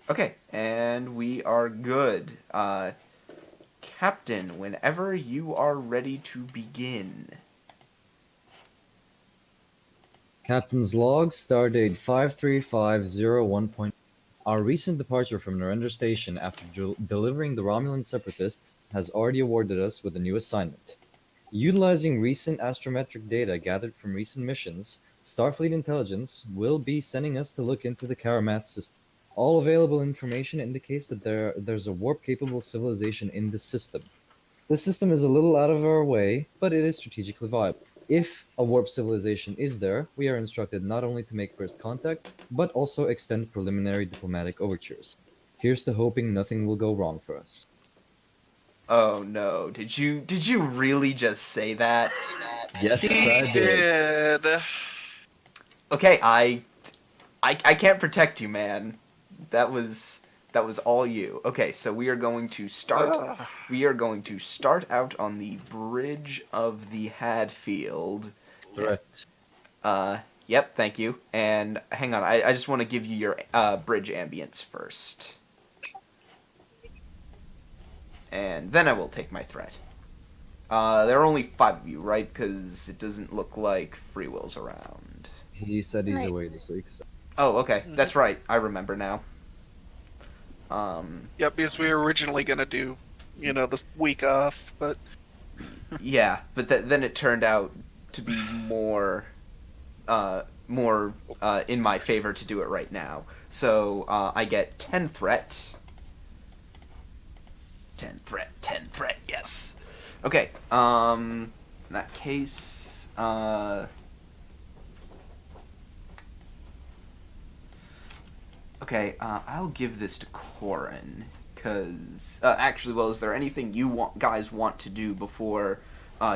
Okay, and we are good. Captain, whenever you are ready to begin. Captain's log, stardate 53501. Our recent departure from Narendra Station after delivering the Romulan separatists has already awarded us with a new assignment. Utilizing recent astrometric data gathered from recent missions, Starfleet Intelligence will be sending us to look into the Karamath system. All available information indicates that there's a warp-capable civilization in this system. The system is a little out of our way, but it is strategically viable. If a warp civilization is there, we are instructed not only to make first contact, but also extend preliminary diplomatic overtures. Here's to hoping nothing will go wrong for us. Oh no, did you really just say that? Yes, He I did. did. Okay, I can't protect you, man. That was all you. Okay, so we are going to start out on the bridge of the Hadfield. Threat. Yep, thank you. And hang on, I just want to give you your bridge ambience first. And then I will take my threat. There are only 5 of you, right? Because it doesn't look like Free Will's around. He said he's Right. away this week. So. Oh, okay. That's right. I remember now. Yep, because we were originally gonna do, this week off, but Yeah, but then it turned out to be more in my favor to do it right now. So I get 10 threat. 10 threat, yes. Okay, in that case, okay, I'll give this to Corin, because, actually, well, is there anything you guys want to do before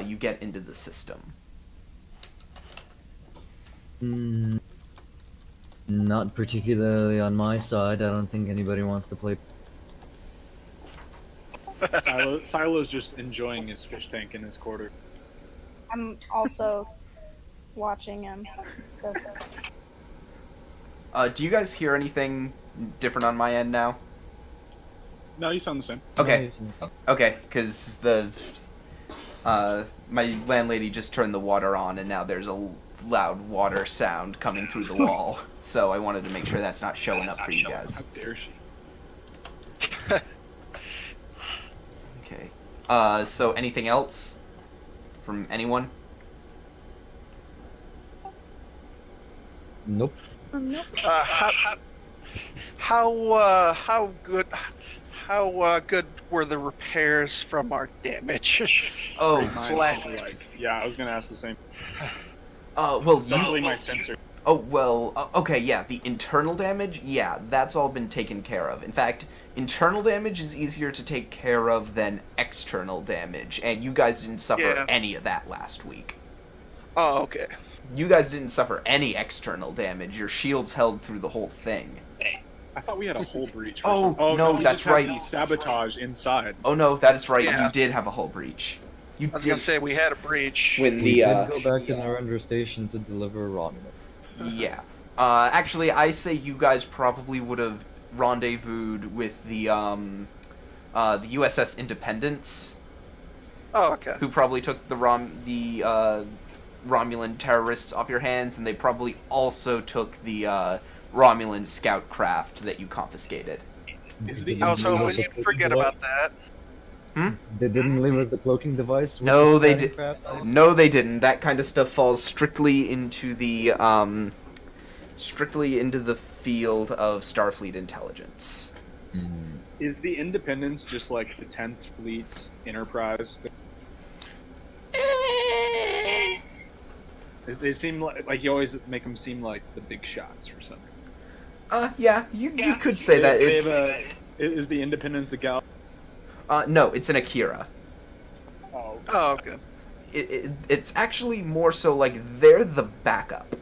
you get into the system? Not particularly on my side. I don't think anybody wants to play. Silo's just enjoying his fish tank in his quarter. I'm also watching him. Do you guys hear anything different on my end now? No, you sound the same. Okay, okay, because my landlady just turned the water on, and now there's a loud water sound coming through the wall. So I wanted to make sure that's not showing up for you guys. How dare she? Okay. So anything else from anyone? Nope. Nope. how good were the repairs from our damage? Oh, Mine's flat. like, yeah, I was gonna ask the same. well, Especially my sensor. Oh, well, okay, yeah, the internal damage, yeah, that's all been taken care of. In fact, internal damage is easier to take care of than external damage, and you guys didn't suffer any of that last week. Oh, okay. You guys didn't suffer any external damage. Your shields held through the whole thing. I thought we had a hull breach. Oh, some... no, we that's just had right. The sabotage inside. Oh no, that is right, Yeah. you did have a hull breach. You I was gonna say we had a breach. when We the, did go back to Narendra Station to deliver Romulan. Yeah. Actually, I say you guys probably would have rendezvoused with the USS Independence, Oh, okay. who probably took the Romulan terrorists off your hands, and they probably also took the Romulan scout craft that you confiscated. Is the I was hoping you'd forget about that. They didn't leave us the cloaking device? with No, the they scanning did. craft? No, they didn't. That kind of stuff falls strictly into the field of Starfleet intelligence. Is the Independence just like the 10th Fleet's Enterprise? They seem like you always make them seem like the big shots for something. Yeah, you could say that. It's Is the Independence a gal? no, it's an Akira. Oh, Oh, okay. It's actually more so like they're the backup.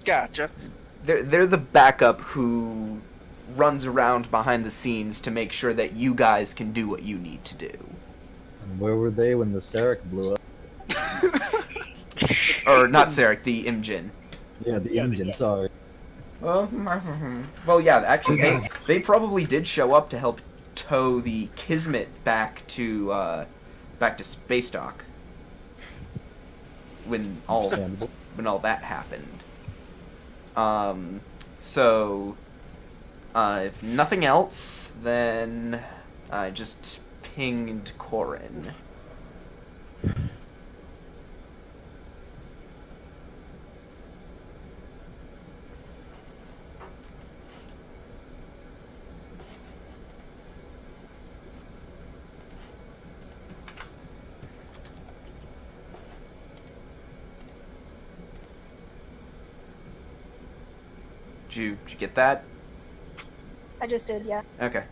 Gotcha. They're the backup who runs around behind the scenes to make sure that you guys can do what you need to do. And where were they when the Sarek blew up? Or not Sarek, the Imjin. Yeah, the engine, sorry. Well, yeah. Actually, they probably did show up to help tow the Kismet back to space dock when all Understandable. that happened. So if nothing else, then I just pinged Corin. Did you get that? I just did, yeah. Okay.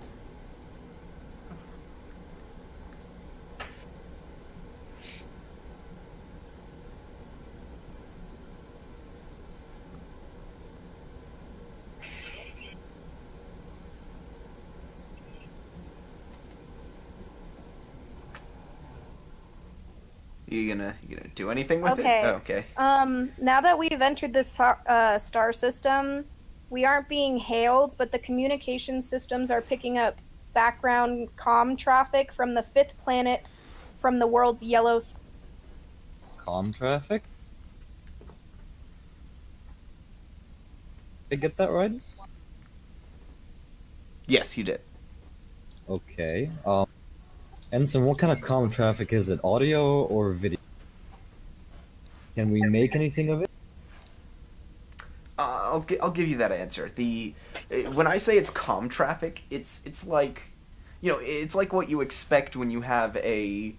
You gonna do anything with Okay. it? Oh, okay. Now that we've entered this star system, we aren't being hailed, but the communication systems are picking up background comm traffic from the fifth planet from the world's yellow. Comm traffic? Did I get that right? Yes, you did. Okay. Ensign, what kind of comm traffic is it? Audio or video? Can we make anything of it? I'll give you that answer. When I say it's comm traffic, it's like, it's like what you expect when you have a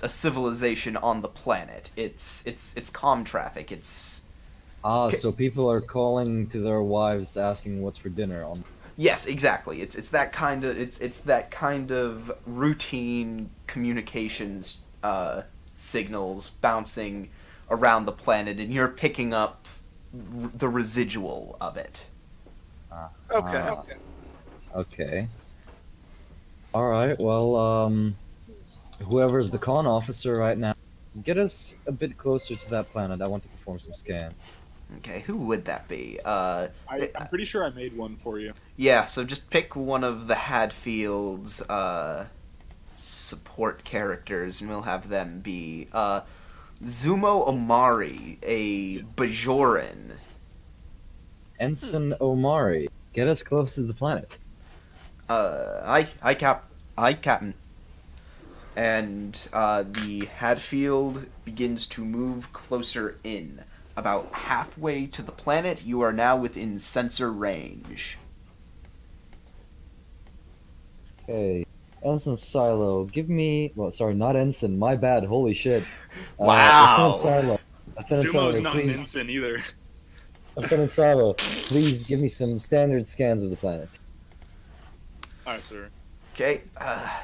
civilization on the planet. It's comm traffic. So people are calling to their wives asking what's for dinner on. Yes, exactly. It's that kind of routine communications signals bouncing around the planet, and you're picking up the residual of it. Okay. Okay. All right. Well, whoever's the con officer right now, get us a bit closer to that planet. I want to perform some scan. Okay, who would that be? I'm pretty sure I made one for you. Yeah, so just pick one of the Hadfield's support characters, and we'll have them be Zumo Omari, a Bajoran. Ensign Omari, get us close to the planet. Hi, Captain. And the Hadfield begins to move closer in. About halfway to the planet, you are now within sensor range. Okay. Ensign Silo, give me. Well, sorry, not Ensign. My bad. Holy shit. Wow. Lieutenant Silo. Lieutenant Zumo's Silo, not an please. ensign either. Lieutenant Silo, please give me some standard scans of the planet. Alright, sir. Okay,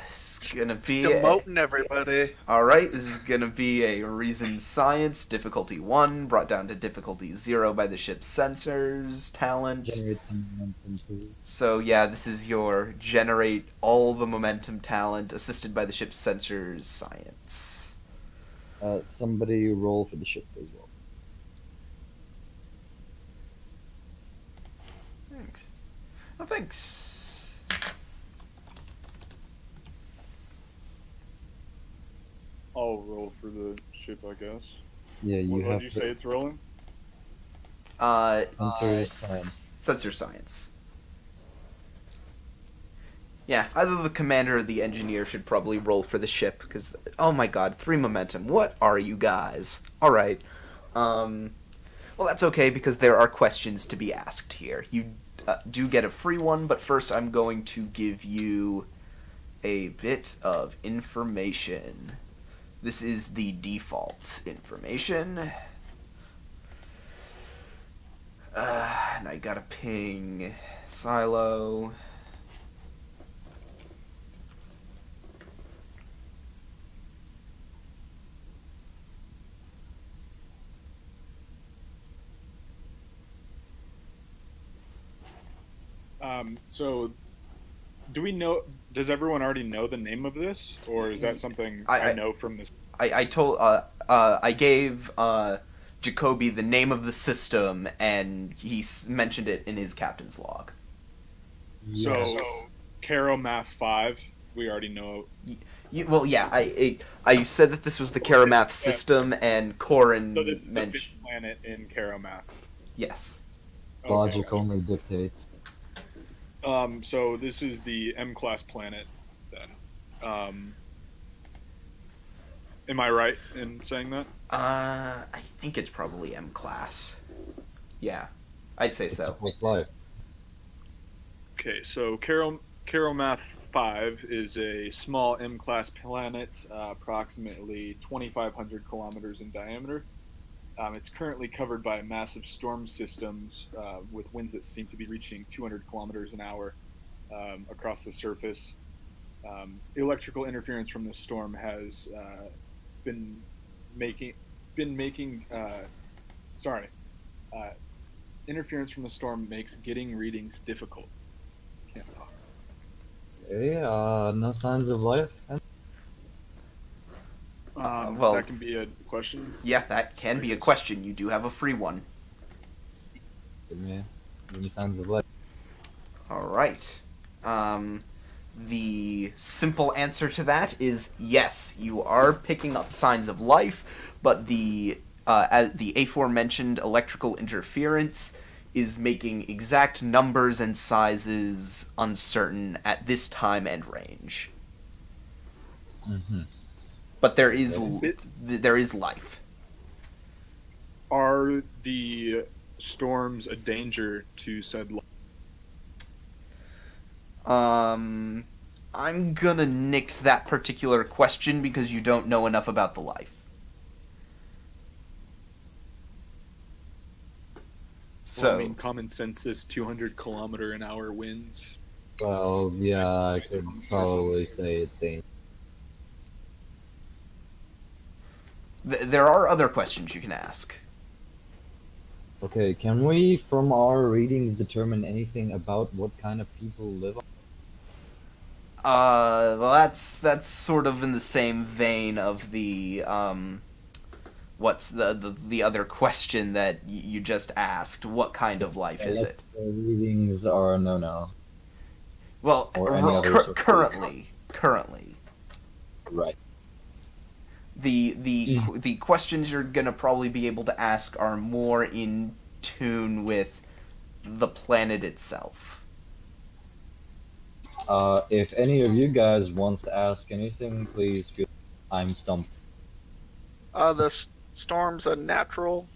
it's gonna be Demoting everybody. Alright, this is gonna be a Reason Science, difficulty 1, brought down to difficulty 0 by the ship's sensors talent. Generate some momentum, please. So yeah, this is your generate all the momentum talent, assisted by the ship's sensors science. Somebody roll for the ship as well. Thanks. Oh, thanks. I'll roll for the ship, I guess. Yeah, you What have did you say it's rolling? Sensor science. Sensor science. Yeah, either the commander or the engineer should probably roll for the ship, because, oh my god, 3 momentum. What are you guys? Alright. Well, that's okay, because there are questions to be asked here. You do get a free one, but first I'm going to give you a bit of information. This is the default information. And I gotta ping Silo. So, do we know? Does everyone already know the name of this, or is that something I know from this? I told I gave Jacoby the name of the system, and he mentioned it in his captain's log. So, Caro Math 5, we already know. Well, yeah, I said that this was the Karamath system, and Corin So this is the mentioned. fifth planet in Caro Math. Yes. Okay. Logic only dictates. So this is the M-class planet, then. Am I right in saying that? I think it's probably M class. Yeah, I'd say so. What's life? Okay, so Caro Math 5 is a small M-class planet, approximately 2,500 kilometers in diameter. It's currently covered by massive storm systems with winds that seem to be reaching 200 kilometers an hour across the surface. Electrical interference from the storm has been making interference from the storm makes getting readings difficult. Can't talk. Okay, no signs of life. Well- That can be a question. Yeah, that can be a question. You do have a free one. Give me any signs of life. All right. The simple answer to that is yes. You are picking up signs of life, but the aforementioned electrical interference is making exact numbers and sizes uncertain at this time and range. Mm-hmm. But there is life. Are the storms a danger to said life? I'm gonna nix that particular question because you don't know enough about the life. So, Well, I mean, common sense is 200 an hour winds. Well, yeah, I could probably say it's dangerous. there are other questions you can ask. Okay, can we, from our readings, determine anything about what kind of people live on? Well, that's sort of in the same vein of the what's the other question that you just asked? What kind of life is it? The readings are no. Well, Or any other sort of- currently, Right. the questions you're gonna probably be able to ask are more in tune with the planet itself. If any of you guys wants to ask anything, please feel I'm stumped. The storm's a natural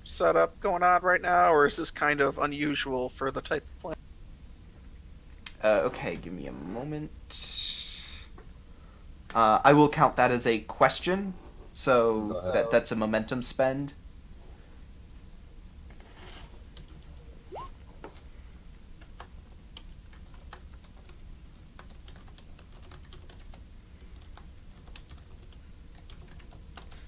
setup going on right now, or is this kind of unusual for the type of planet? Okay, give me a moment. I will count that as a question, so that's a momentum spend.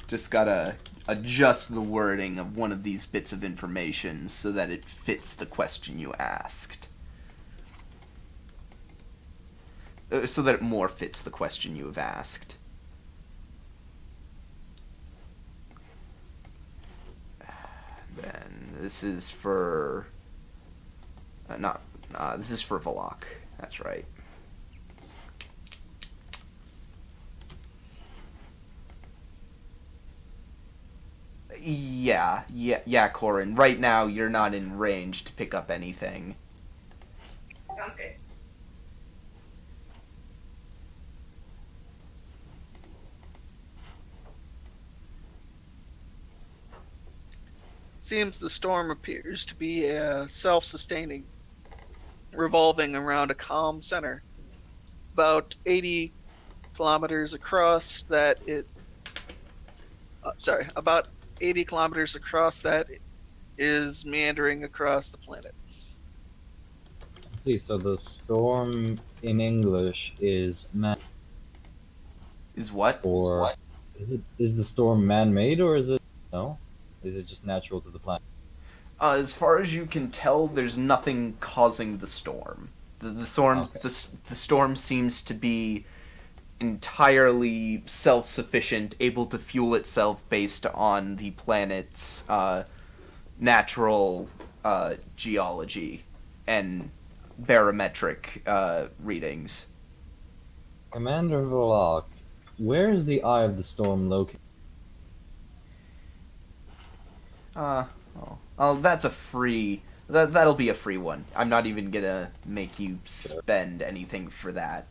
Just gotta adjust the wording of one of these bits of information so that it fits the question you asked. So that it more fits the question you have asked. Then this is for this is for Valak. That's right. Yeah, Corin. Right now, you're not in range to pick up anything. Sounds good. Seems the storm appears to be self-sustaining, revolving around a calm center. About 80 kilometers across that it... about 80 kilometers across that is meandering across the planet. Let's see, so the storm in English is man, Is what? or is the storm man-made, or is it no? Is it just natural to the planet? As far as you can tell, there's nothing causing the storm. The storm Okay. the storm seems to be entirely self-sufficient, able to fuel itself based on the planet's natural geology and barometric readings. Commander Volok, where is the Eye of the Storm located? That's a free. That'll be a free one. I'm not even gonna make you spend anything for that.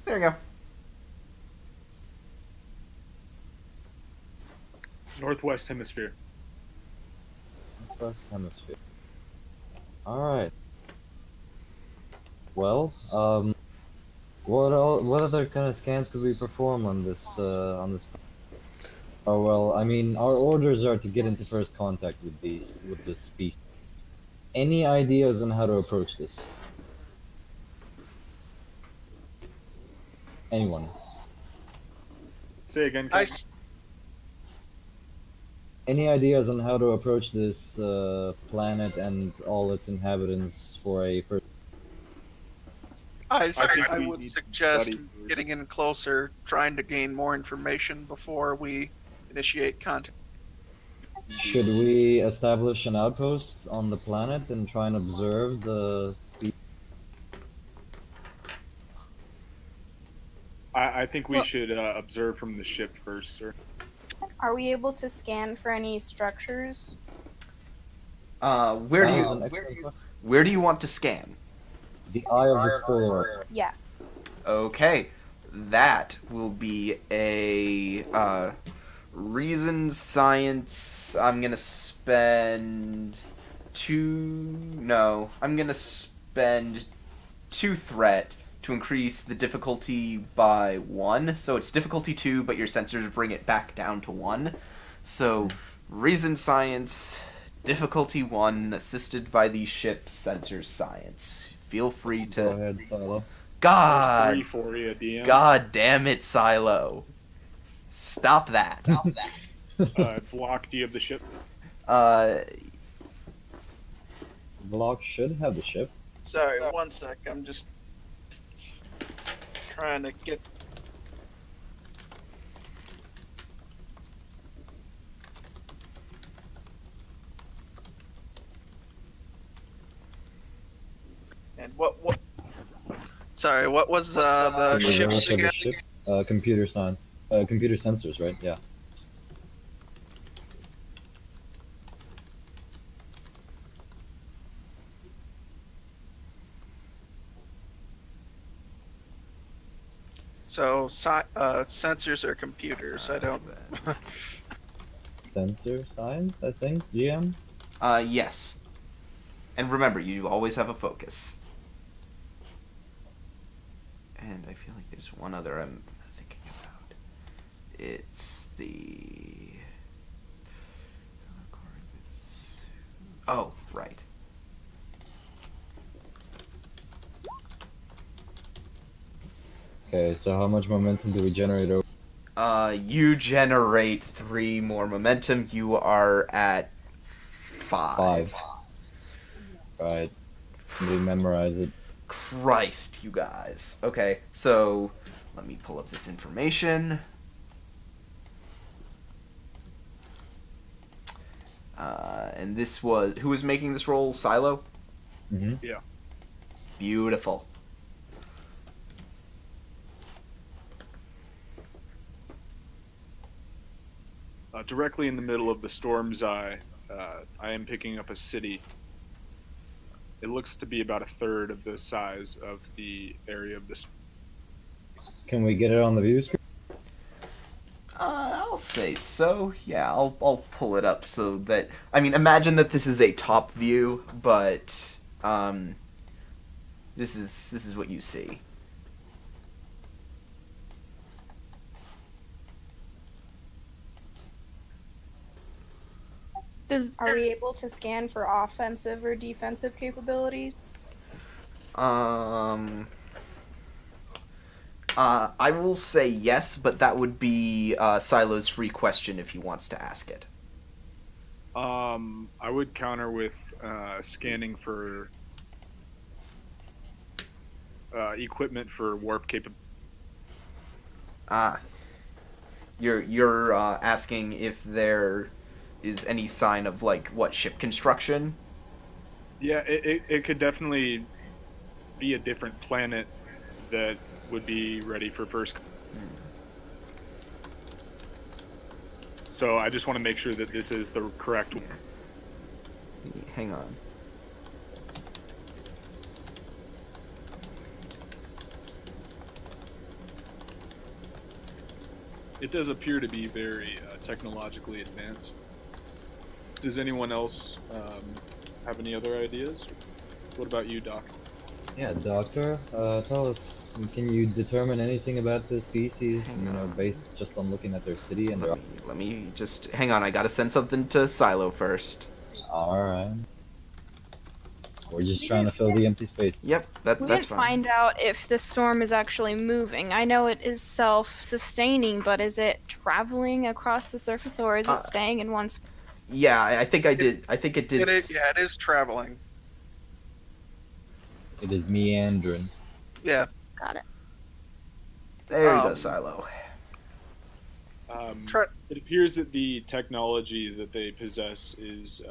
There you go. Northwest Hemisphere. Northwest Hemisphere. Alright. Well, what other kind of scans could we perform on this, Oh, well, I mean, our orders are to get into first contact with this species. Any ideas on how to approach this? Anyone? Say again, I Captain. Any ideas on how to approach this planet and all its inhabitants for a first? think I we would need to suggest study first. getting in closer, trying to gain more information before we initiate contact. Should we establish an outpost on the planet and try and observe the species? I think we Well- should observe from the ship first, sir. Are we able to scan for any structures? Where do That is you an excellent question. where do you want to scan? The Eye of the Storm. Yeah. Okay, that will be a reason science. I'm gonna spend two threat to increase the difficulty by 1. So it's difficulty 2, but your sensors bring it back down to 1. So reason science, difficulty 1, assisted by the ship sensors science. Feel free Go to. ahead, Silo. God, 3 for you, DM. God damn it, Silo. Stop that. Block, do you have the ship? Vlog should have the ship. Sorry, one sec. I'm just trying to get. And what? Sorry, what was the Yeah, ship we also have again? the ship. Computer science. Computer sensors, right? Yeah. So, sensors are computers. I don't. Sensor science, I think. GM. Yes. And remember, you always have a focus. And I feel like there's one other I'm thinking about. It's the. Oh, right. Okay, so how much momentum do we generate over? You generate 3 more momentum. You are at 5. 5. Right. We memorize it. Christ, you guys. Okay, so let me pull up this information. And this was who was making this roll? Silo. Mm-hmm. Yeah. Beautiful. Directly in the middle of the storm's eye, I am picking up a city. It looks to be about a third of the size of the area of the storm. Can we get it on the view screen? I'll say so. Yeah, I'll pull it up so that imagine that this is a top view, but this is what you see. Are we able to scan for offensive or defensive capabilities? I will say yes, but that would be Silo's free question if he wants to ask it. I would counter with scanning for equipment for warp capability. Ah, you're asking if there is any sign of like what ship construction? Yeah, it could definitely be a different planet that would be ready for first. So I just want to make sure that this is the correct one. Hang on. It does appear to be very technologically advanced. Does anyone else have any other ideas? What about you, Doc? Yeah, Doctor, tell us, can you determine anything about the species, Hang you know, on. based just on looking at their city and their... Let me just hang on. I gotta send something to Silo first. Alright. We're just trying to fill the empty space. Yep, We that's didn't fine. find out if the storm is actually moving. I know it is self-sustaining, but is it traveling across the surface or is it staying in one spot? Yeah, I think I did. I think it did. It is traveling. It is meandering. Yeah. Got it. There you go, Silo. Try- It appears that the technology that they possess is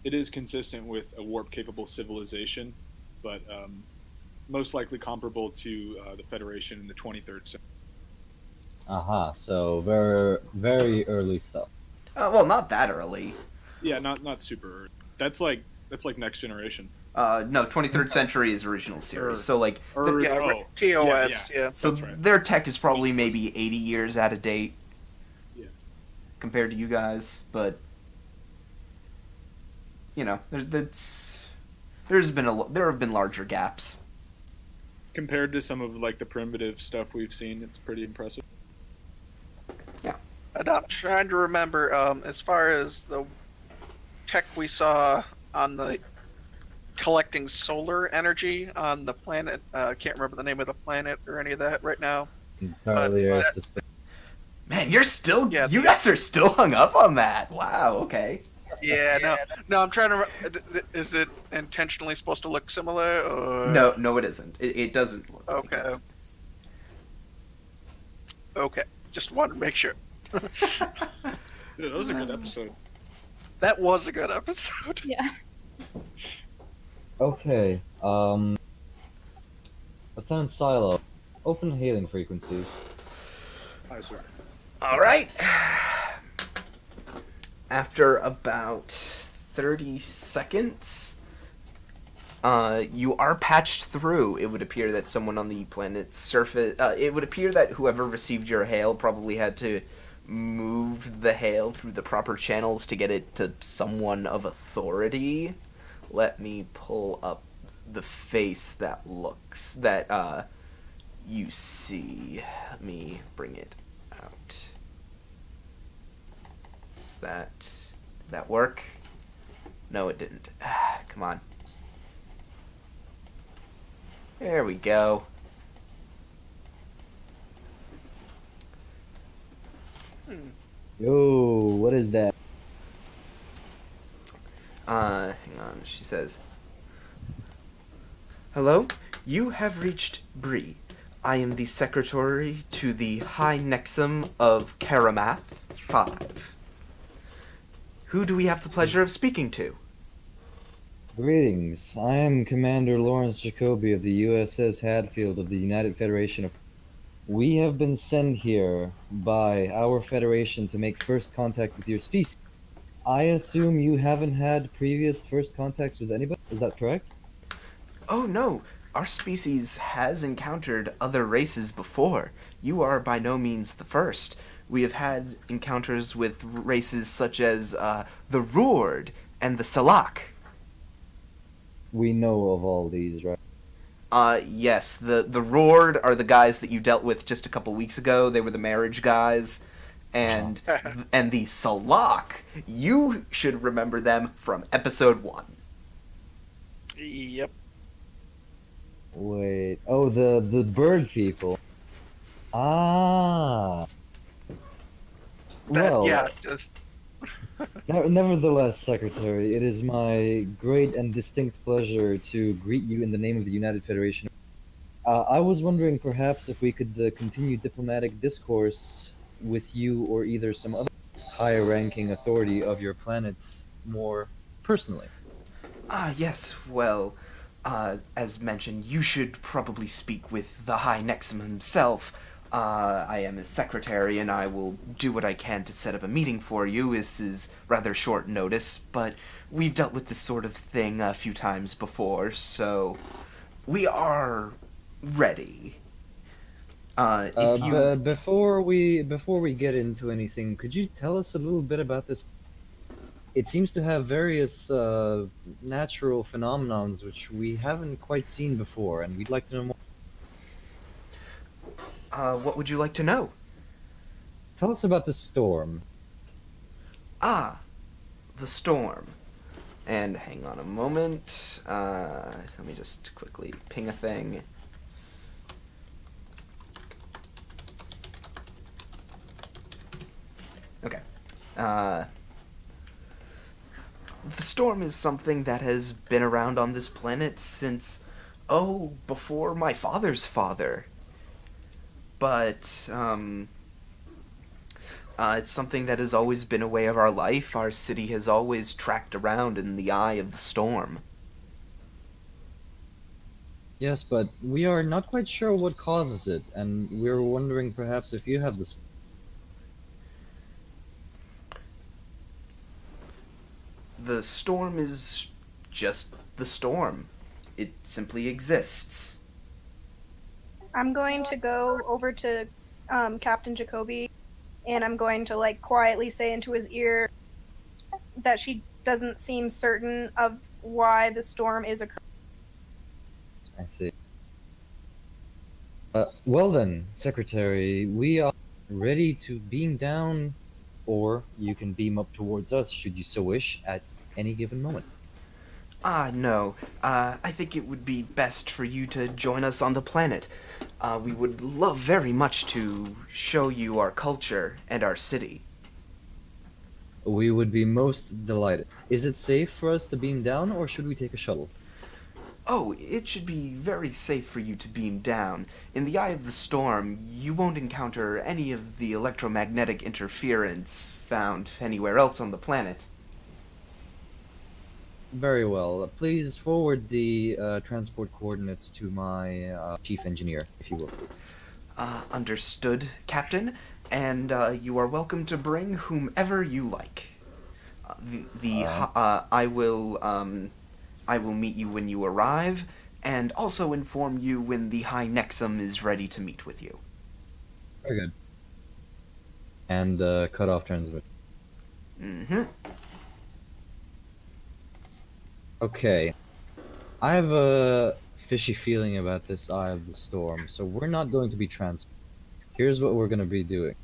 it is consistent with a warp-capable civilization, but most likely comparable to the Federation in the 23rd century. Aha, so very, very early stuff. Well, not that early. Yeah, not super early. That's like next generation. No, 23rd century is original series. So like, Or, Yeah, oh, TOS, yeah. so that's right. their tech is probably maybe 80 years out of date. Yeah. Compared to you guys, but you know, there have been larger gaps. Compared to some of like the primitive stuff we've seen, it's pretty impressive. And I'm trying to remember, as far as the tech we saw on the collecting solar energy on the planet, I can't remember the name of the planet or any of that right now. Entirely But- our system. Man, you Yeah, guys are still hung up on that. Wow. Okay. Yeah, no, I'm trying to. Is it intentionally supposed to look similar, or No, it isn't. It doesn't look like Okay. that. Okay, just wanted to make sure. Yeah, that was a good episode. That was a good episode. Yeah. Okay, Lieutenant Silo, open hailing frequencies. Hi, sir. All right. After about 30 seconds, you are patched through. It would appear that someone on the planet's surface. It would appear that whoever received your hail probably had to move the hail through the proper channels to get it to someone of authority. Let me pull up the face that you see. Let me bring it out. Did that work? No, it didn't. Come on. There we go. Yo, what is that? Hang on. She says, "Hello? You have reached Bree. I am the secretary to the High Nexum of Karamath 5. Who do we have the pleasure of speaking to?" Greetings, I am Commander Lawrence Jacoby of the USS Hadfield of the United Federation of... We have been sent here by our Federation to make first contact with your species. I assume you haven't had previous first contacts with anybody? Is that correct? Oh no, our species has encountered other races before. You are by no means the first. We have had encounters with races such as the Roord and the Salak. We know of all these, right? Yes, the Roord are the guys that you dealt with just a couple weeks ago. They were the marriage guys. And and the Salak, you should remember them from episode 1. Yep. Wait, oh, the bird people. Ah. Well, Yeah. Just, nevertheless, Secretary, it is my great and distinct pleasure to greet you in the name of the United Federation. I was wondering perhaps if we could continue diplomatic discourse with you or either some other higher ranking authority of your planet more personally. Ah, yes, well, as mentioned, you should probably speak with the High Nexum himself. I am his secretary, and I will do what I can to set up a meeting for you. This is rather short notice, but we've dealt with this sort of thing a few times before, so we are ready. If you... Before we get into anything, could you tell us a little bit about this? It seems to have various natural phenomenons which we haven't quite seen before, and we'd like to know more. what would you like to know? Tell us about the storm. Ah, the storm. And hang on a moment. Let me just quickly ping a thing. Okay. The storm is something that has been around on this planet since, before my father's father. But, it's something that has always been a way of our life. Our city has always tracked around in the eye of the storm. Yes, but we are not quite sure what causes it, and we're wondering perhaps if you have this. The storm is just the storm. It simply exists. I'm going to go over to Captain Jacoby, and I'm going to like quietly say into his ear that she doesn't seem certain of why the storm is occurring. I see. Well then, Secretary, we are ready to beam down, or you can beam up towards us should you so wish at any given moment. No. I think it would be best for you to join us on the planet. We would love very much to show you our culture and our city. We would be most delighted. Is it safe for us to beam down, or should we take a shuttle? Oh, it should be very safe for you to beam down. In the eye of the storm, you won't encounter any of the electromagnetic interference found anywhere else on the planet. Very well. Please forward the transport coordinates to my chief engineer, if you will, please. Understood, Captain. And you are welcome to bring whomever you like. I will meet you when you arrive, and also inform you when the High Nexum is ready to meet with you. Very good. And cut off transmission. Mm-hmm. Okay. I have a fishy feeling about this Eye of the Storm, so we're not going to be Here's what we're going to be doing.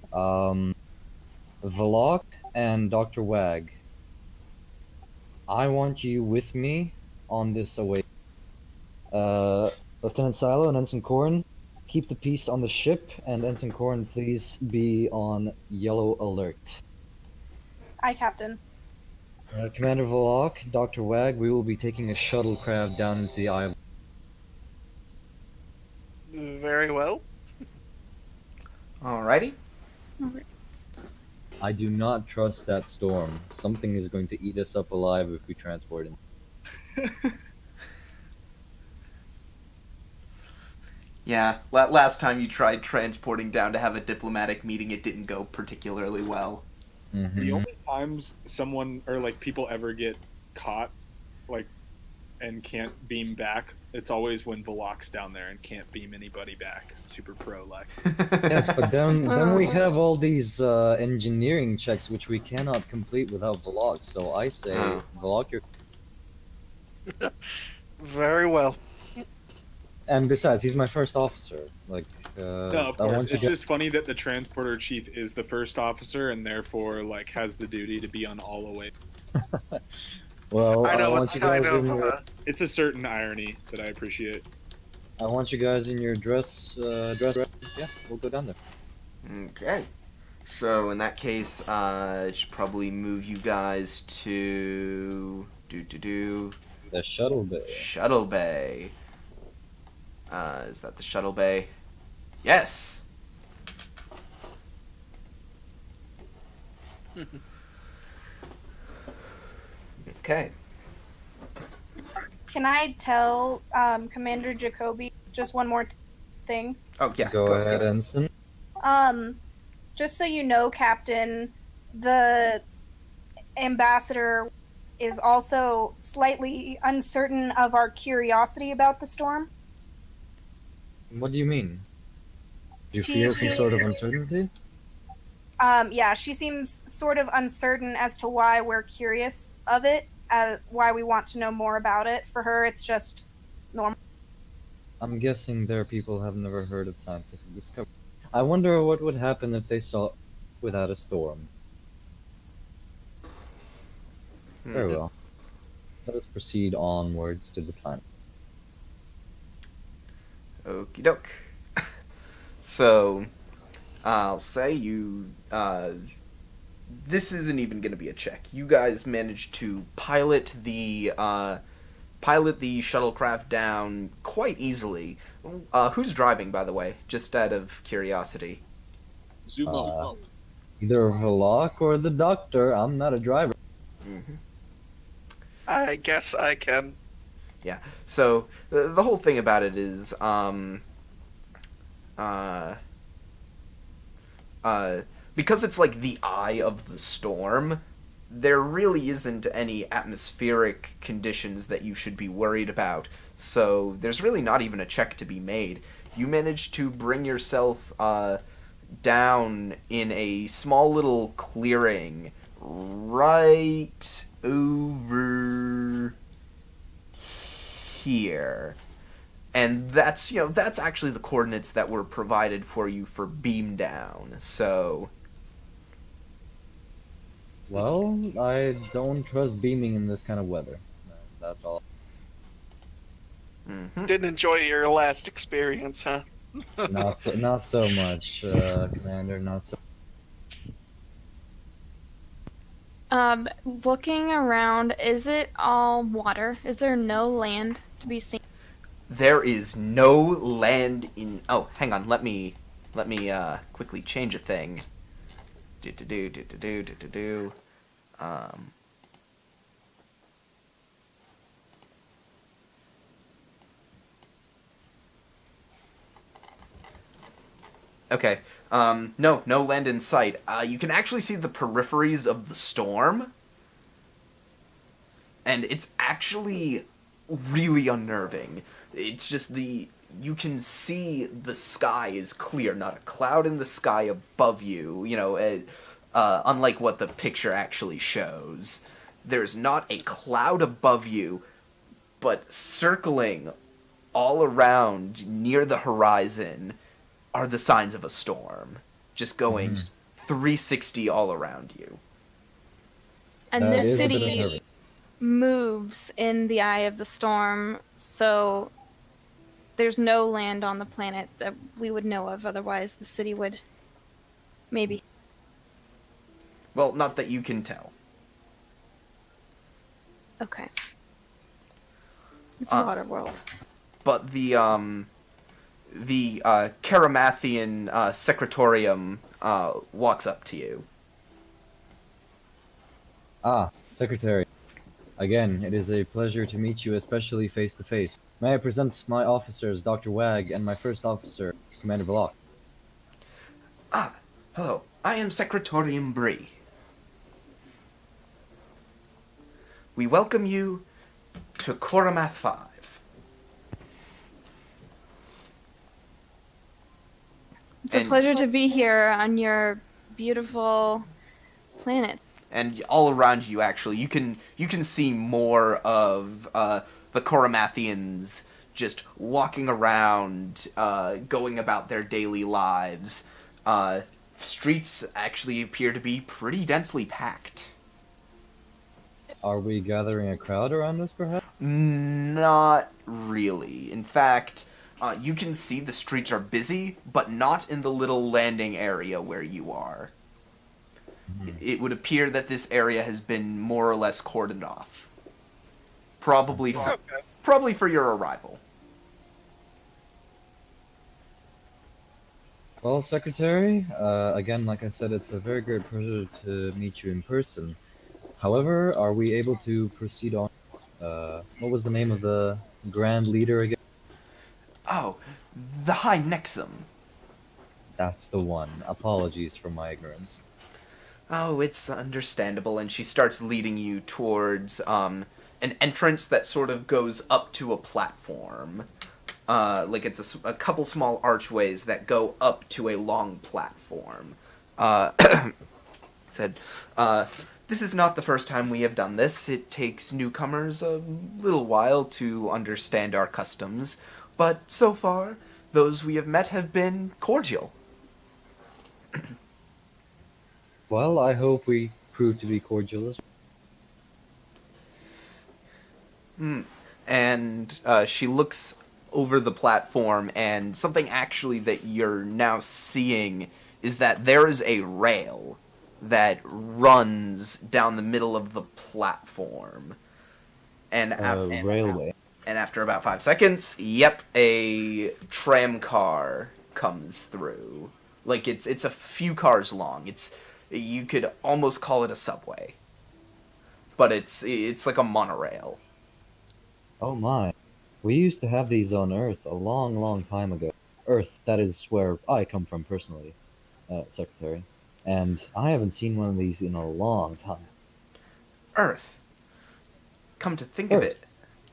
Valok and Dr. Wag, I want you with me on this away. Lieutenant Silo and Ensign Corrin, keep the peace on the ship, and Ensign Corrin, please be on yellow alert. Aye, Captain. Commander Valok, Dr. Wag, we will be taking a shuttlecraft down into the Eye of... Very well. Alrighty. I do not trust that storm. Something is going to eat us up alive if we transport it. Yeah, last time you tried transporting down to have a diplomatic meeting, it didn't go particularly well. Mm-hmm. The only times someone or like people ever get caught, like, and can't beam back, it's always when Valok's down there and can't beam anybody back. Super pro like. Yes, but then we have all these engineering checks which we cannot complete without Valok. So I say, Valok, you're... Very well. And besides, he's my first officer. Like, No, of course. It's just funny that the transporter chief is the first officer and therefore like has the duty to be on all away. Well, I know want it's you guys kind of. in your, It's a certain irony that I appreciate. I want you guys in your dress. Yeah, we'll go down there. Okay. So in that case, I should probably move you guys to The shuttle bay. Shuttle Bay. Is that the shuttle bay? Yes! Okay. Can I tell Commander Jacoby just one more thing? Oh, yeah. Go ahead, Ensign. Just so you know, Captain, the ambassador is also slightly uncertain of our curiosity about the storm. What do you mean? Do you She feel some seems- sort of uncertainty? Yeah, she seems sort of uncertain as to why we're curious of it, why we want to know more about it. For her, it's just normal. I'm guessing there are people who have never heard of scientific discovery. I wonder what would happen if they saw without a storm. Very well. Let us proceed onwards to the planet. Okie doke. So, I'll say you, this isn't even going to be a check. You guys managed to pilot the shuttlecraft down quite easily. Who's driving, by the way? Just out of curiosity. Zoom up. Either Verloc or the Doctor. I'm not a driver. Mm-hmm. I guess I can. So, the whole thing about it is, because it's like the eye of the storm, there really isn't any atmospheric conditions that you should be worried about. So there's really not even a check to be made. You managed to bring yourself down in a small little clearing right over here. And that's actually the coordinates that were provided for you for beam down. So, Well, I don't trust beaming in this kind of weather. That's all. mhm. Didn't enjoy your last experience, huh? Not so much, Commander. Not so. Looking around, is it all water? Is there no land to be seen? There is no land in. Oh, hang on. Let me quickly change a thing. Do. Okay. No land in sight. You can actually see the peripheries of the storm, and it's actually really unnerving. It's just you can see the sky is clear, not a cloud in the sky above you, unlike what the picture actually shows. There's not a cloud above you, but circling all around near the horizon are the signs of a storm, just going 360 all around you. And That this is a bit city unnerving. moves in the eye of the storm, so there's no land on the planet that we would know of. Otherwise, the city would maybe. Well, not that you can tell. Okay. It's Uh, water world. But the Karamathian Secretorium walks up to you. Ah, Secretary. Again, it is a pleasure to meet you, especially face to face. May I present my officers, Dr. Wag, and my first officer, Commander Block. Hello, I am Secretorium Bree. We welcome you to Koramath 5. It's a and- pleasure to be here on your beautiful planet. And all around you, actually, you can see more of the Koramathians just walking around, going about their daily lives. Streets actually appear to be pretty densely packed. Are we gathering a crowd around us, perhaps? Not really. In fact, you can see the streets are busy, but not in the little landing area where you are. It would appear that this area has been more or less cordoned off. Probably for your arrival. Well, Secretary, again, like I said, it's a very great pleasure to meet you in person. However, are we able to proceed on? What was the name of the Grand Leader again? Oh, the High Nexum. That's the one. Apologies for my ignorance. Oh, it's understandable. And she starts leading you towards an entrance that sort of goes up to a platform. Like it's a couple small archways that go up to a long platform. Uh, said, this is not the first time we have done this. It takes newcomers a little while to understand our customs, but so far, those we have met have been cordial. Well, I hope we prove to be cordial as And she looks over the platform, and something actually that you're now seeing is that there is a rail that runs down the middle of the platform. And, railway. and after about 5 seconds, yep, a tram car comes through. Like it's a few cars long. You could almost call it a subway, but it's like a monorail. Oh my. We used to have these on Earth a long, long time ago. Earth, that is where I come from personally, Secretary. And I haven't seen one of these in a long time. Earth. Come to think of Earth. it,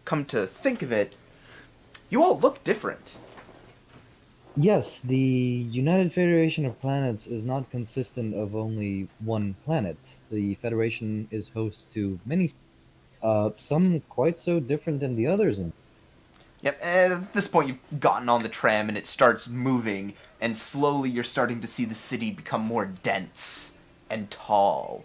come to think of it, you all look different. Yes, the United Federation of Planets is not consistent of only one planet. The Federation is host to many, some quite so different than the others. Yep, and at this point you've gotten on the tram and it starts moving, and slowly you're starting to see the city become more dense and tall.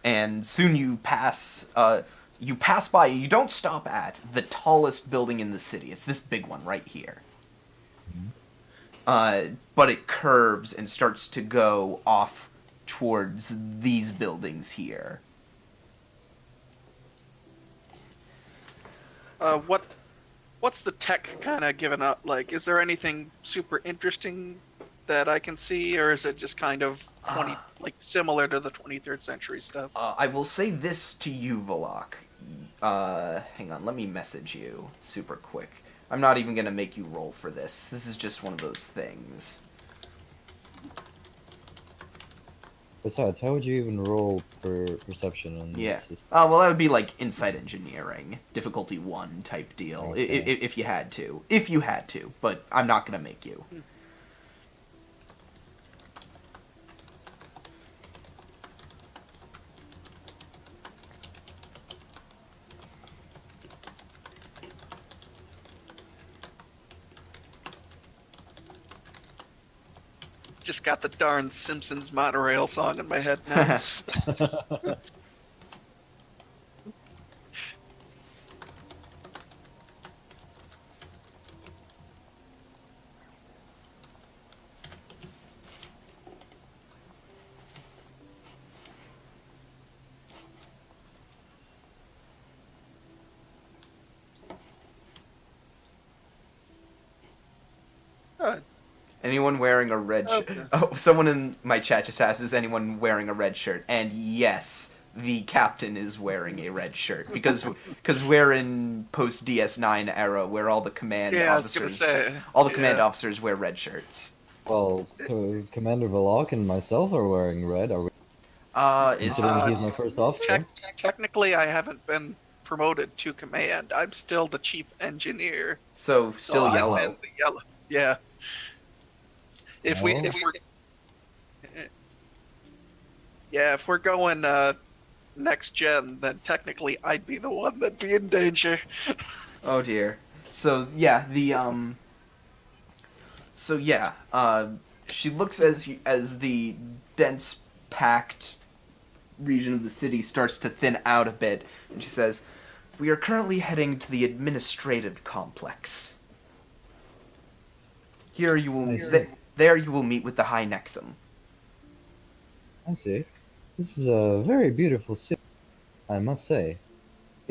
And soon you pass by, you don't stop at the tallest building in the city. It's this big one right here. But it curves and starts to go off towards these buildings here. What's the tech kind of given up? Like, is there anything super interesting that I can see, or is it just kind of like similar to the 23rd century stuff? I will say this to you, Volok. Hang on, let me message you super quick. I'm not even gonna make you roll for this. This is just one of those things. Besides, how would you even roll for perception on Yeah. this system? Well, that would be like insight engineering, difficulty 1 type deal, Okay. if you had to. If you had to, but I'm not gonna make you. Just got the darn Simpsons monorail song in my head now. Anyone wearing a red shirt? Okay. Oh, someone in my chat just asked, is anyone wearing a red shirt? And yes, the captain is wearing a red shirt because we're in post DS9 era where all the command Yeah, I was gonna officers say, all the command yeah. officers wear red shirts. Well, Commander Valak and myself are wearing red. Are we? Is Considering he's my first officer. Technically, I haven't been promoted to command. I'm still the chief engineer. so still I'm yellow. in the yellow. Yeah. If we're yeah, if we're going next gen, then technically I'd be the one that'd be in danger. Oh dear. So yeah, she looks as the dense, packed region of the city starts to thin out a bit, and she says, "We are currently heading to the administrative complex. Here you will I see. there you will meet with the High Nexum." I see. This is a very beautiful city, I must say.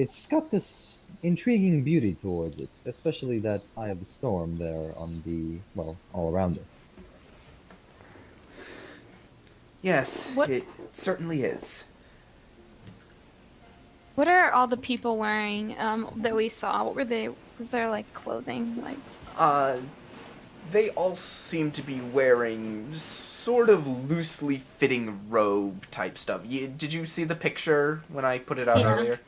it's got this intriguing beauty towards it, especially that eye of the storm there on the, well, all around it. Yes, What it certainly is. What are all the people wearing that we saw? What were they? Was there like clothing? Like Uh, they all seem to be wearing sort of loosely fitting robe type stuff. Did you see the picture when I put it out Yeah. earlier?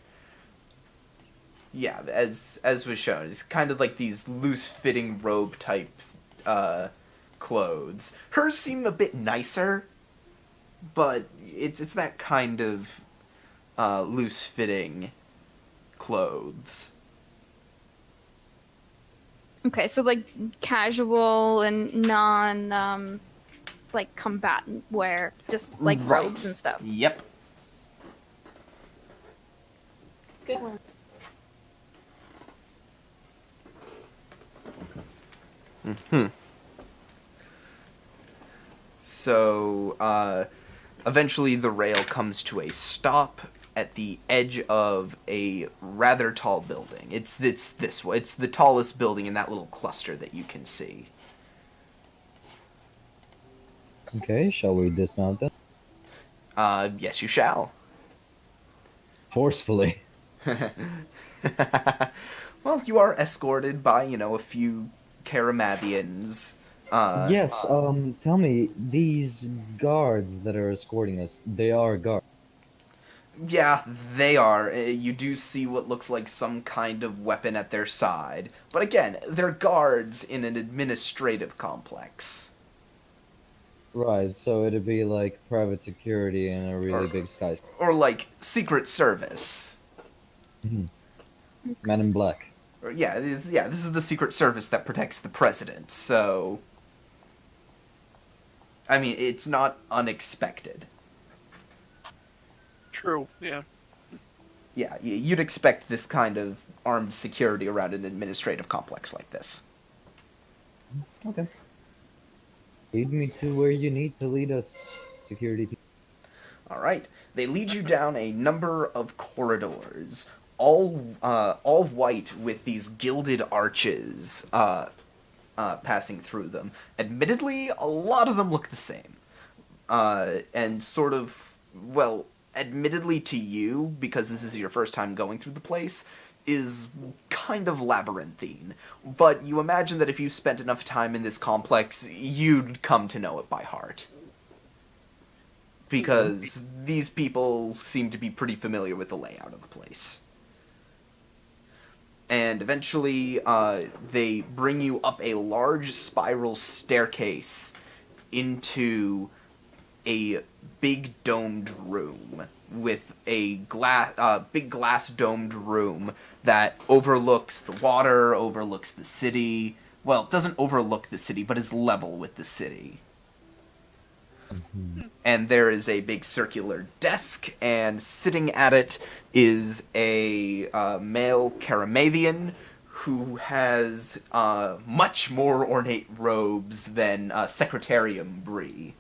Yeah, as was shown, it's kind of like these loose fitting robe type clothes. Hers seem a bit nicer, but it's that kind of loose fitting clothes. okay, so like casual and non like combatant wear, just like Right. robes and stuff. Yep. Good one. So, eventually the rail comes to a stop at the edge of a rather tall building. It's this one. It's the tallest building in that little cluster that you can see. Okay, shall we dismount then? Yes, you shall. Forcefully. Well, you are escorted by, a few Karamathians. Yes, tell me, these guards that are escorting us, they are guards. Yeah, they are. You do see what looks like some kind of weapon at their side. But again, they're guards in an administrative complex. Right, so it'd be like private security in a really Or- big sky. Or like Secret Service. Man in Black. Or, this is the Secret Service that protects the president, so... I mean, it's not unexpected. True. Yeah. Yeah, you'd expect this kind of armed security around an administrative complex like this. Okay. Lead me to where you need to lead us, security team. Alright, they lead you down a number of corridors, all white with these gilded arches passing through them. Admittedly, a lot of them look the same. And sort of, well, admittedly to you, because this is your first time going through the place, is kind of labyrinthine. But you imagine that if you spent enough time in this complex, you'd come to know it by heart. Because these people seem to be pretty familiar with the layout of the place. And eventually, they bring you up a large spiral staircase into a big domed room with a big glass domed room that overlooks the water, overlooks the city. Well, it doesn't overlook the city, but is level with the city. And there is a big circular desk, and sitting at it is a male Karamathian who has much more ornate robes than Secretarium Bree.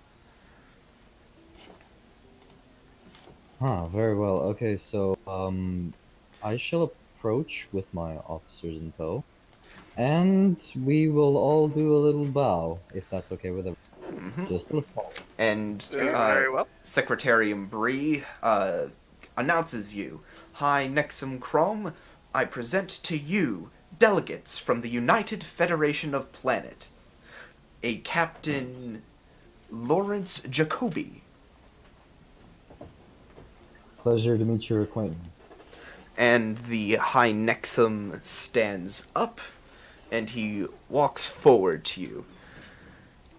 Huh, very well. Okay, so, I shall approach with my officers in tow, and we will all do a little bow, if that's okay with everyone. Just a little small. And Very well. Secretarium Bree announces you. Hi, Nexum Chrome. I present to you delegates from the United Federation of Planet. A Captain Lawrence Jacoby. Pleasure to meet your acquaintance. And the High Nexum stands up, and he walks forward to you.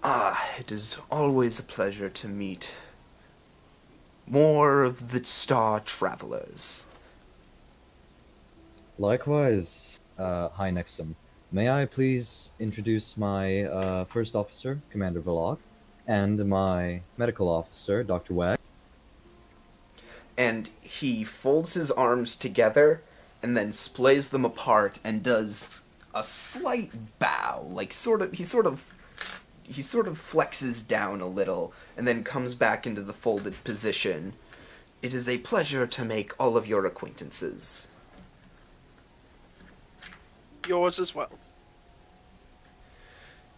Ah, it is always a pleasure to meet more of the Star Travelers. Likewise, High Nexum. May I please introduce my first officer, Commander Vlog, and my medical officer, Dr. Wag. And he folds his arms together and then splays them apart and does a slight bow, like he sort of flexes down a little and then comes back into the folded position. It is a pleasure to make all of your acquaintances. Yours as well.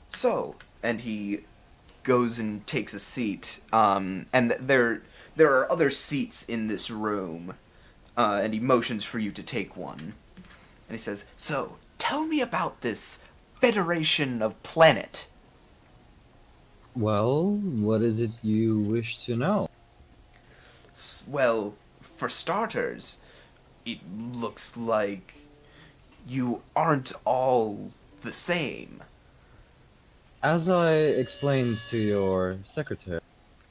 So, and he goes and takes a seat. And there are other seats in this room. And he motions for you to take one. And he says, "So, tell me about this Federation of Planet." Well, what is it you wish to know? Well, for starters, it looks like you aren't all the same. As I explained to your secretary,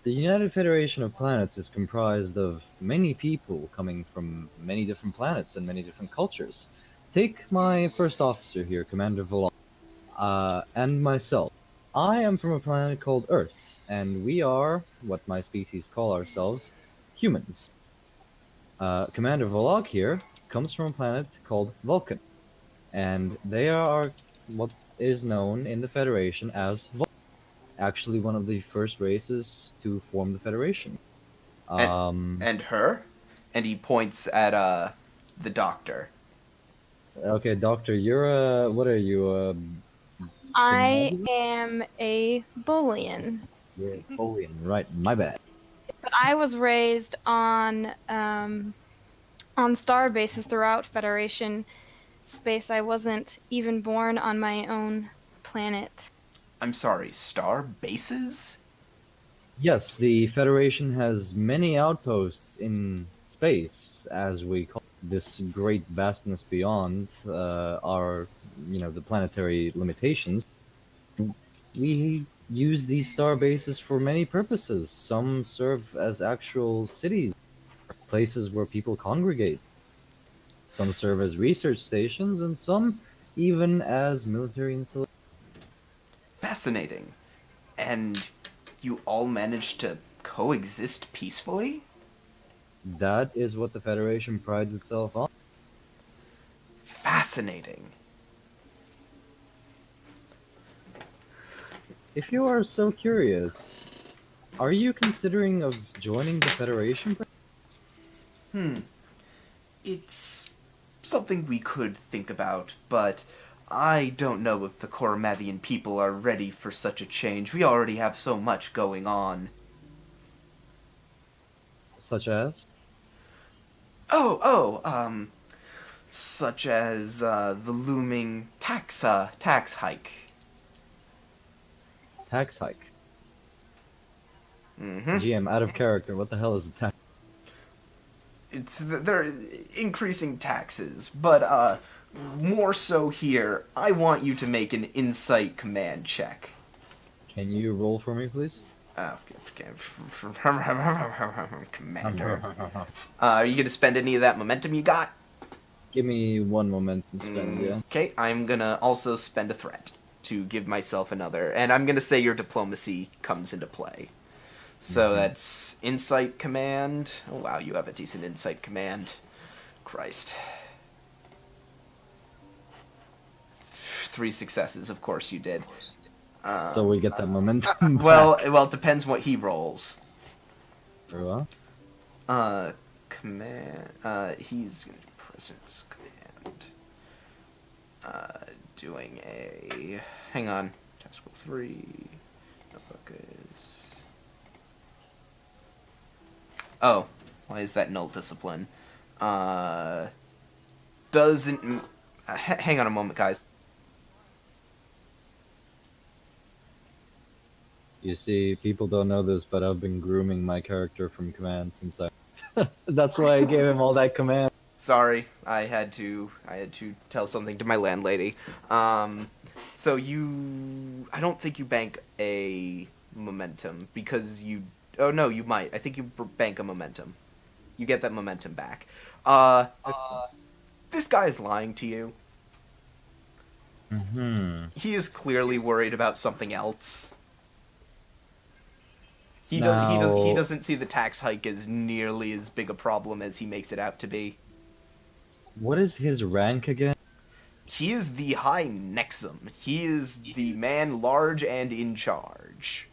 the United Federation of Planets is comprised of many people coming from many different planets and many different cultures. Take my first officer here, Commander Volok, and myself. I am from a planet called Earth, and we are, what my species call ourselves, humans. Commander Volok here comes from a planet called Vulcan, and they are what is known in the Federation as Vulcan, actually one of the first races to form the Federation. And her? And he points at the doctor. Okay, Doctor, you're what are you? I am a Boolean, You're a Folian, right? My bad. but I was raised on star bases throughout Federation space. I wasn't even born on my own planet. I'm sorry, star bases? Yes, the Federation has many outposts in space, as we call this great vastness beyond our, the planetary limitations. We use these star bases for many purposes. Some serve as actual cities, places where people congregate. Some serve as research stations, and some even as military installations. Fascinating. And you all managed to coexist peacefully? That is what the Federation prides itself on. Fascinating. If you are so curious, are you considering of joining the Federation? It's something we could think about, but I don't know if the Coromathian people are ready for such a change. We already have so much going on. Such as? Such as the looming tax hike. Tax hike. Mm-hmm. GM, out of character, what the hell is a tax? They're increasing taxes, but more so here. I want you to make an insight command check. Can you roll for me, please? Oh, okay. Commander. Are you gonna spend any of that momentum you got? Give me one momentum spend, yeah. Okay, I'm gonna also spend a threat to give myself another, and I'm gonna say your diplomacy comes into play. So that's insight command. Oh wow, you have a decent insight command. Christ. 3 successes, of course you did. So we get that momentum. Well, it depends what he rolls. Very well. Command. He's gonna do presence command. Doing a. Hang on. Task roll 3. Notebook is. Oh, why is that null discipline? Doesn't. Hang on a moment, guys. You see, people don't know this, but I've been grooming my character from command since I... That's why I gave him all that command. Sorry, I had to tell something to my landlady. So I don't think you bank a momentum because you. Oh no, you might. I think you bank a momentum. You get that momentum back. This guy is lying to you. He is clearly worried about something else. He doesn't see the tax hike as nearly as big a problem as he makes it out to be. What is his rank again? He is the High Nexum. He is the man large and in charge.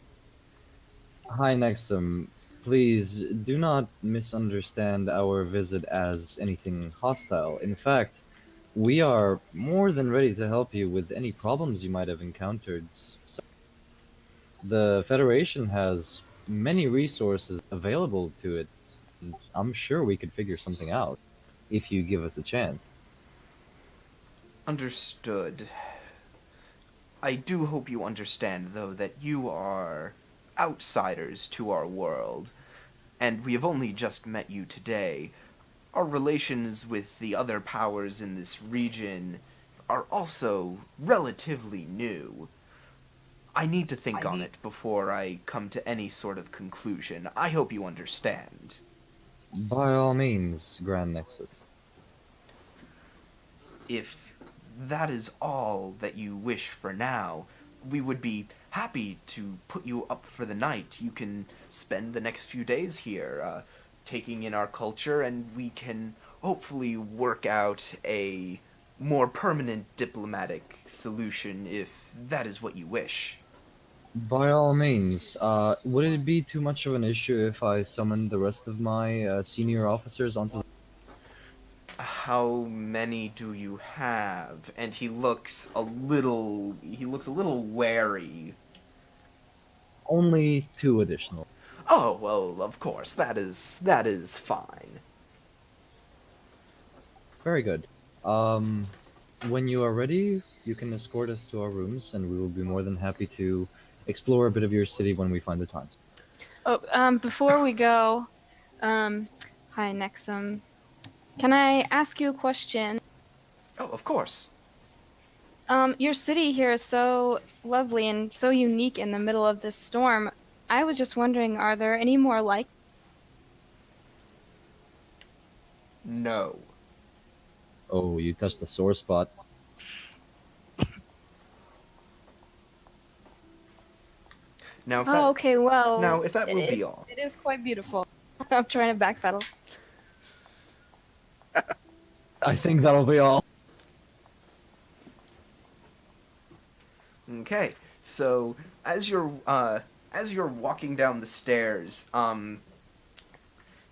Hi, Nexum. Please do not misunderstand our visit as anything hostile. In fact, We are more than ready to help you with any problems you might have encountered. So the Federation has many resources available to it, and I'm sure we could figure something out if you give us a chance. Understood. I do hope you understand, though, that you are outsiders to our world, and we have only just met you today. Our relations with the other powers in this region are also relatively new. I need to think on it before I come to any sort of conclusion. I hope you understand. By all means, Grand Nexus. If that is all that you wish for now, we would be happy to put you up for the night. You can spend the next few days here, taking in our culture, and we can hopefully work out a more permanent diplomatic solution if that is what you wish. By all means. Would it be too much of an issue if I summoned the rest of my senior officers onto the... How many do you have? And he looks a little wary. Only 2 additional. Oh, well, of course, that is fine. Very good. When you are ready, you can escort us to our rooms, and we will be more than happy to explore a bit of your city when we find the time. Oh, before we go, hi Nexum. Can I ask you a question? Oh, of course. Your city here is so lovely and so unique in the middle of this storm. I was just wondering, are there any more like? No. Oh, you touched a sore spot. Now, if Oh, that, okay, well. now, if that will it- be all. It is quite beautiful. I'm trying to backpedal. I think that'll be all. Okay, so as you're walking down the stairs,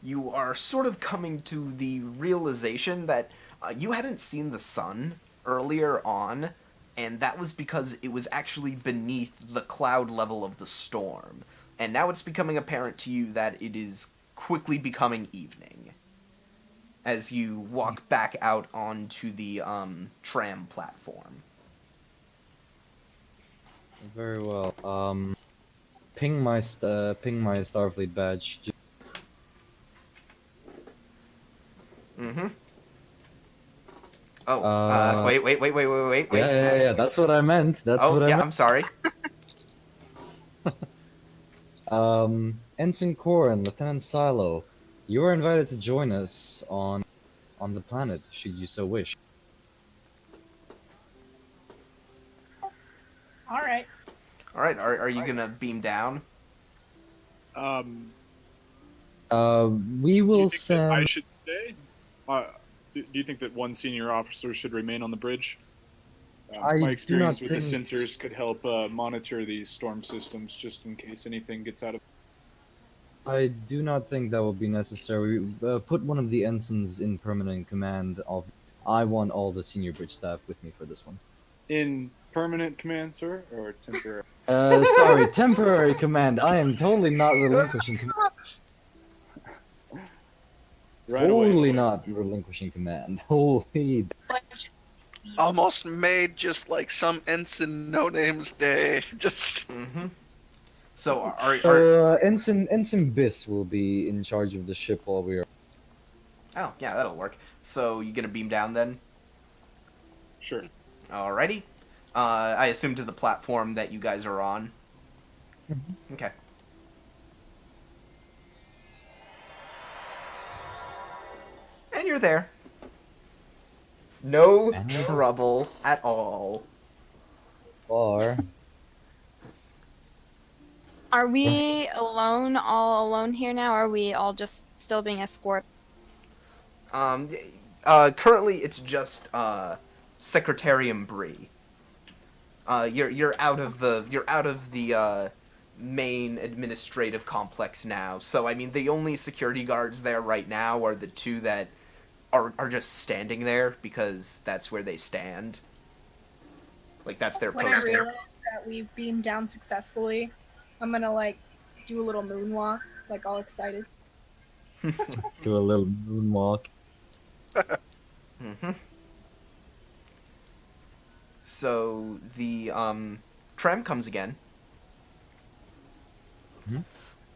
you are sort of coming to the realization that you hadn't seen the sun earlier on, and that was because it was actually beneath the cloud level of the storm. And now it's becoming apparent to you that it is quickly becoming evening as you walk back out onto the tram platform. Very well. Ping my Starfleet badge. Mm-hmm. Oh, wait. Yeah. That's what I meant. That's Oh, what I yeah, meant. I'm sorry. Ensign Core and Lieutenant Silo, you are invited to join us on the planet, should you so wish. All right. All right, are you gonna beam down? We Do will you think that I send. should stay? Do you think that one senior officer should remain on the bridge? I My do experience not with the think- sensors could help monitor these storm systems just in case anything gets out of. I do not think that will be necessary. Put one of the ensigns in permanent command of. I want all the senior bridge staff with me for this one. In permanent command, sir, or temporary? Sorry, temporary command. I am totally not relinquishing command. Right away, Totally sir. not relinquishing command. Holy. Almost made just like some ensign no names day. Just Mm-hmm. So are Ensign Biss will be in charge of the ship while we are. oh yeah, that'll work. So you gonna beam down then? Sure. Alrighty. I assume to the platform that you guys are on. Okay. And you're there. No And- trouble at all. Or Are we alone, all alone here now, or are we all just still being escorted? Currently it's just Secretarium Bree. You're out of the main administrative complex now. So I mean, the only security guards there right now are the two that are just standing there because that's where they stand. Like that's their When I post. realize that we've beamed down successfully, I'm gonna like do a little moonwalk, like all excited. Do a little moonwalk. Hmm. So the tram comes again, Mhm.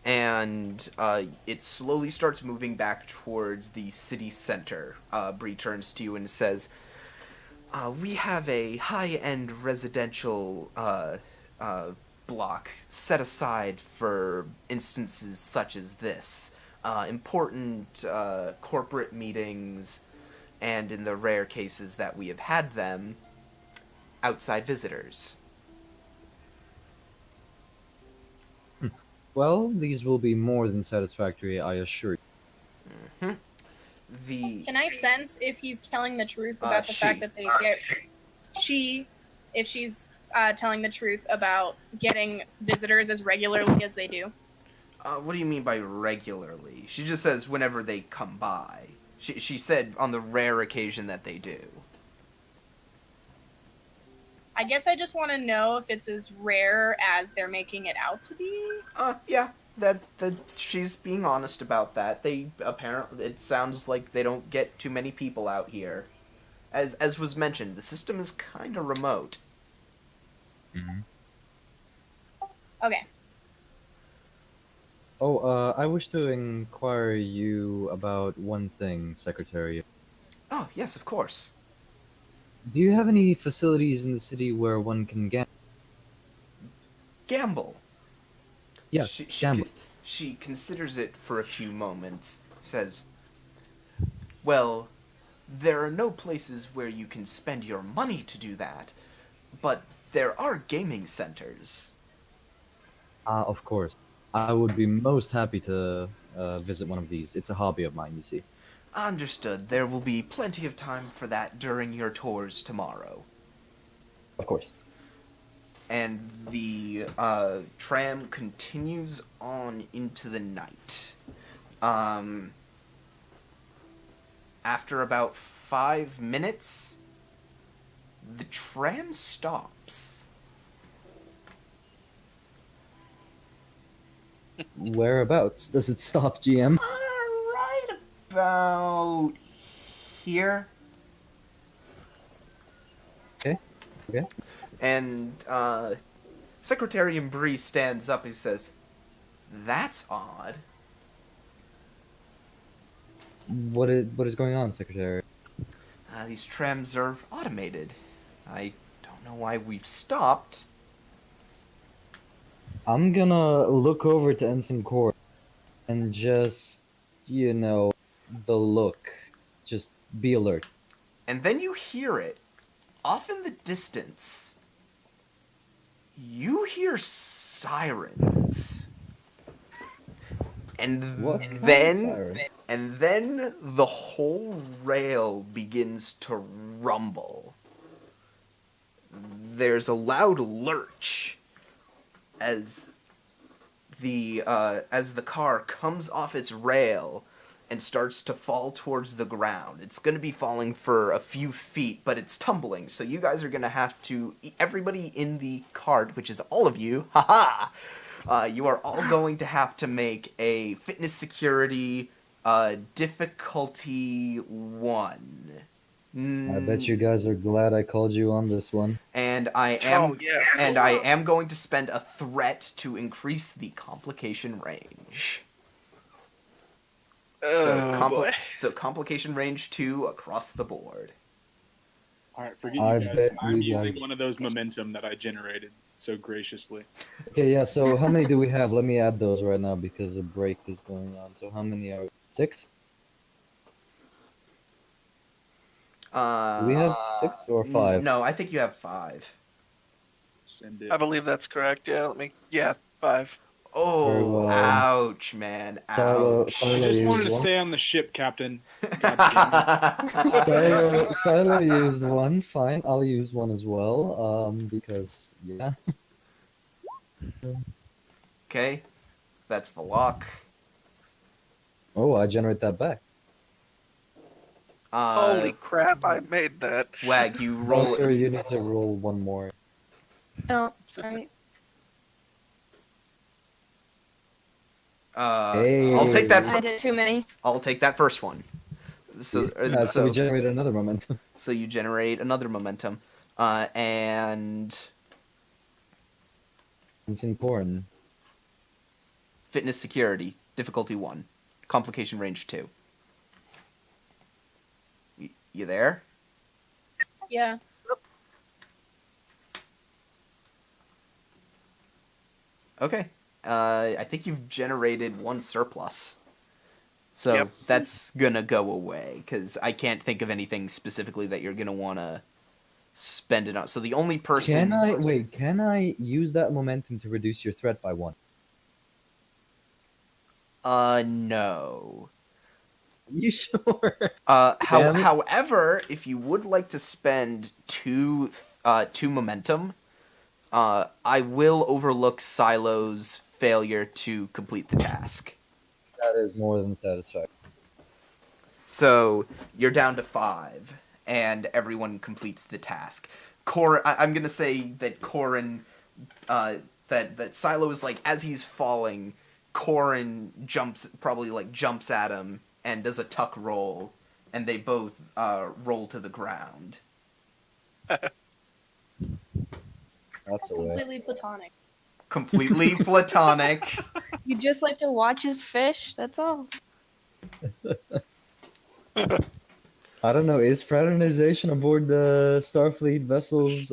and it slowly starts moving back towards the city center. Bree turns to you and says, "We have a high-end residential block set aside for instances such as this, important corporate meetings, and in the rare cases that we have had them, outside visitors." Well, these will be more than satisfactory, I assure you. Hmm. The Can I sense if he's telling the truth Uh, about the she. fact that they get if she's telling the truth about getting visitors as regularly as they do? What do you mean by regularly? She just says whenever they come by. She said on the rare occasion that they do. I guess I just want to know if it's as rare as they're making it out to be. Yeah, that she's being honest about that. They apparently, it sounds like they don't get too many people out here. As was mentioned, the system is kind of remote. Okay. Oh, I wish to inquire you about one thing, Secretary. Oh, yes, of course. Do you have any facilities in the city where one can Gamble. Yes, She gamble. she considers it for a few moments, says, "Well, there are no places where you can spend your money to do that, but there are gaming centers." Of course. I would be most happy to visit one of these. It's a hobby of mine, you see. Understood. There will be plenty of time for that during your tours tomorrow. Of course. And the tram continues on into the night. After about 5 minutes, the tram stops. Whereabouts does it stop, GM? Right about here. Okay. Okay. And Secretary Bree stands up and says, "That's odd." What is going on, Secretary? These trams are automated. I don't know why we've stopped. I'm gonna look over to Ensign Court and just, the look. Just be alert. And then you hear it off in the distance. You hear sirens. And What kind of then siren? and then the whole rail begins to rumble. There's a loud lurch as the car comes off its rail and starts to fall towards the ground. It's going to be falling for a few feet, but it's tumbling. So you guys are going to have to, everybody in the cart, which is all of you, haha, you are all going to have to make a fitness security difficulty 1. I bet you guys are glad I called you on this one. And I am Oh, yeah. and I am going to spend a threat to increase the complication range. Oh, boy. So complication range 2 across the board. Alright, forget I you guys. bet I'm you using guys- one of those momentum that I generated so graciously. Okay, yeah, so how many do we have? Let me add those right now because a break is going on. So how many are 6? Do we have 6 or 5? No, I think you have 5. Send it. I believe that's correct. Yeah, 5. Very Oh, well. ouch, man. Silo- Ouch. I Silo just used wanted to one. stay on the ship, Captain. God damn it. Silo used one. Fine, I'll use one as well. Because yeah. Okay, that's Valak. Oh, I generate that back. Holy crap! I made that. Wag, you roll. Doctor, you need to roll one more. Oh, sorry. I'll take Hey. I that. did too many. I'll take that first one. So, So we generate another momentum. so you generate another momentum, and It's important. fitness security difficulty 1, complication range 2. You there? Yeah. Okay. I think you've generated 1 surplus. So Yep. that's gonna go away, because I can't think of anything specifically that you're gonna want to spend it on. So the only person... Can I use that momentum to reduce your threat by 1? No. You sure? Damn it. However, if you would like to spend two momentum, I will overlook Silo's failure to complete the task. That is more than satisfactory. So you're down to 5, and everyone completes the task. I'm gonna say that Corin, that Silo is like, as he's falling, Corin jumps at him and does a tuck roll, and they both roll to the ground. That's a way. Completely platonic. Completely platonic. You just like to watch his fish. That's all. I don't know. Is fraternization aboard the Starfleet vessels?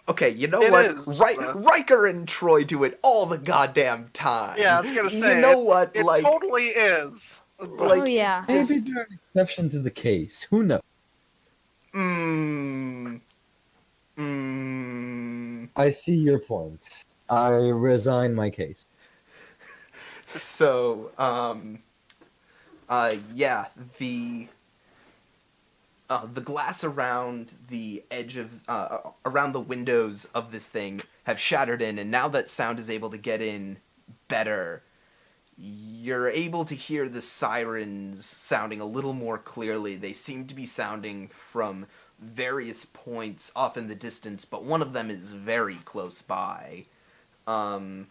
Okay, you know It what? is, Riker and Troy do it all the goddamn time. Yeah, I was gonna say. You know what? It Like, totally is. like, Oh, yeah. just- Maybe they're an exception to the case. Who knows? I see your point. I resign my case. So, yeah, the glass around the edge of, around the windows of this thing have shattered in, and now that sound is able to get in better, you're able to hear the sirens sounding a little more clearly. They seem to be sounding from various points off in the distance, but one of them is very close by. And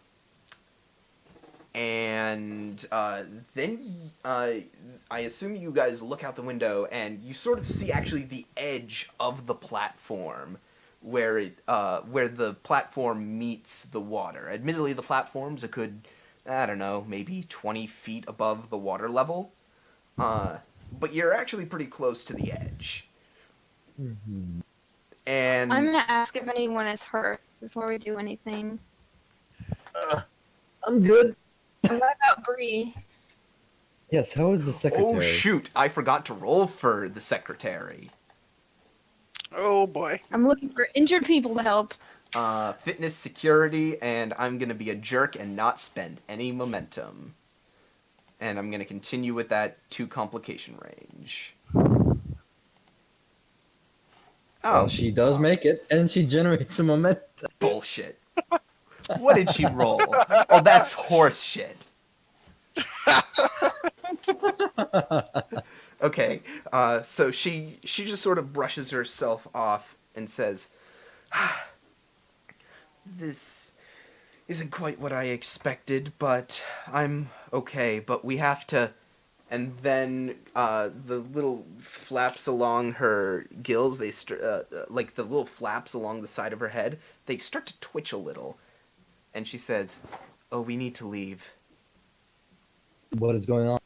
then I assume you guys look out the window and you sort of see actually the edge of the platform where the platform meets the water. Admittedly, the platform's a good, I don't know, maybe 20 feet above the water level. But you're actually pretty close to the edge. Mm-hmm. And I'm gonna ask if anyone is hurt before we do anything. I'm good. And what about Bree? Yes, how is the secretary? oh shoot, I forgot to roll for the secretary. Oh boy. I'm looking for injured people to help. Fitness security, and I'm gonna be a jerk and not spend any momentum. And I'm gonna continue with that 2 complication range. Well, she does make it, and she generates a momentum. Bullshit. What did she roll? Oh, that's horse shit. Okay, so she just sort of brushes herself off and says, "This isn't quite what I expected, but I'm okay. But we have to." And then the little flaps along her gills, like the little flaps along the side of her head, they start to twitch a little. And she says, "Oh, we need to leave. What is going on?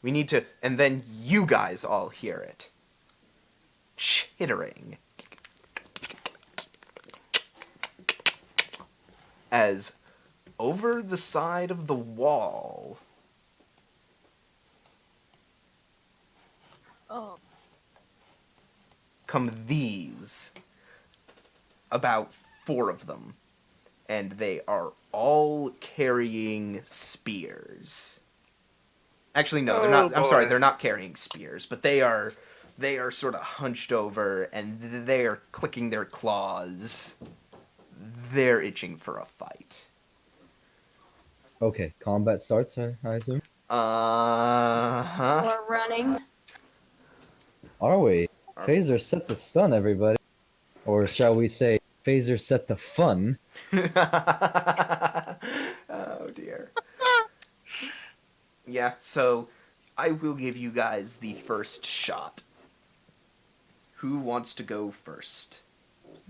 We need to..." And then you guys all hear it. Chittering. As over the side of the wall... Oh. come these. About 4 of them. And they are all carrying spears. Actually, no, they're not. I'm sorry, boy. they're not carrying spears, but they are sort of hunched over, and they are clicking their claws. They're itching for a fight. Okay, combat starts, I assume. Uh-huh. Or running. Are we? Are- Phaser set to stun, everybody. Or shall we say, phaser set to fun? Oh dear. Yeah, so I will give you guys the first shot. Who wants to go first?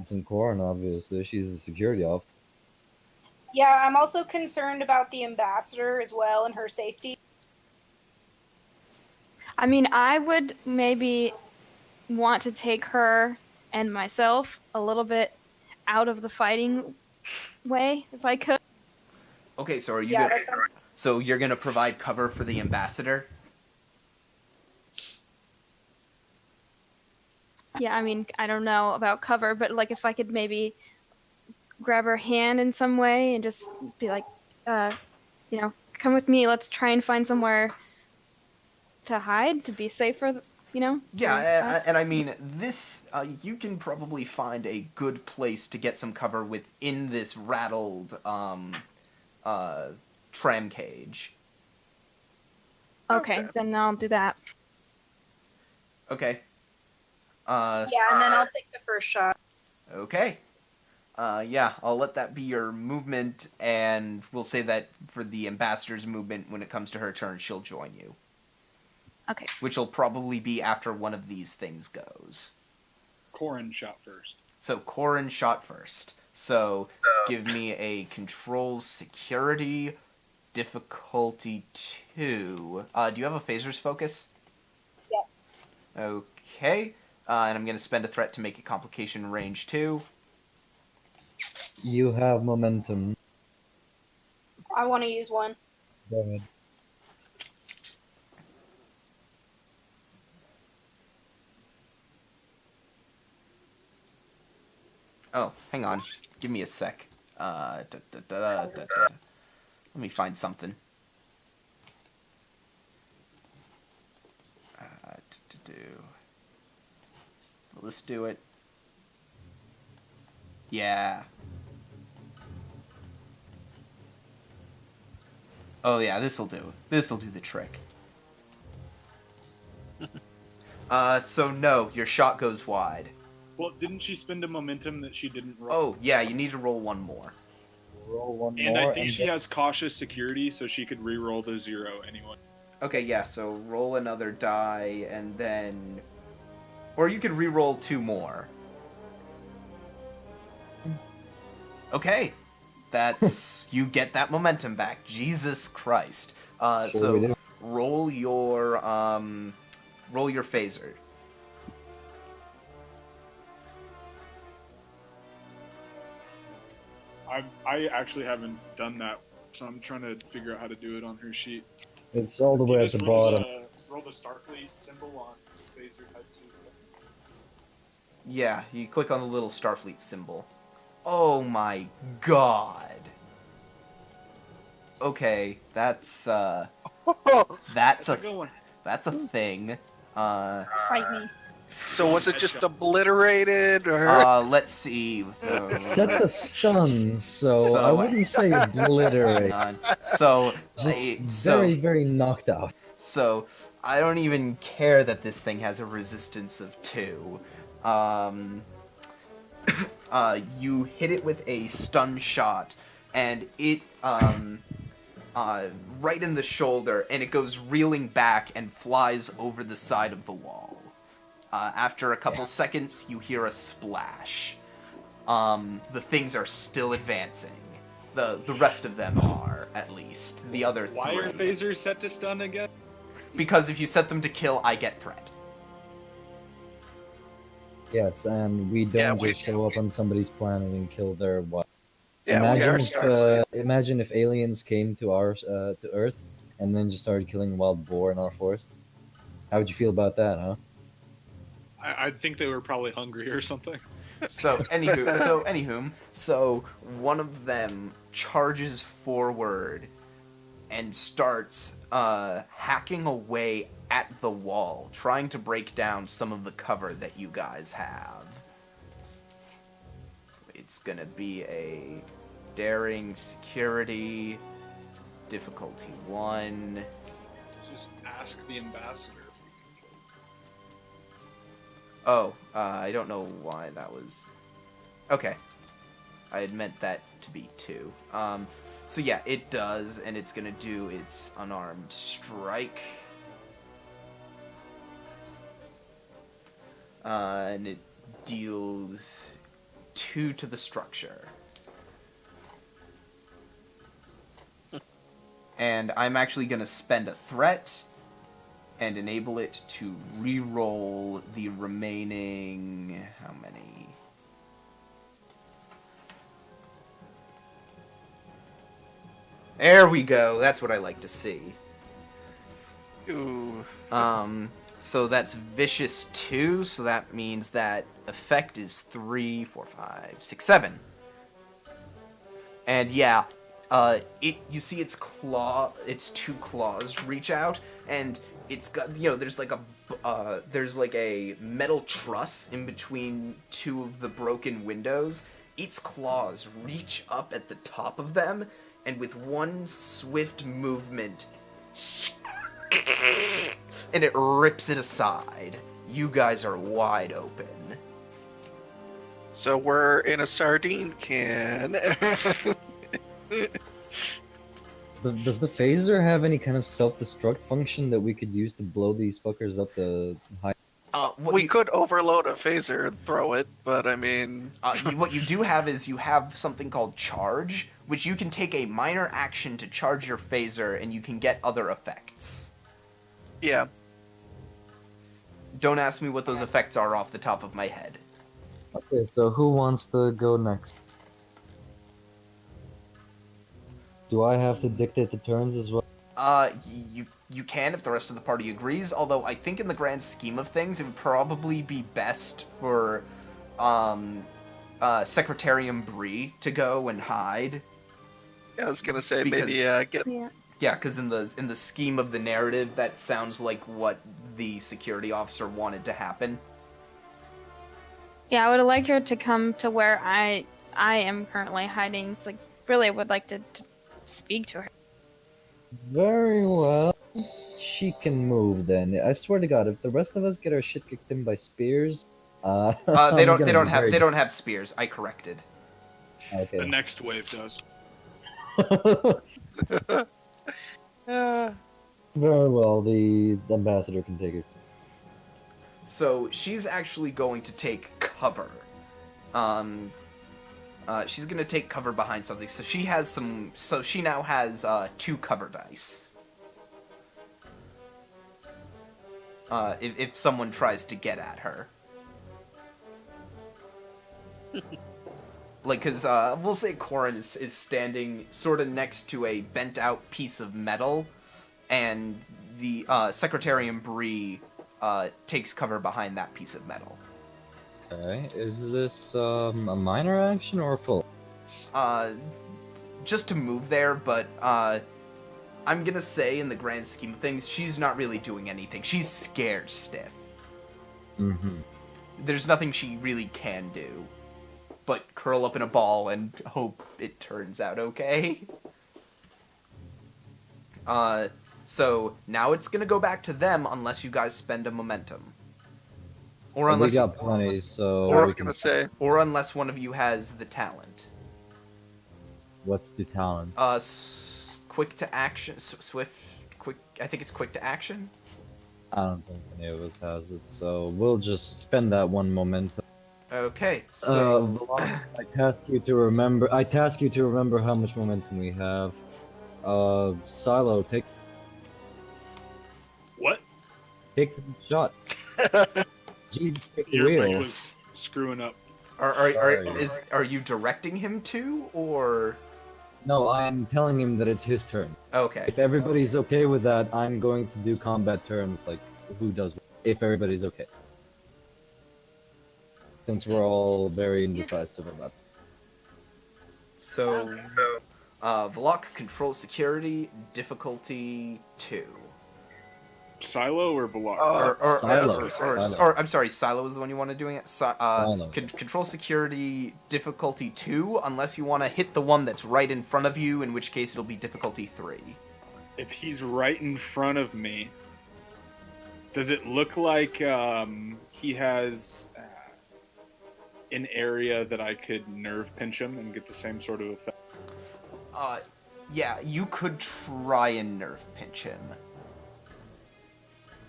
It's in Corn, obviously. She's a security officer. Yeah, I'm also concerned about the ambassador as well and her safety. I mean, I would maybe want to take her and myself a little bit out of the fighting way, if I could. Okay, so are you Yeah, gonna, that sounds. so you're gonna provide cover for the ambassador? Yeah, I mean, I don't know about cover, but like if I could maybe grab her hand in some way and just be like, come with me. Let's try and find somewhere to hide to be safer. Yeah, for us. and I mean, this, you can probably find a good place to get some cover within this rattled, tram cage. Okay, then I'll do that. Okay. Yeah, and then I'll take the first shot. Okay. Yeah, I'll let that be your movement, and we'll say that for the ambassador's movement, when it comes to her turn, she'll join you. Okay. Which will probably be after one of these things goes. Corin shot first. So, Corin shot first. So, give me a controls security difficulty 2. Do you have a phaser's focus? Yes. Okay. And I'm going to spend a threat to make it complication range 2. You have momentum. I want to use one. Go ahead. Oh, hang on. Give me a sec. Let me find something. Let's do it. Yeah. Oh yeah, this'll do. This'll do the trick. So no, your shot goes wide. Well, didn't she spend a momentum that she didn't roll? Oh, yeah, you need to roll one more. Roll one And more. I think she has cautious security, so she could re-roll the 0 anyway. Okay, yeah, so roll another die, and then... Or you could re-roll 2 more. Okay. That's... you get that momentum back. Jesus Christ. Sure we So, do. roll your phaser. I actually haven't done that, so I'm trying to figure out how to do it on her sheet. It's all the You way at just the roll bottom. roll the Starfleet symbol on phaser type 2. Yeah, you click on the little Starfleet symbol. Oh my god. Okay, that's a good one. that's a thing. Fight me. So was it just obliterated, or Let's see. Set the stun, so So- I wouldn't say obliterate. Hang on. So, Just very, very knocked out. so I don't even care that this thing has a resistance of 2. You hit it with a stun shot, and it right in the shoulder, and it goes reeling back and flies over the side of the wall. After a couple seconds, you hear a splash. The things are still advancing. The rest of them are, at least. The other Why are 3. phasers set to stun again? Because if you set them to kill, I get threat. Yes, and we don't Yeah, we just show up on somebody's planet and kill their wife. yeah, we imagine are if stars. imagine if aliens came to our to Earth and then just started killing wild boar in our forests. How would you feel about that, huh? I think they were probably hungry or something. So one of them charges forward and starts hacking away at the wall, trying to break down some of the cover that you guys have. It's gonna be a daring security, difficulty 1. Just ask the ambassador if we can Oh, I don't know why that was... Okay. I had meant that to be 2. So yeah, it does, and it's gonna do its unarmed strike. And it deals 2 to the structure. And I'm actually gonna spend a threat and enable it to re-roll the remaining... How many? There we go. That's what I like to see. Ooh. So that's vicious 2, so that means that effect is 3, 4, 5, 6, 7. And yeah, you see its 2 claws reach out, and it's got, there's like a metal truss in between 2 of the broken windows. Its claws reach up at the top of them, and with one swift movement, and it rips it aside. You guys are wide open. So we're in a sardine can. Does the phaser have any kind of self-destruct function that we could use to blow these fuckers up to high? We could overload a phaser and throw it, but I mean... What you do have is you have something called charge, which you can take a minor action to charge your phaser, and you can get other effects. Yeah. Don't ask me what those effects are off the top of my head. Okay, so who wants to go next? Do I have to dictate the turns as well? You can if the rest of the party agrees, although I think in the grand scheme of things, it would probably be best for, Secretarium Bree to go and hide. Yeah, I was gonna say, Because- maybe, get... Yeah. Yeah, because in the scheme of the narrative, that sounds like what the security officer wanted to happen. Yeah, I would like her to come to where I am currently hiding. So, like, really would like to speak to her. Very well. She can move then. I swear to God, if the rest of us get our shit kicked in by spears, They I'm don't gonna be very they don't have spears. I corrected. The Okay. next wave does. Very well. The ambassador can take it. So she's actually going to take cover. She's gonna take cover behind something. So she has some. So she now has 2 cover dice. If someone tries to get at her. Like, cause we'll say Corin is standing sort of next to a bent out piece of metal, and the Secretarium Bree takes cover behind that piece of metal. Okay. Is this a minor action or a full? Just to move there, but I'm gonna say in the grand scheme of things, she's not really doing anything. She's scared stiff. Mm-hmm. There's nothing she really can do but curl up in a ball and hope it turns out okay. So now it's gonna go back to them unless you guys spend a momentum. Or We unless got plenty, so I Or- was we can- gonna say, or unless one of you has the talent. What's the talent? Quick to action, swift, quick. I think it's quick to action. I don't think any of us has it, so we'll just spend that one momentum. Okay, so Vlog, I task you to remember. I task you to remember how much momentum we have. Silo, take What? the shot. Jesus, take the Your mic wheel. was screwing up. Sorry. are you directing him to, or No, I'm telling him that it's his turn. okay? If everybody's okay with that, I'm going to do combat turns, like who does what, if everybody's okay. Since we're all very indecisive about it. So, Vlok control security difficulty 2. Silo or Balak? Silo. Or I'm sorry, Silo is the one you want to doing it. Silo. Control security difficulty 2, unless you want to hit the one that's right in front of you, in which case it'll be difficulty 3. If he's right in front of me, Does it look like he has an area that I could nerve pinch him and get the same sort of effect? Yeah, you could try and nerve pinch him.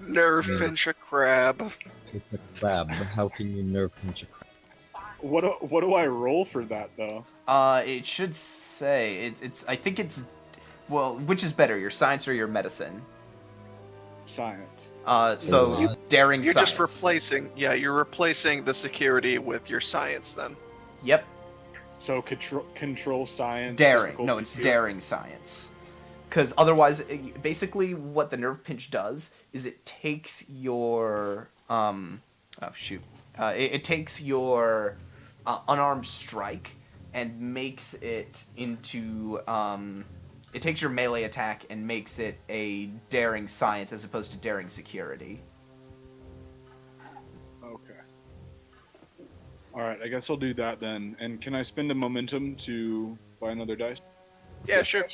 Nerve Yeah. pinch a crab. It's a crab. How can you nerve pinch a crab? What do I roll for that though? It should say it's. I think it's. Well, which is better, your science or your medicine? Science. So You- daring You're science. just replacing. Yeah, you're replacing the security with your science then. Yep, So control science. daring. No, difficulty it's 2. daring science. Because otherwise, basically, what the nerve pinch does is it takes your it takes your unarmed strike and makes it into it takes your melee attack and makes it a daring science as opposed to daring security. Okay. All right, I guess I'll do that then. And can I spend a momentum to buy another dice? Yeah, sure.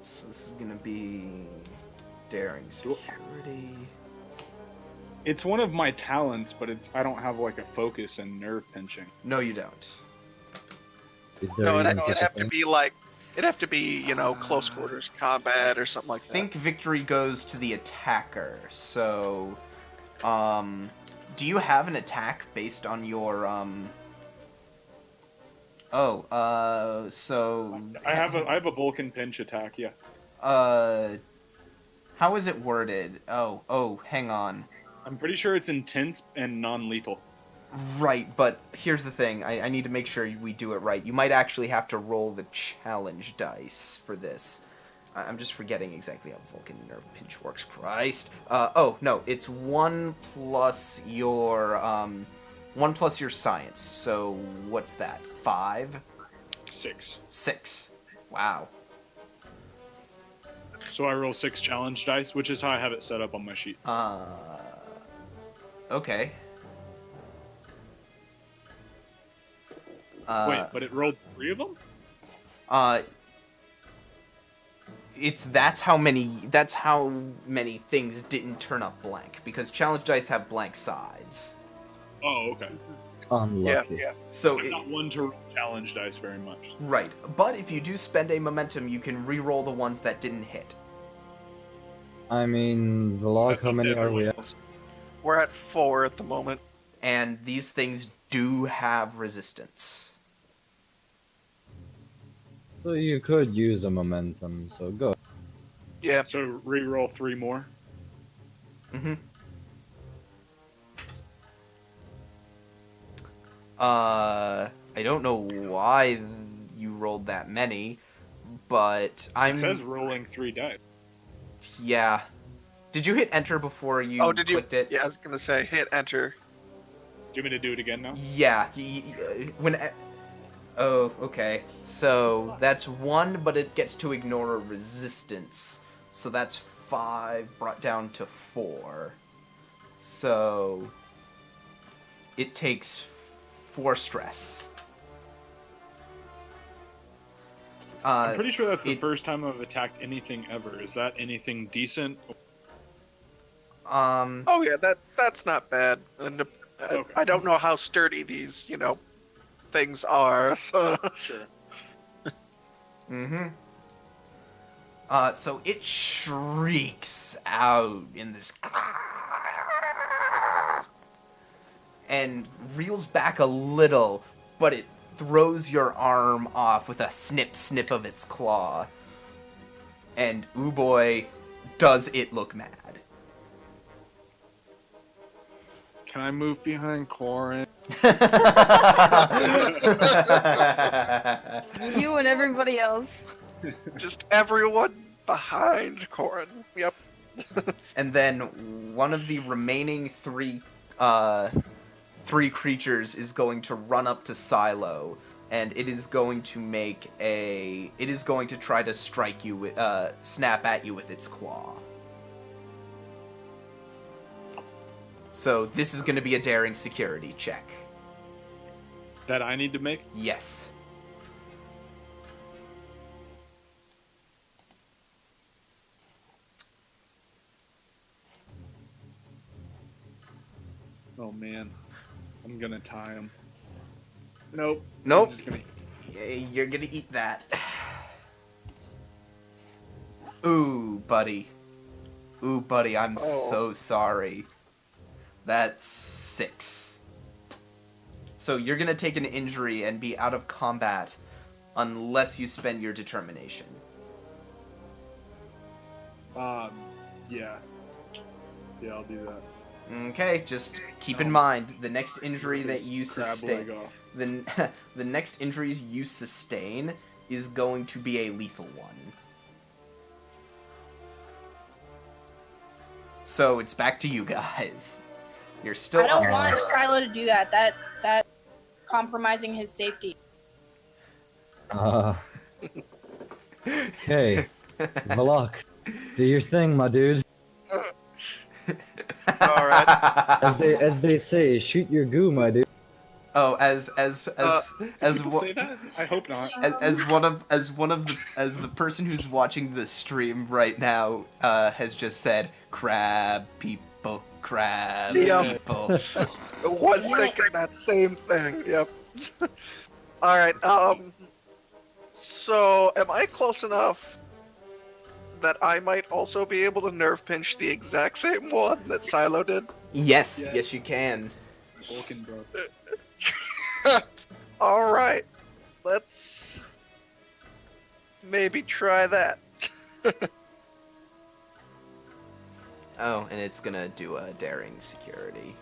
So this is gonna be daring security. It's one of my talents, but I don't have like a focus and nerve pinching. No, you don't. Is there No, even it'd such a have to thing? be like, it'd have to be, close quarters combat or something like I that. think victory goes to the attacker. So, do you have an attack based on your so I have a Vulcan pinch attack. Yeah. how is it worded? Oh, hang on. I'm pretty sure it's intense and non-lethal. Right, but here's the thing. I need to make sure we do it right. You might actually have to roll the challenge dice for this. I'm just forgetting exactly how Vulcan Nerve Pinch works. Christ. Oh, no. It's 1 plus your, 1 plus your science. So, what's that? 5? 6. 6. Wow. So I roll 6 challenge dice, which is how I have it set up on my sheet. Okay. Wait, but it rolled 3 of them? That's how many things didn't turn up blank, because challenge dice have blank sides. Oh, okay. Yeah, Unlucky. yeah. So I'm not one to roll challenge dice very much. right, but if you do spend a momentum, you can re-roll the ones that didn't hit. I mean, the log, That's how up to many are we everyone at? else. We're at 4 at the moment. And these things do have resistance. So you could use a momentum, so go. Yeah. So re-roll 3 more. Mm-hmm. I don't know why you rolled that many, but It says rolling 3 dice. yeah. Did you hit enter before you Did you? clicked it? Yeah, I was gonna say hit enter. Do you want me to do it again now? Yeah. Oh, okay. So that's 1, but it gets to ignore a resistance. So that's 5 brought down to 4. So it takes 4 stress. I'm pretty sure that's the it- first time I've attacked anything ever. Is that anything decent? Oh yeah, that's not bad. And Okay. I don't know how sturdy these, things are. So Sure. Mm-hmm. So it shrieks out in this and reels back a little, but it throws your arm off with a snip of its claw. And ooh boy, does it look mad. Can I move behind Corin? You and everybody else. just everyone behind Corin. Yep. And then one of the remaining three creatures is going to run up to Silo, and it is going to try to strike you with snap at you with its claw. So this is going to be a daring security check. That I need to make? Yes. Oh man, I'm gonna tie him. Nope. Nope. I'm just gonna... You're gonna eat that. Ooh, buddy. Ooh, buddy, I'm so sorry. That's 6. So you're gonna take an injury and be out of combat unless you spend your determination. Yeah. Yeah, I'll do that. Okay, just keep in mind the next injury that you Crab sustain. leg off. The next injuries you sustain is going to be a lethal one. So it's back to you guys. You're still I don't up. want Silo to do that. That's compromising his safety. Okay. Valak, do your thing, my dude. All right. As they say, shoot your goo, my dude. Oh, as People say that? I hope not. as the person who's watching the stream right now has just said, crab people, crab Yep. people. I was thinking that same thing. Yep. All right. So am I close enough that I might also be able to nerve pinch the exact same one that Silo did? Yes, Yeah. yes you can. Vulcan, bro. All right. Let's maybe try that. Oh, and it's gonna do a daring security.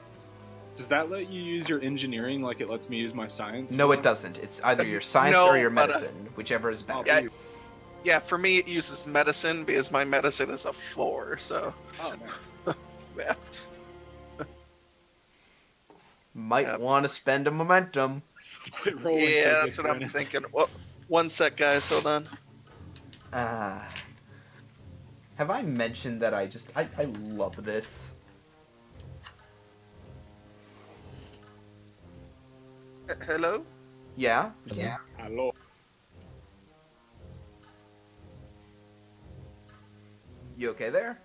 Does that let you use your engineering like it lets me use my science? No, it doesn't. It's either your science No, or your but, medicine, whichever is better. Yeah, yeah, for me it uses medicine because my medicine is a 4, so Oh, man. yeah. Might Yep. want to spend a momentum. Quit rolling Yeah, psychic, that's what I'm Brandon. thinking. Well, one sec, guys, hold on. Have I mentioned that I love this? Hello? Yeah? Hello. You okay there?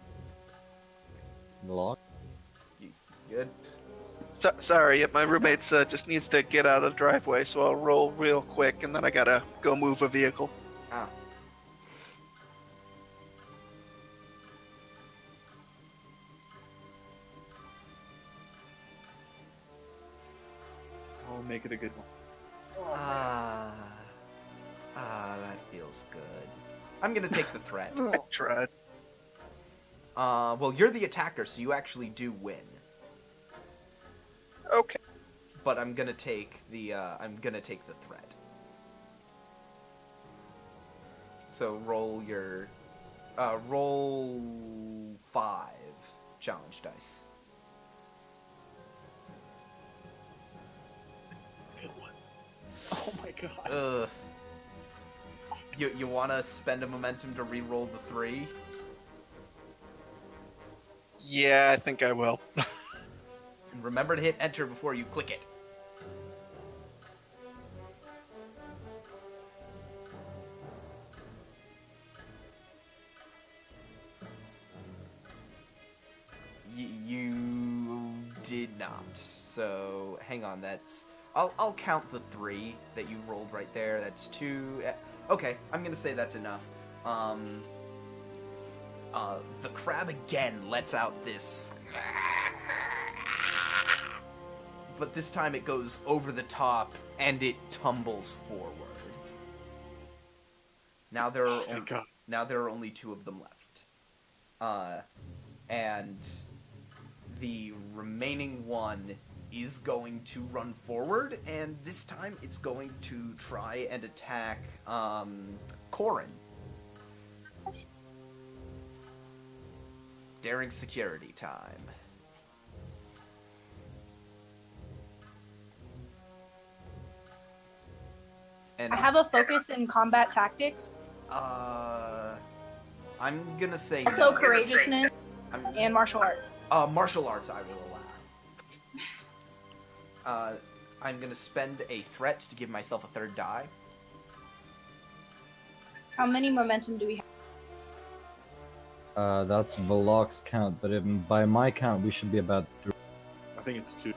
Valak? You good? Sorry, my roommate just needs to get out of the driveway, so I'll roll real quick, and then I gotta go move a vehicle. Ah. I'll make it a good one. That feels good. I'm gonna take the threat. I tried. Well, you're the attacker, so you actually do win. Okay. But I'm gonna take the threat. So roll your, roll 5 challenge dice. Good ones. Oh my god. Ugh. You wanna spend a momentum to re-roll the 3? Yeah, I think I will. And remember to hit enter before you click it. You did not. So hang on. That's I'll count the 3 that you rolled right there. That's 2. Okay, I'm gonna say that's enough. The crab again lets out this, but this time it goes over the top and it tumbles forward. Now there are Thank God. only 2 of them left, and the remaining one is going to run forward, and this time it's going to try and attack Corin. Daring security time. And I have a focus in combat tactics, I'm gonna say also no. courageousness I'm- and martial arts. Martial arts I will allow. I'm gonna spend a threat to give myself a 3rd die. How many momentum do we have? That's Valak's count, but by my count, we should be about 3. I think it's 2.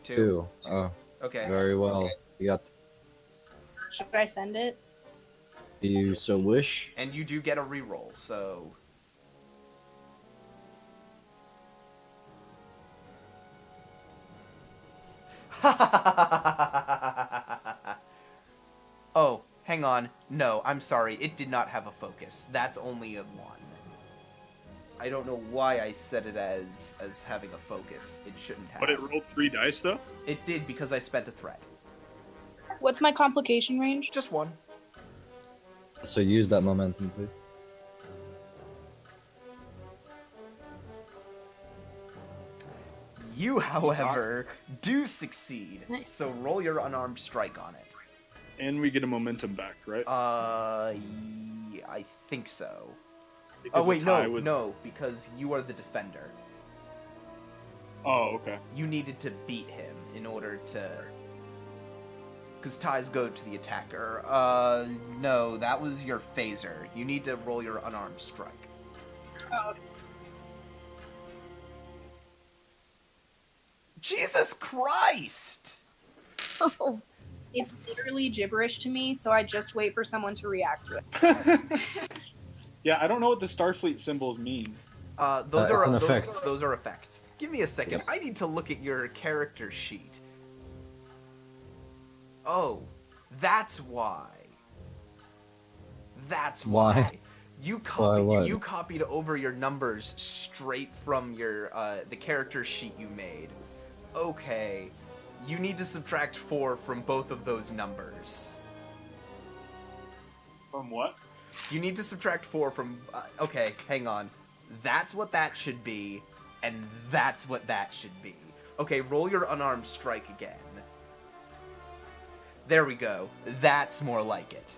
Two. Oh, Okay. very well. You got. Should I send it? Do you so wish? And you do get a reroll, so. Oh, hang on. No, I'm sorry. It did not have a focus. That's only a 1. I don't know why I said it as having a focus. It shouldn't have. But it rolled 3 dice though. It did because I spent a threat. What's my complication range? Just 1. So use that momentum, please. You, however, do succeed. Nice. So roll your unarmed strike on it. And we get a momentum back, right? I think so. Because Oh wait, the tie no, was- no, because you are the defender. Oh, okay. You needed to beat him in order to. Because ties go to the attacker. No, that was your phaser. You need to roll your unarmed strike. Oh, Jesus Christ! Oh, it's literally gibberish to me, so I just wait for someone to react to it. Yeah, I don't know what the Starfleet symbols mean. Those It's are an those, effect. those are effects. Give me a second. Yep. I need to look at your character sheet. Oh, that's why. That's why. Why? What? You copied over your numbers straight from your the character sheet you made. Okay. You need to subtract 4 from both of those numbers. From what? You need to subtract 4 from. Okay, hang on. That's what that should be, and that's what that should be. Okay, roll your unarmed strike again. There we go. That's more like it.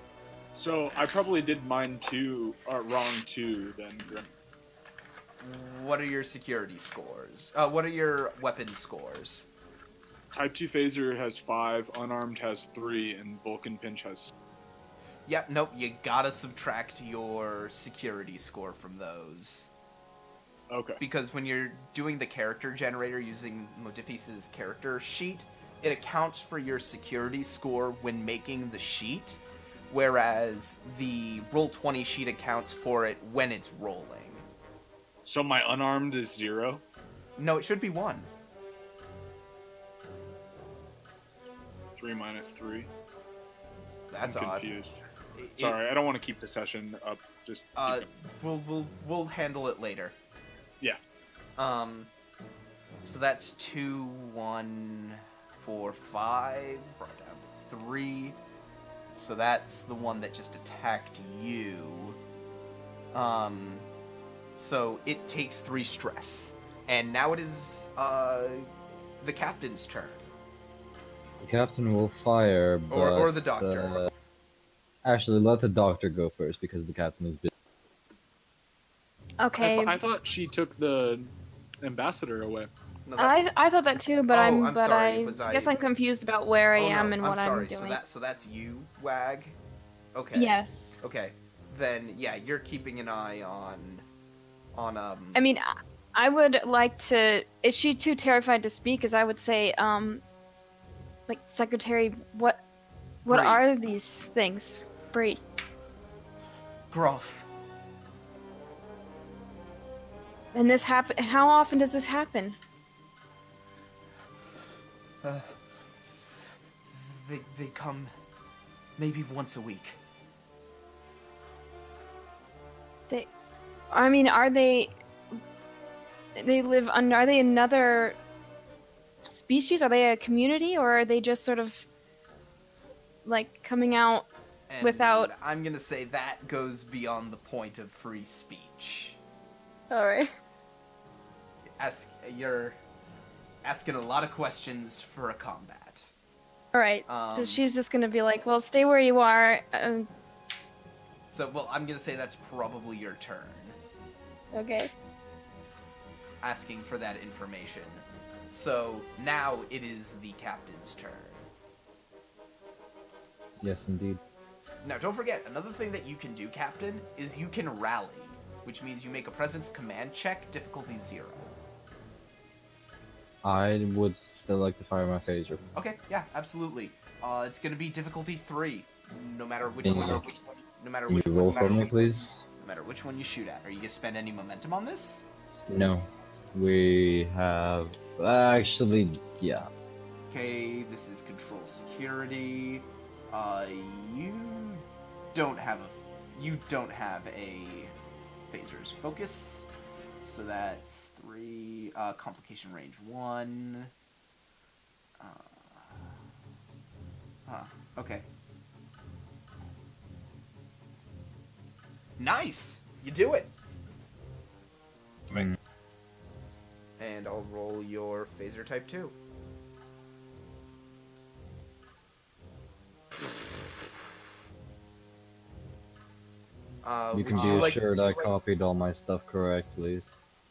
So I probably did mine wrong too. Then Grim. What are your security scores? What are your weapon scores? Type 2 phaser has 5, unarmed has 3, and Vulcan pinch has. Yep, nope, you gotta subtract your security score from those. Okay. Because when you're doing the character generator using Modiphius's character sheet, it accounts for your security score when making the sheet, whereas the Roll20 sheet accounts for it when it's rolling. So my unarmed is 0. No, it should be 1. 3 minus 3. That's I'm odd. confused. It- Sorry, I don't want to keep the session up. Just keep it. we'll handle it later. Yeah. So that's 2, 1, 4, 5, brought down to 3. So that's the one that just attacked you. So it takes 3 stress. And now it is the captain's turn. The captain will fire, but... Or the doctor. Actually, let the doctor go first, because the captain is busy. okay. I thought she took the ambassador away. No, that- I thought that too, but Oh, I'm I'm but sorry, I was I- guess I'm confused about where I Oh, am no, and what sorry. I'm doing. So that's you, Wag. Okay. Yes. Okay. Then yeah, you're keeping an eye on I mean, I would like to. Is she too terrified to speak? Because I would say, like, Secretary, what Bree. are these things? Bree. Groff. And this happen. How often does this happen? They come maybe once a week. I mean, are they? They live under. Are they another species? Are they a community, or are they just sort of like coming out? And Without- I'm gonna say that goes beyond the point of free speech. All right. You're asking a lot of questions for a combat. All right. So she's just gonna be like, "Well, stay where you are." So, well, I'm gonna say that's probably your turn, Okay. asking for that information. So now it is the captain's turn. Yes, indeed. Now, don't forget, another thing that you can do, Captain, is you can rally, which means you make a presence command check, difficulty 0. I would still like to fire my phaser. Okay, yeah, absolutely. It's gonna be difficulty 3, no matter which Can one. you- No matter Can which you one. roll for me, please? No matter which one you shoot at. Are you gonna spend any momentum on this? No. We have... Actually, yeah. Okay, this is control security. You don't have a phaser's focus, so that's 3. Complication range 1. Okay. Nice! You do it! Mm. And I'll roll your phaser type 2. You would can be like- assured I copied all my stuff correctly.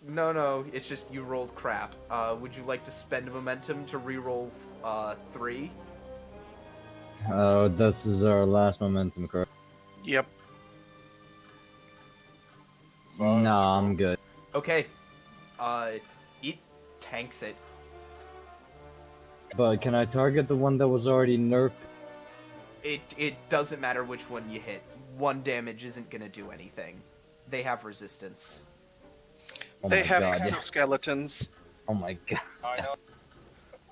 No, it's just you rolled crap. Would you like to spend momentum to reroll 3? This is our last momentum, correct? Yep. Nah, I'm good. Okay. It tanks it. But can I target the one that was already nerfed? It doesn't matter which one you hit. 1 damage isn't gonna do anything. They have resistance. Oh They my have god. exoskeletons. Oh my god.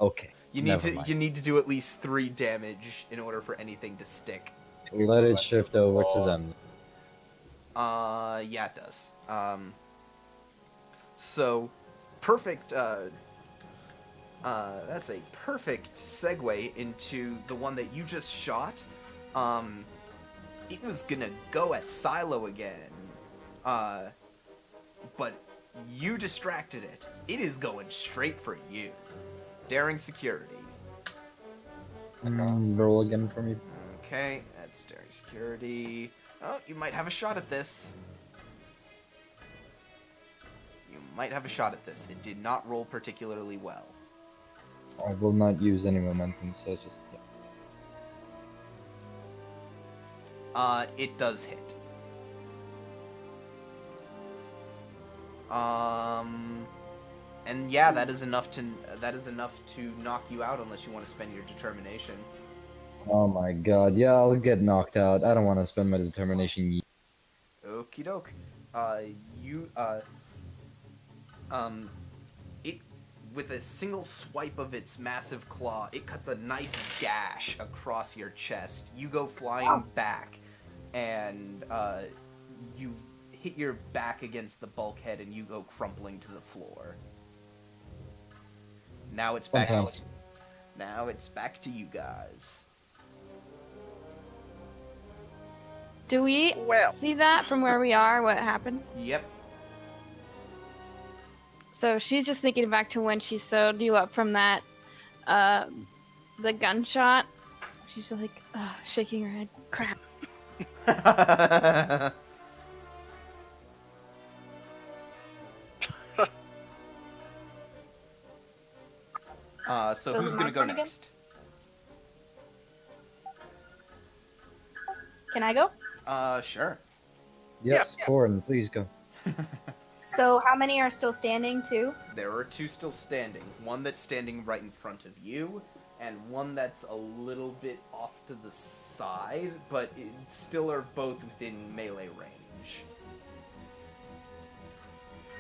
Okay. You need never to mind. you need to do at least 3 damage in order for anything to stick. Let it shift over to them. Yeah, it does. So, perfect, that's a perfect segue into the one that you just shot. It was gonna go at Silo again, but you distracted it. It is going straight for you. Daring security. Roll again for me. Okay, that's daring security. Oh, you might have a shot at this. It did not roll particularly well. I will not use any momentum, so just... It does hit. And yeah, that is enough to knock you out unless you want to spend your determination. Oh my god, yeah, I'll get knocked out. I don't want to spend my determination. Okie doke. It, with a single swipe of its massive claw, it cuts a nice gash across your chest. You go flying back, and you hit your back against the bulkhead, and you go crumpling to the floor. Now it's back. Sometimes. Now it's back to you guys. Do we Well. see that from where we are? What happened? Yep. So she's just thinking back to when she sewed you up from that, the gunshot. She's just like, shaking her head. Crap. So So who's who's gonna my go turn again? next? Can I go? Sure. Yes, Corin, please go. So how many are still standing too? There are 2 still standing. One that's standing right in front of you, and one that's a little bit off to the side, but it still are both within melee range.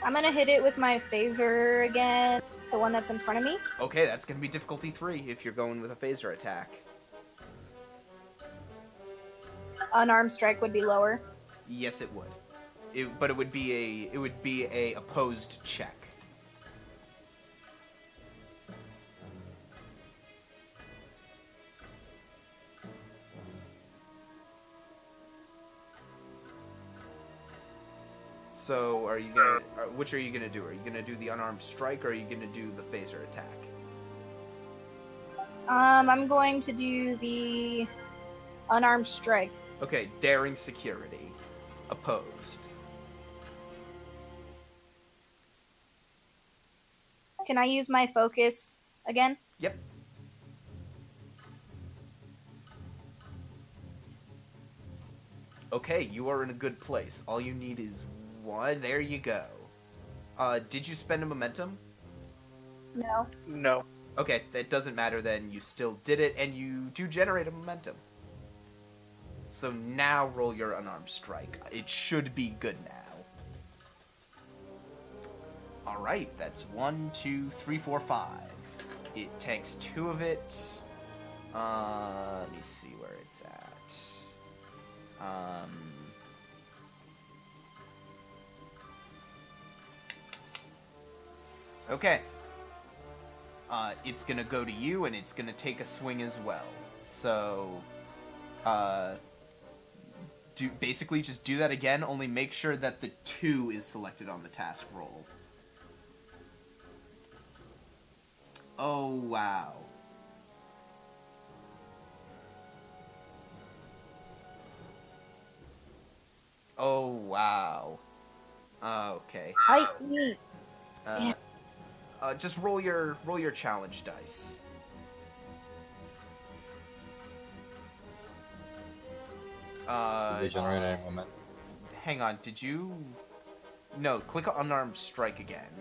I'm gonna hit it with my phaser again. The one that's in front of me. Okay, that's gonna be difficulty 3 if you're going with a phaser attack. Unarmed strike would be lower. Yes, it would. But it would be a opposed check. So, which are you gonna do? Are you gonna do the unarmed strike, or are you gonna do the phaser attack? I'm going to do the unarmed strike. Okay, daring security. Opposed. Can I use my focus again? Yep. Okay, you are in a good place. All you need is 1. There you go. Did you spend a momentum? No. No. Okay, that doesn't matter then. You still did it, and you do generate a momentum. So now roll your unarmed strike. It should be good now. Alright, that's 1, 2, 3, 4, 5. It takes 2 of it. Let me see where it's at. Okay. It's gonna go to you, and it's gonna take a swing as well. So, basically just do that again, only make sure that the 2 is selected on the task roll. Oh, wow. Oh, wow. Okay. Fight me. Just roll your challenge dice. They generate any momentum. Hang on, did you... No, click on unarmed strike again.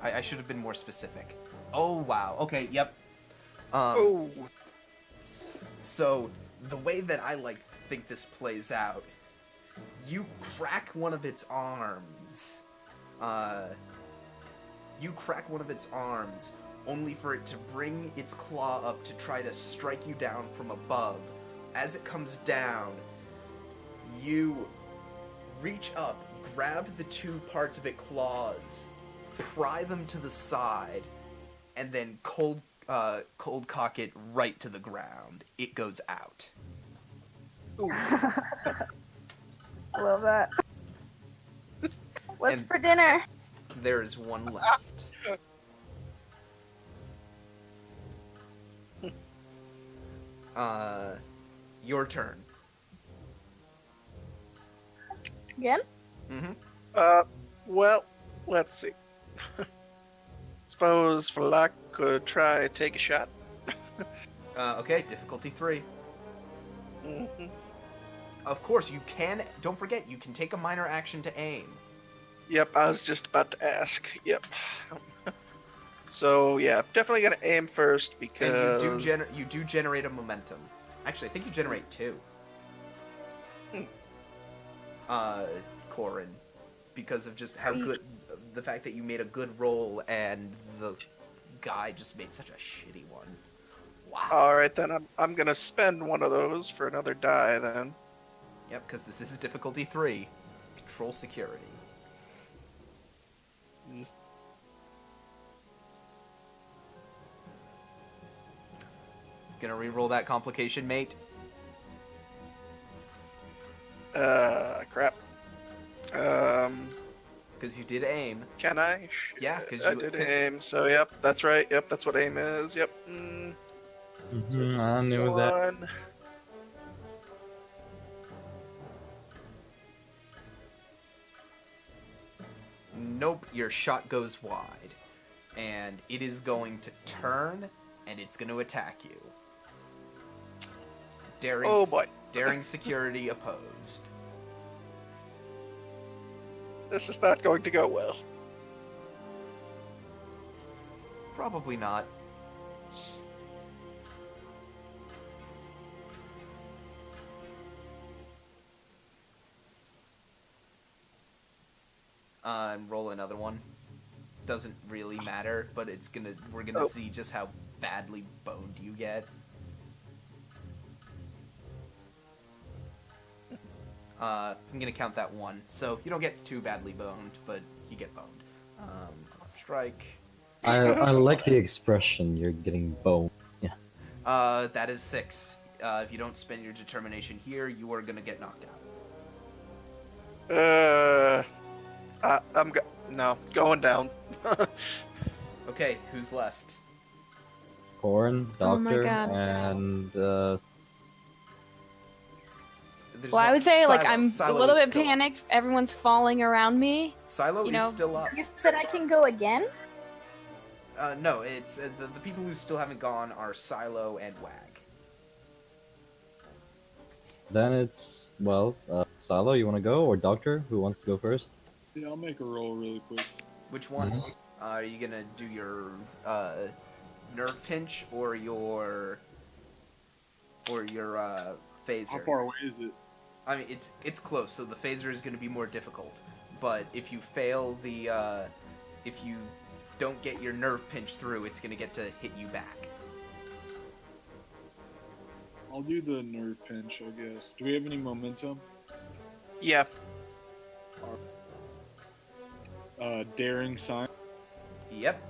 I should have been more specific. Oh, wow. Okay, yep. Oh. So, the way that I, think this plays out, you crack one of its arms. Only for it to bring its claw up to try to strike you down from above. As it comes down, you reach up, grab the 2 parts of its claws, pry them to the side, and then cold cock it right to the ground. It goes out. I love that. What's And- for dinner? There is 1 left. Your turn. Again? Mm-hmm. Well, let's see. Suppose for luck could try take a shot. Okay, difficulty 3. Mhm. Of course, you can... Don't forget, you can take a minor action to aim. Yep, I was just about to ask. Yep. So yeah, definitely gonna aim first because And you do generate a momentum. Actually, I think you generate 2. Corin. Because of just how good... The fact that you made a good roll and the guy just made such a shitty one. Wow. All right, then I'm gonna spend one of those for another die. Then Yep, because this is difficulty 3. Control security. Gonna re-roll that complication, mate? Crap. Because you did aim. Can I? Yeah, because I you... did aim. So yep, that's right. Yep, that's what aim is. Yep. I knew that. One. Nope, your shot goes wide. And it is going to turn, and it's going to attack you. Daring, Oh boy. Daring security opposed. This is not going to go well. Probably not. And roll another one. Doesn't really matter, but we're gonna see just how badly boned you get. I'm gonna count that 1. So you don't get too badly boned, but you get boned. Strike. I like the expression, you're getting boned. Yeah. That is 6. If you don't spend your determination here, you are gonna get knocked out. No, going down. Okay, who's left? Corn, Oh my Doctor, God. and There's Well, I would say like Silo. I'm Silo a little is bit still up. panicked. Everyone's falling around me. Silo you is know. still up. You said I can go again? No, it's the people who still haven't gone are Silo and Wag. then it's, well, Silo, you want to go? Or Doctor, who wants to go first? Yeah, I'll make a roll really quick. Which one? Are you gonna do your nerve pinch or your phaser? How far away is it? I mean, it's close, so the phaser is going to be more difficult. But if you fail the, if you don't get your nerve pinch through, it's going to get to hit you back. I'll do the nerve pinch, I guess. Do we have any momentum? Yeah. Daring sign. Yep.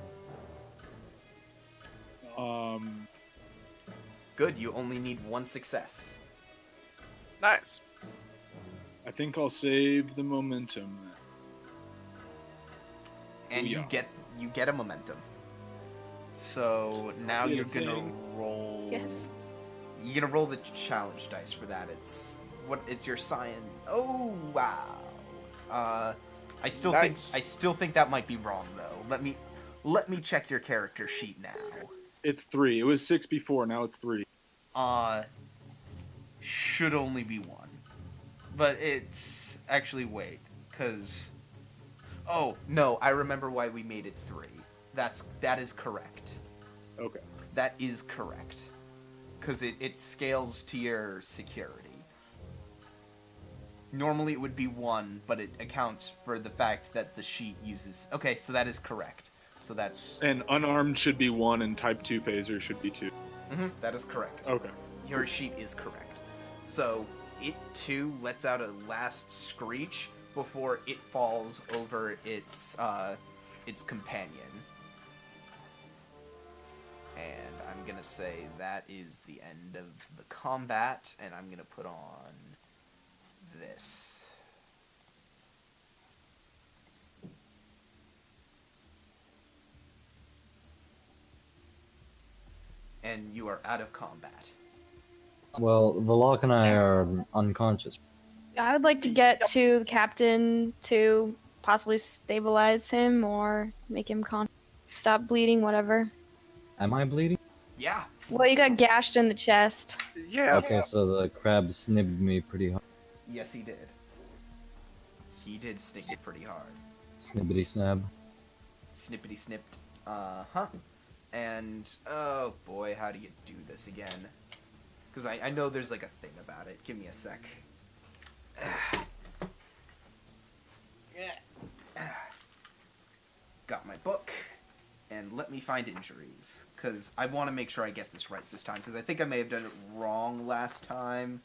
Good. You only need one success. Nice. I think I'll save the momentum. And Yeah. you get a momentum. So now Yeah, you're gonna thing. roll. Yes. You're gonna roll the challenge dice for that. It's your science. Oh wow. I still Nice. think that might be wrong though. Let me check your character sheet now. It's 3. It was 6 before, now it's 3. Should only be one. But it's actually wait, cause oh no, I remember why we made it 3. That is correct. Okay. That is correct. Cause it scales to your security. Normally it would be 1, but it accounts for the fact that the sheet uses. Okay, so that is correct. So that's. And unarmed should be 1, and type 2 phaser should be 2. That is correct. Okay. Your sheet is correct. So it too lets out a last screech before it falls over its companion. And I'm gonna say that is the end of the combat, and I'm gonna put on this. And you are out of combat. Well, Valak and I are unconscious. I would like to get to the captain to possibly stabilize him or make him stop bleeding, whatever. Am I bleeding? Yeah. Well, you got gashed in the chest. Yeah. Okay, so the crab snibbed me pretty hard. Yes, he did. He did snick it pretty hard. Snibbity snab. Snippity snipped. Uh-huh. And, oh boy, how do you do this again? Because I know there's like a thing about it. Give me a sec. Got my book. And let me find injuries. Because I want to make sure I get this right this time. Because I think I may have done it wrong last time.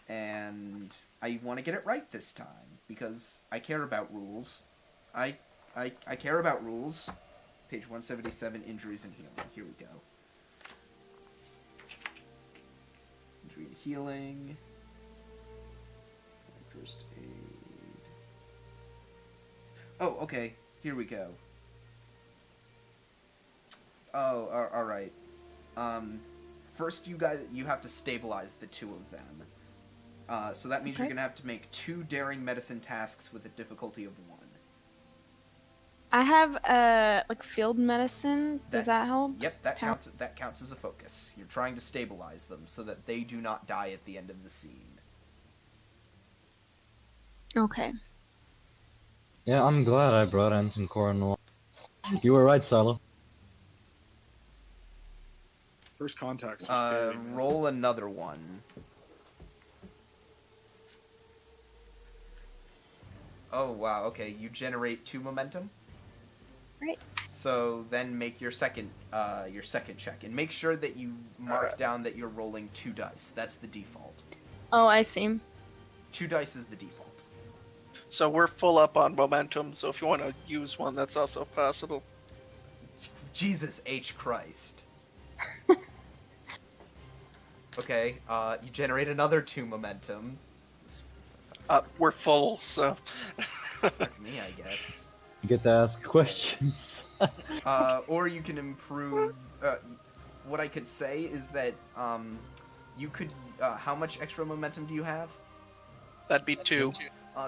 And I want to get it right this time. Because I care about rules. I care about rules. Page 177, injuries and healing. Here we go. Injury and healing. First aid. Oh, okay. Here we go. Oh, alright. First you have to stabilize the two of them. So that means you're gonna have to make 2 daring medicine tasks with a difficulty of 1. I have like field medicine. Does that help? Yep, that counts as a focus. You're trying to stabilize them so that they do not die at the end of the scene. Okay. Yeah, I'm glad I brought in some Coronel. You were right, Silo. First contact's scary, man. Roll another one. Oh wow, okay, you generate 2 momentum? Right. So then make your second check, and make sure that you mark down that you're rolling 2 dice. That's the default. Oh, I see. 2 dice is the default. So we're full up on momentum, so if you want to use one, that's also possible. Jesus H. Christ. Okay, you generate another 2 momentum. We're full, so. Fuck me, I guess. You get to ask questions. Or you can improve. What I could say is that you could. How much extra momentum do you have? That'd be 2.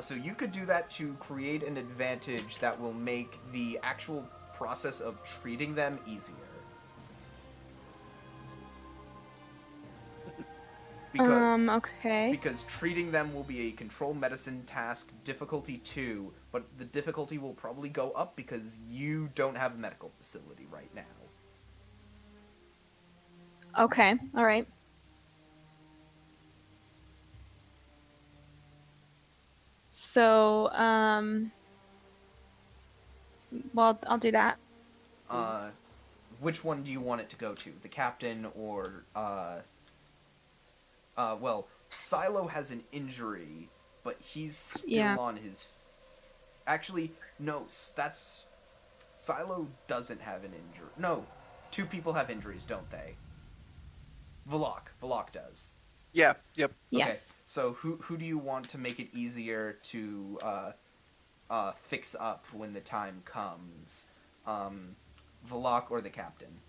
So you could do that to create an advantage that will make the actual process of treating them easier. Okay. Because treating them will be a control medicine task, difficulty 2, but the difficulty will probably go up because you don't have a medical facility right now. Okay. All right. So, well, I'll do that. Which one do you want it to go to? The captain or, well, Silo has an injury, but he's still Yeah. on his... Actually, no, that's... Silo doesn't have an injury. No, 2 people have injuries, don't they? Valak does. Yeah. Yep. Okay, Yes. so who do you want to make it easier to fix up when the time comes? Valak or the captain?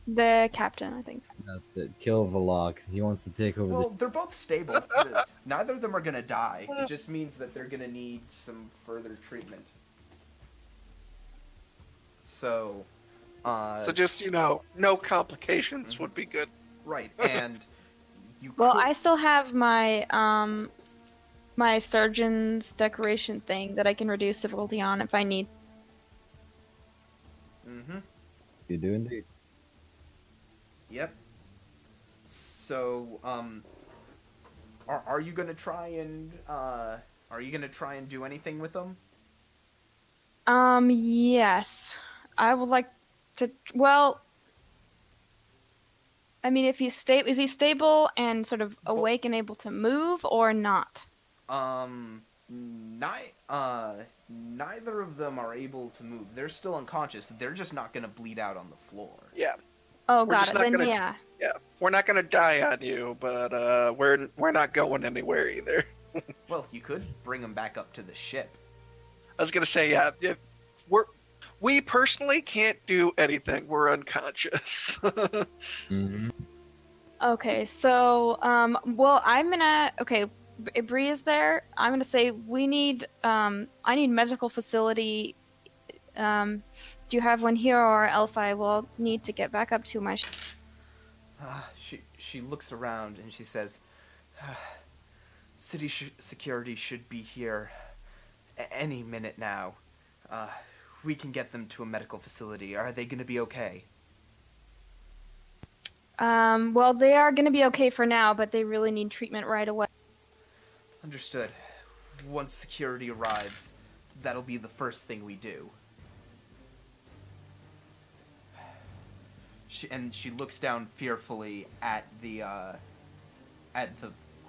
The captain, I think. That's it. Kill Valak. He wants to take over Well, they're both stable. Neither of them are gonna die. It just means that they're gonna need some further treatment. So, So just no complications would be good. right, and you Well, could... I still have my my surgeon's decoration thing that I can reduce difficulty on if I need. Mm-hmm. You do indeed. Yep. So, are you gonna try and do anything with them? Yes. I would like to. Well, I mean, if is he stable and sort of awake and able to move, or not? Neither of them are able to move. They're still unconscious. They're just not gonna bleed out on the floor. Yeah. Oh, We're got just it. not Then gonna- yeah. Yeah. We're not gonna die on you, but we're not going anywhere either. Well, you could bring them back up to the ship. I was gonna say, yeah, we personally can't do anything. We're unconscious. Mm-hmm. Okay, so well, I'm gonna. Okay, Bree is there. I'm gonna say we need. I need medical facility. Do you have one here, or else I will need to get back up to my. She looks around and she says, "City security should be here any minute now. We can get them to a medical facility. Are they going to be okay?" Well, they are gonna be okay for now, but they really need treatment right away. Understood. Once security arrives, that'll be the first thing we do. She looks down fearfully at the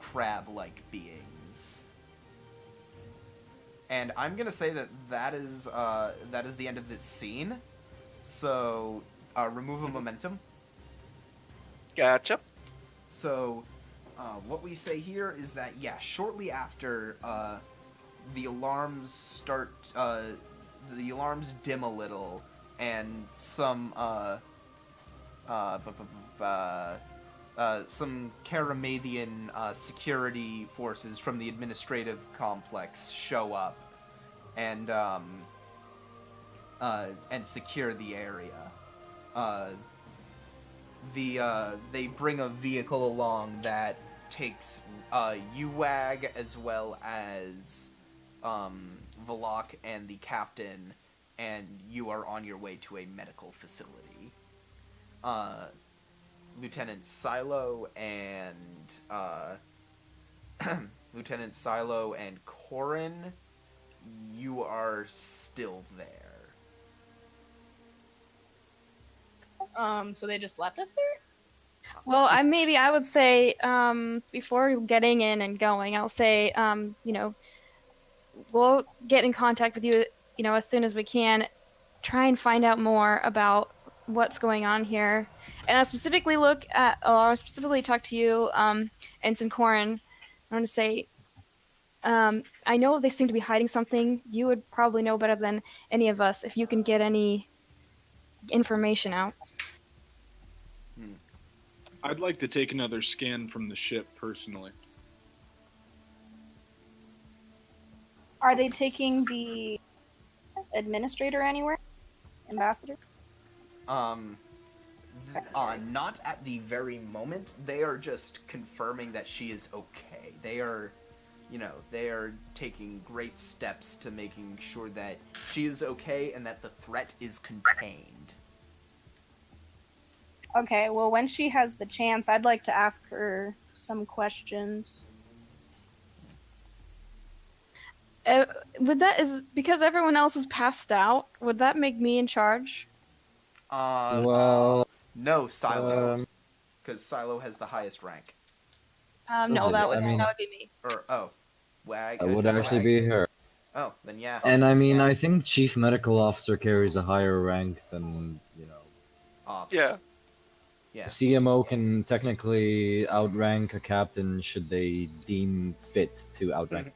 crab-like beings. And I'm gonna say that is the end of this scene. So remove a momentum. Gotcha. So what we say here is that shortly after the alarms start, the alarms dim a little, and some Karamathian security forces from the administrative complex show up and secure the area. They bring a vehicle along that takes UWAG as well as Valak and the captain, and you are on your way to a medical facility. Lieutenant Silo and Lieutenant Silo and Corin, you are still there. So they just left us there? Well, I would say before getting in and going, I'll say we'll get in contact with you as soon as we can. Try and find out more about what's going on here, and I'll specifically talk to you, Ensign Corin. I want to say, I know they seem to be hiding something. You would probably know better than any of us if you can get any information out. I'd like to take another scan from the ship personally. Are they taking the administrator anywhere? Ambassador? Not at the very moment. They are just confirming that she is okay. They are, they are taking great steps to making sure that she is okay and that the threat is contained. Okay, well, when she has the chance, I'd like to ask her some questions. Would that is because everyone else is passed out? Would that make me in charge? Well, No, Silo, um, because Silo has the highest rank. No, it? that would I mean- that would be me. Or Wag. it would does actually Wag- be her. Oh, then yeah. And I mean, I think Chief Medical Officer carries a higher rank than, Ops. Yeah. Yeah. CMO can technically outrank a captain should they deem fit to outrank.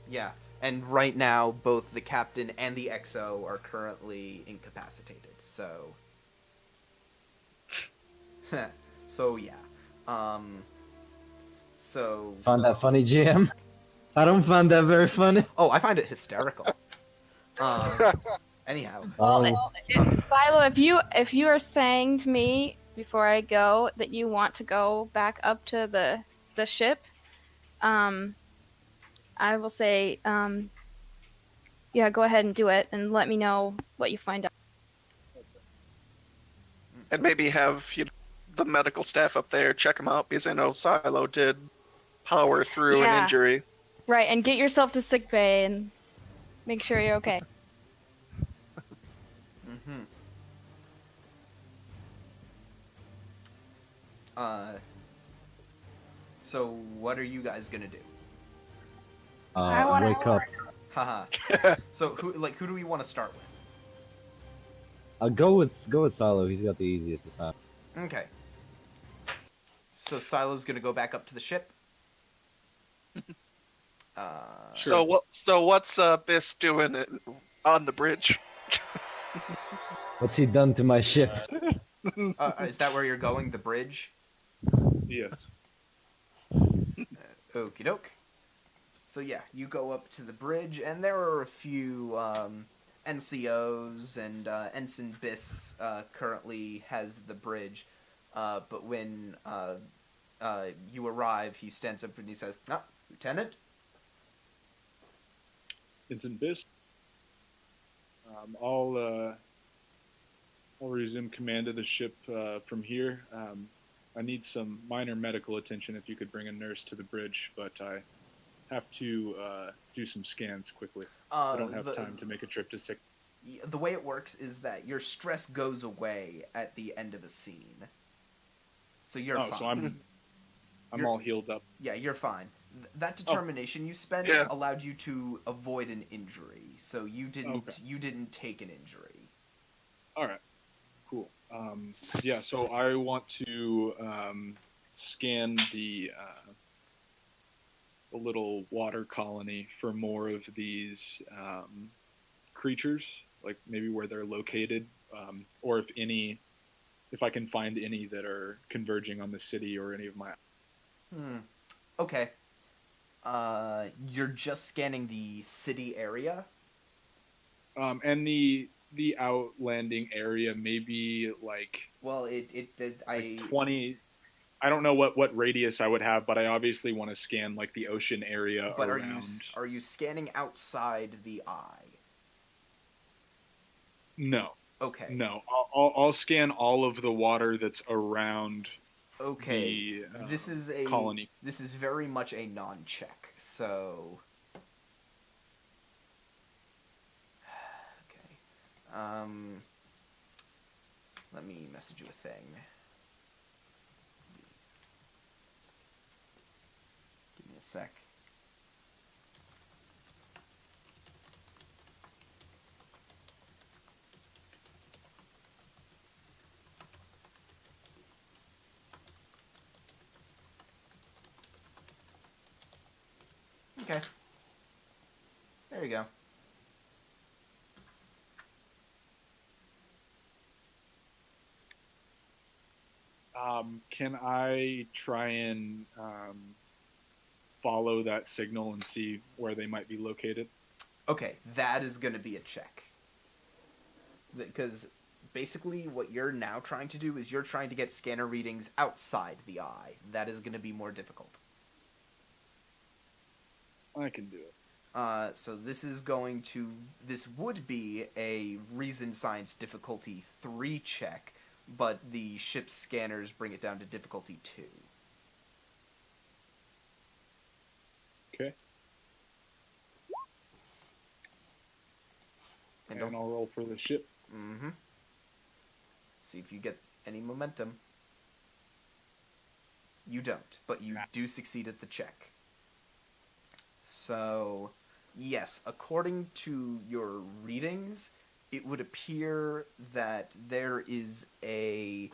Yeah. And right now, both the captain and the XO are currently incapacitated. So. So yeah. So. Found that funny, GM? I don't find that very funny. Oh, I find it hysterical. Anyhow. Well, Oh. Silo, if you are saying to me before I go that you want to go back up to the ship, I will say, yeah, go ahead and do it, and let me know what you find out. And maybe have the medical staff up there check him out, because I know Silo did power through Yeah. an injury. Right, and get yourself to sickbay and make sure you're okay. Mm-hmm. So what are you guys gonna do? I wanna- Wake up. Haha. So who do we want to start with? Go with Silo. He's got the easiest to sign. Okay. So Silo's gonna go back up to the ship. So what's Biss doing on the bridge? What's he done to my ship? Is that where you're going? The bridge? Yes. Okie doke. So yeah, you go up to the bridge, and there are a few NCOs, and Ensign Biss currently has the bridge. But when you arrive, he stands up and he says, "Ah, Lieutenant." Ensign Biss. I'll resume command of the ship from here. I need some minor medical attention if you could bring a nurse to the bridge, but I have to do some scans quickly. I don't have time to make a trip to sick. The way it works is that your stress goes away at the end of a scene. So you're fine. So I'm all healed up. Yeah, you're fine. That determination you spent allowed you to avoid an injury, so you didn't take an injury. All right, cool. Yeah, so I want to scan the little water colony for more of these creatures, like maybe where they're located, or if I can find any that are converging on the city or any of my. Okay. You're just scanning the city area? And the outlanding area, maybe like. Well, like 20. I don't know what radius I would have, but I obviously want to scan like the ocean area but around. Are you scanning outside the eye? No. Okay. No, I'll scan all of the water that's around. Okay. This is a colony. This is very much a non-check. So. Okay. Let me message you a thing. Give me a sec. Okay. There you go. Can I try and follow that signal and see where they might be located? Okay, that is going to be a check. Because basically what you're now trying to do is you're trying to get scanner readings outside the eye. That is going to be more difficult. I can do it. So this would be a reason science difficulty 3 check, but the ship's scanners bring it down to difficulty 2. Okay. And I'll roll for the ship. Mm-hmm. See if you get any momentum. You don't, but you do succeed at the check. So, yes, according to your readings, it would appear that there is a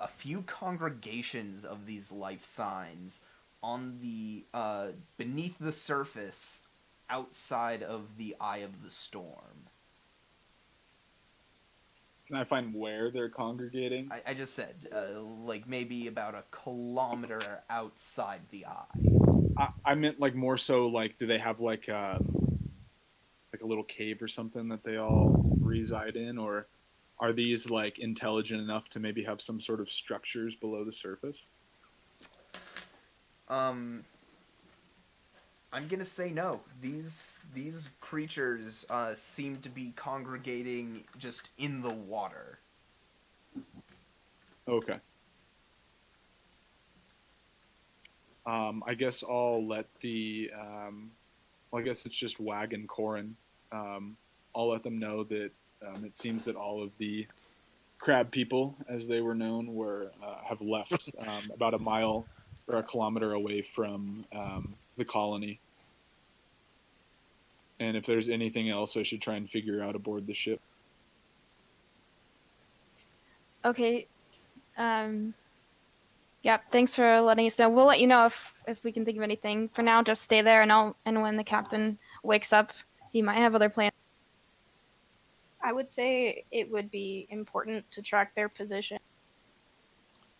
few congregations of these life signs on the beneath the surface outside of the eye of the storm. Can I find where they're congregating? I just said, like maybe about a kilometer outside the eye. I meant like more so like, do they have like a little cave or something that they all reside in, or are these like intelligent enough to maybe have some sort of structures below the surface? I'm gonna say no. These creatures seem to be congregating just in the water. Okay. I guess I'll let the well, I guess it's just Wag and Corin. I'll let them know that it seems that all of the crab people, as they were known, have left about a mile or a kilometer away from the colony. And if there's anything else I should try and figure out aboard the ship. Okay. Yeah, thanks for letting us know. We'll let you know if we can think of anything. For now, just stay there, and when the captain wakes up, he might have other plans. I would say it would be important to track their position.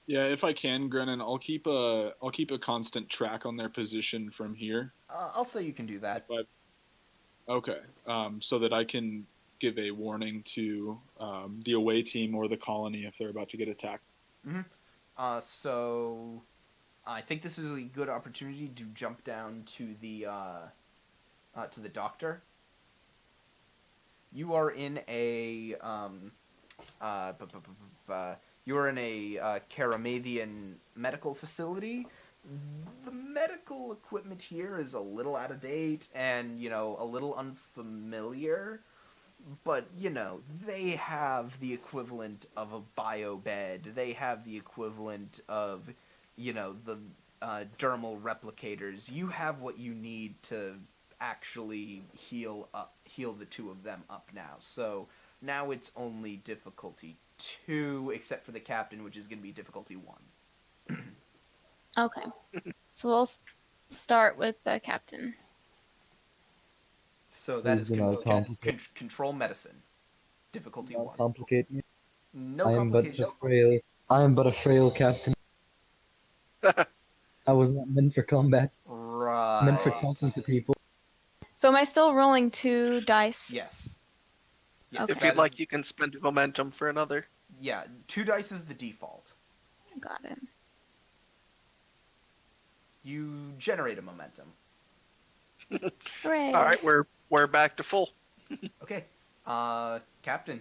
Yeah, if I can, Grennan, I'll keep a constant track on their position from here. I'll say you can do that. But okay, so that I can give a warning to the away team or the colony if they're about to get attacked. Mm-hmm. So I think this is a good opportunity to jump down to the doctor. You are in a Karamathian medical facility. The medical equipment here is a little out of date and, a little unfamiliar. But, they have the equivalent of a bio bed. They have the equivalent of, the dermal replicators. You have what you need to actually heal the two of them up now. So now it's only difficulty 2, except for the captain, which is going to be difficulty 1. Okay. So we'll start with the captain. So that is control medicine. Difficulty 1. Complicate me. No I complication. am but a frail captain. I was not meant for combat. Right. Meant for talking to people. So am I still rolling 2 dice? Yes. Okay. If you'd like, you can spend momentum for another. Yeah, 2 dice is the default. Got it. You generate a momentum. Hooray. All right, we're back to full. Okay. Captain,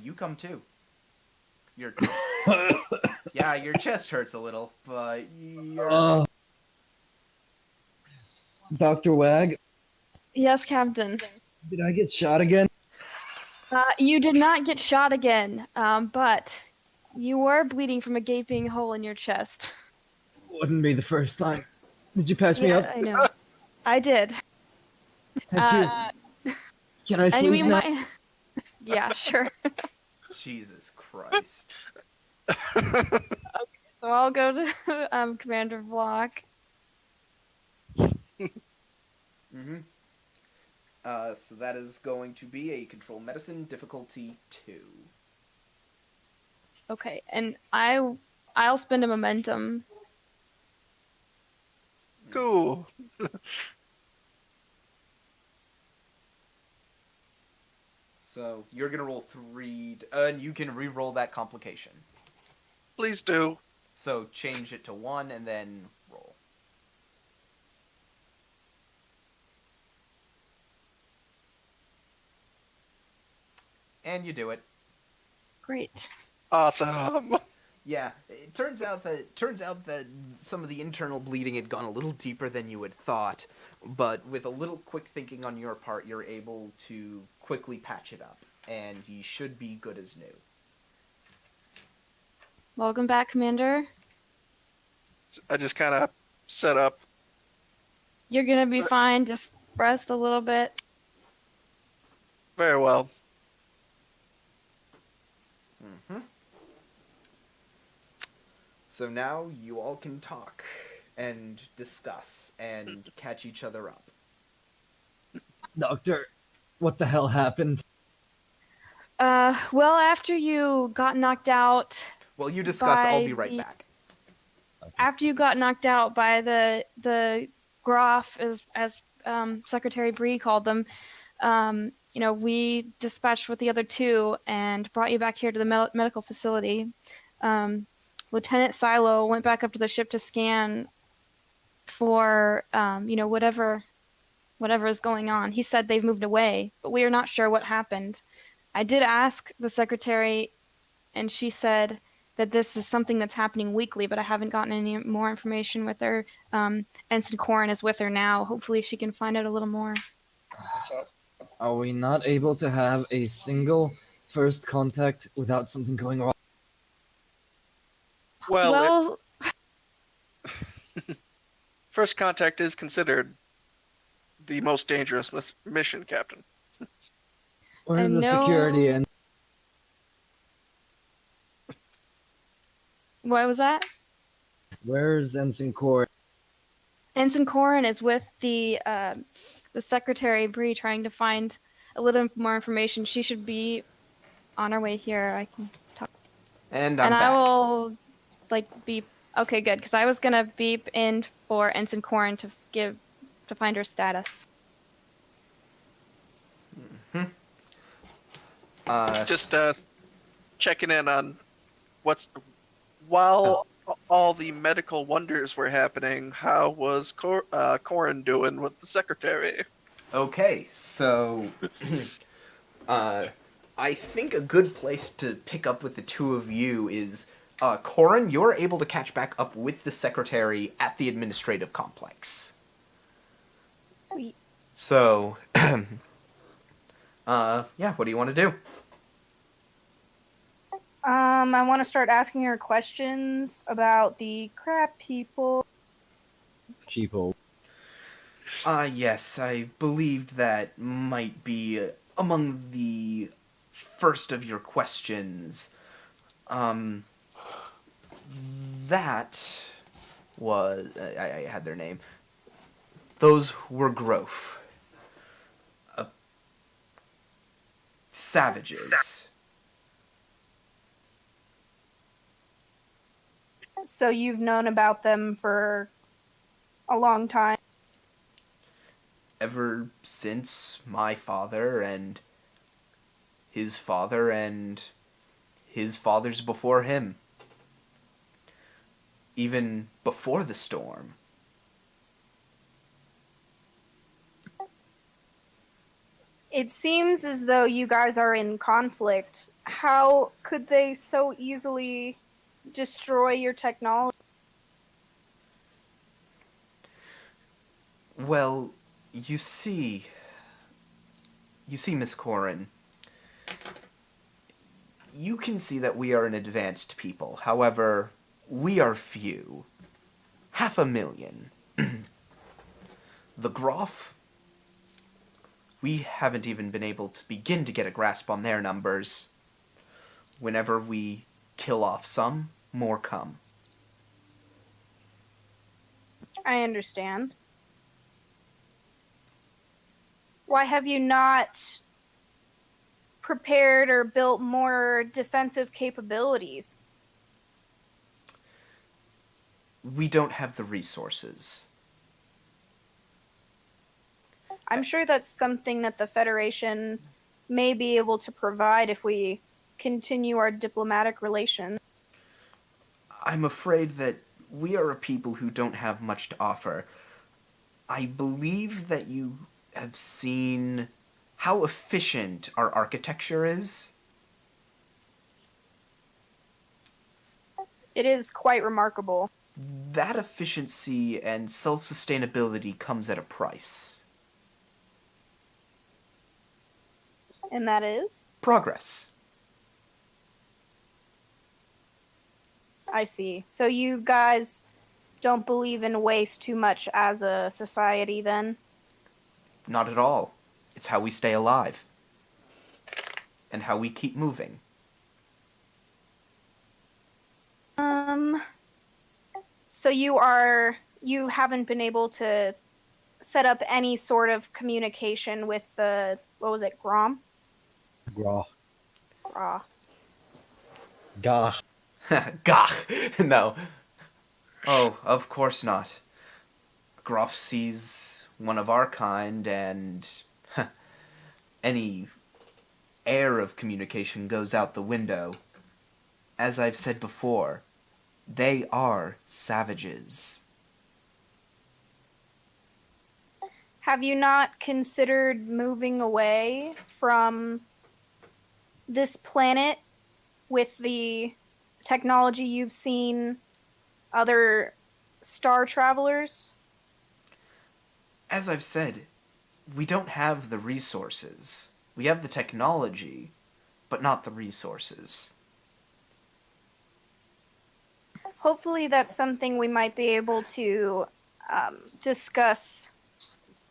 you come too. Your yeah, your chest hurts a little, but you're... Dr. Wag, Yes, Captain. did I get shot again? You did not get shot again, but you were bleeding from a gaping hole in your chest. Wouldn't be the first time. Did you patch me up? I know. I did. Thank you. Can I And sleep we now? might... Yeah, sure. Jesus Christ. So I'll go to Commander Block. Mm-hmm. So that is going to be a control medicine difficulty 2. Okay, and I'll spend a momentum. Cool. So you're gonna roll 3, and you can re-roll that complication. Please do. So change it to 1 and then roll. And you do it. Great. Awesome. Yeah, it turns out that some of the internal bleeding had gone a little deeper than you had thought, but with a little quick thinking on your part, you're able to quickly patch it up, and you should be good as new. Welcome back, Commander. I just kind of set up. You're gonna be fine. Just rest a little bit. Very well. Mm-hmm. So now you all can talk and discuss and catch each other up. Doctor, what the hell happened? Well, after you got knocked out, While you discuss, I'll By be right the- back. after you got knocked out by the Groff, as Secretary Bree called them, we dispatched with the other two and brought you back here to the medical facility. Lieutenant Silo went back up to the ship to scan for whatever is going on. He said they've moved away, but we are not sure what happened. I did ask the secretary, and she said that this is something that's happening weekly, but I haven't gotten any more information with her. Ensign Corin is with her now. Hopefully she can find out a little more. Are we not able to have a single first contact without something going wrong? Well, first contact is considered the most dangerous mission, Captain. Where's I the know- security and What was that? where's Ensign Core? Ensign Corin is with the secretary Bree, trying to find a little more information. She should be on her way here. I can talk, And I'm and back. I will beep. Okay, good, because I was gonna beep in for Ensign Corin to find her status. Just checking in on while all the medical wonders were happening. How was Corin doing with the secretary? Okay, so I think a good place to pick up with the two of you is Corin, you're able to catch back up with the secretary at the administrative complex. Sweet. So, yeah, what do you want to do? I want to start asking her questions about the crab people. Cheapo. Yes, I believed that might be among the first of your questions. That was... I had their name. Those were Grove. Savages. So you've known about them for a long time. Ever since my father and his father and his fathers before him. Even before the storm. It seems as though you guys are in conflict. How could they so easily destroy your technology? Well, you see, Miss Corin, you can see that we are an advanced people. However, we are few. 500,000. The Groff, we haven't even been able to begin to get a grasp on their numbers. Whenever we kill off some, more come. I understand. Why have you not prepared or built more defensive capabilities? We don't have the resources. I'm sure that's something that the Federation may be able to provide if we continue our diplomatic relations. I'm afraid that we are a people who don't have much to offer. I believe that you have seen how efficient our architecture is. It is quite remarkable. That efficiency and self-sustainability comes at a price. And that is? Progress. I see. So you guys don't believe in waste too much as a society then? Not at all. It's how we stay alive. And how we keep moving. So you haven't been able to set up any sort of communication with the, what was it, Grom? Grah. Gra. Gah. Gah! No. Oh, of course not. Groff sees one of our kind, and any air of communication goes out the window. As I've said before, they are savages. Have you not considered moving away from this planet with the technology you've seen other star travelers? As I've said, we don't have the resources. We have the technology, but not the resources. Hopefully that's something we might be able to discuss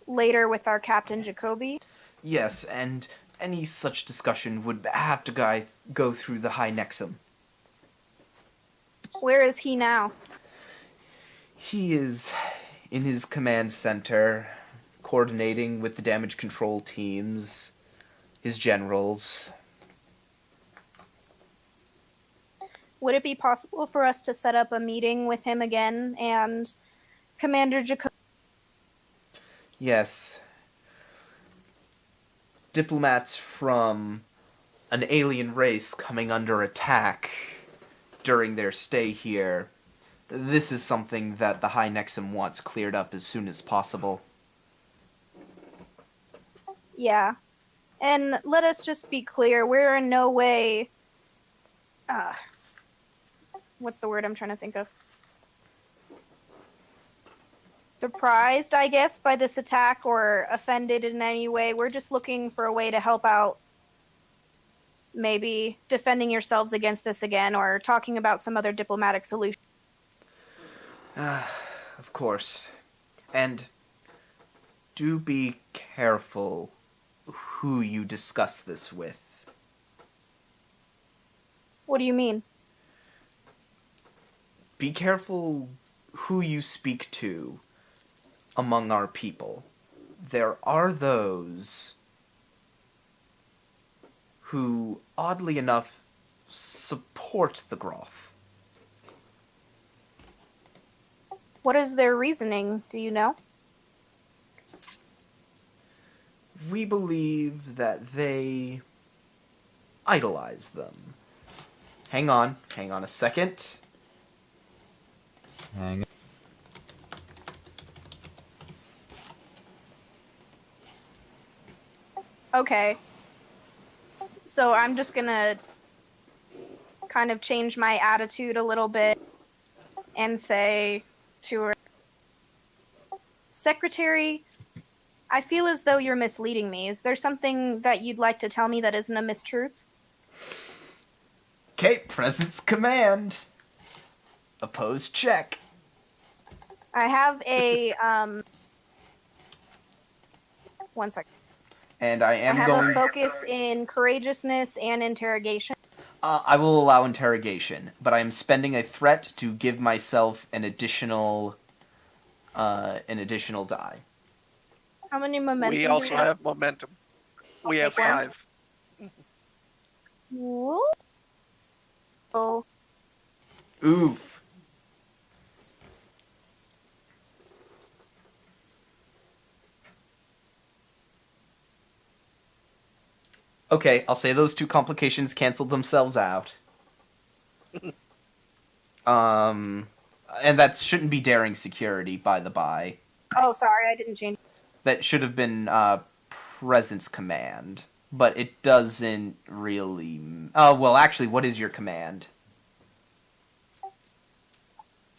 later with our Captain Jacoby. Yes, and any such discussion would have to go through the High Nexum. Where is he now? He is in his command center, coordinating with the damage control teams, his generals. Would it be possible for us to set up a meeting with him again and Commander Jacoby? Yes. Diplomats from an alien race coming under attack during their stay here. This is something that the High Nexum wants cleared up as soon as possible. Yeah. And let us just be clear, we're in no way... what's the word I'm trying to think of? Surprised, I guess, by this attack or offended in any way. We're just looking for a way to help out, maybe defending yourselves against this again or talking about some other diplomatic solution. Of course. And do be careful who you discuss this with. What do you mean? Be careful who you speak to among our people. There are those who, oddly enough, support the Groth. What is their reasoning? Do you know? We believe that they idolize them. Hang on a second. Hang. Okay. So I'm just gonna kind of change my attitude a little bit and say to her, Secretary, I feel as though you're misleading me. Is there something that you'd like to tell me that isn't a mistruth? Okay, presence command. Opposed check. I have a, one second. And I I am have going... a focus in courageousness and interrogation. I will allow interrogation, but I am spending a threat to give myself an additional die. How many momentum We do also have momentum. We have Okay, 5. Whoa. Oh, Oof. Okay, I'll say those two complications canceled themselves out. And that shouldn't be daring security, by the by. Oh, sorry, I didn't change. That should have been presence command, but it doesn't really. Oh well, actually, what is your command?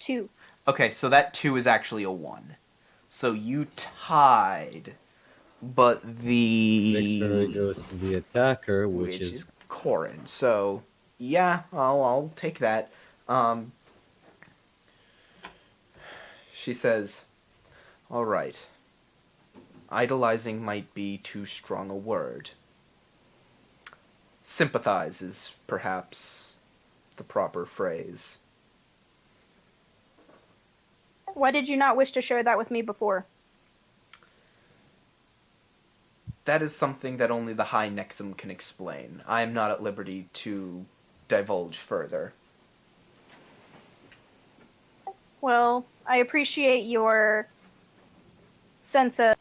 2. Okay, so that 2 is actually a 1. So you tied, but Victory the goes to the attacker, which is Corin. So yeah, I'll take that. She says, "All right. Idolizing might be too strong a word. Sympathize is perhaps the proper phrase." Why did you not wish to share that with me before? That is something that only the High Nexum can explain. I am not at liberty to divulge further. Well, I appreciate your sense of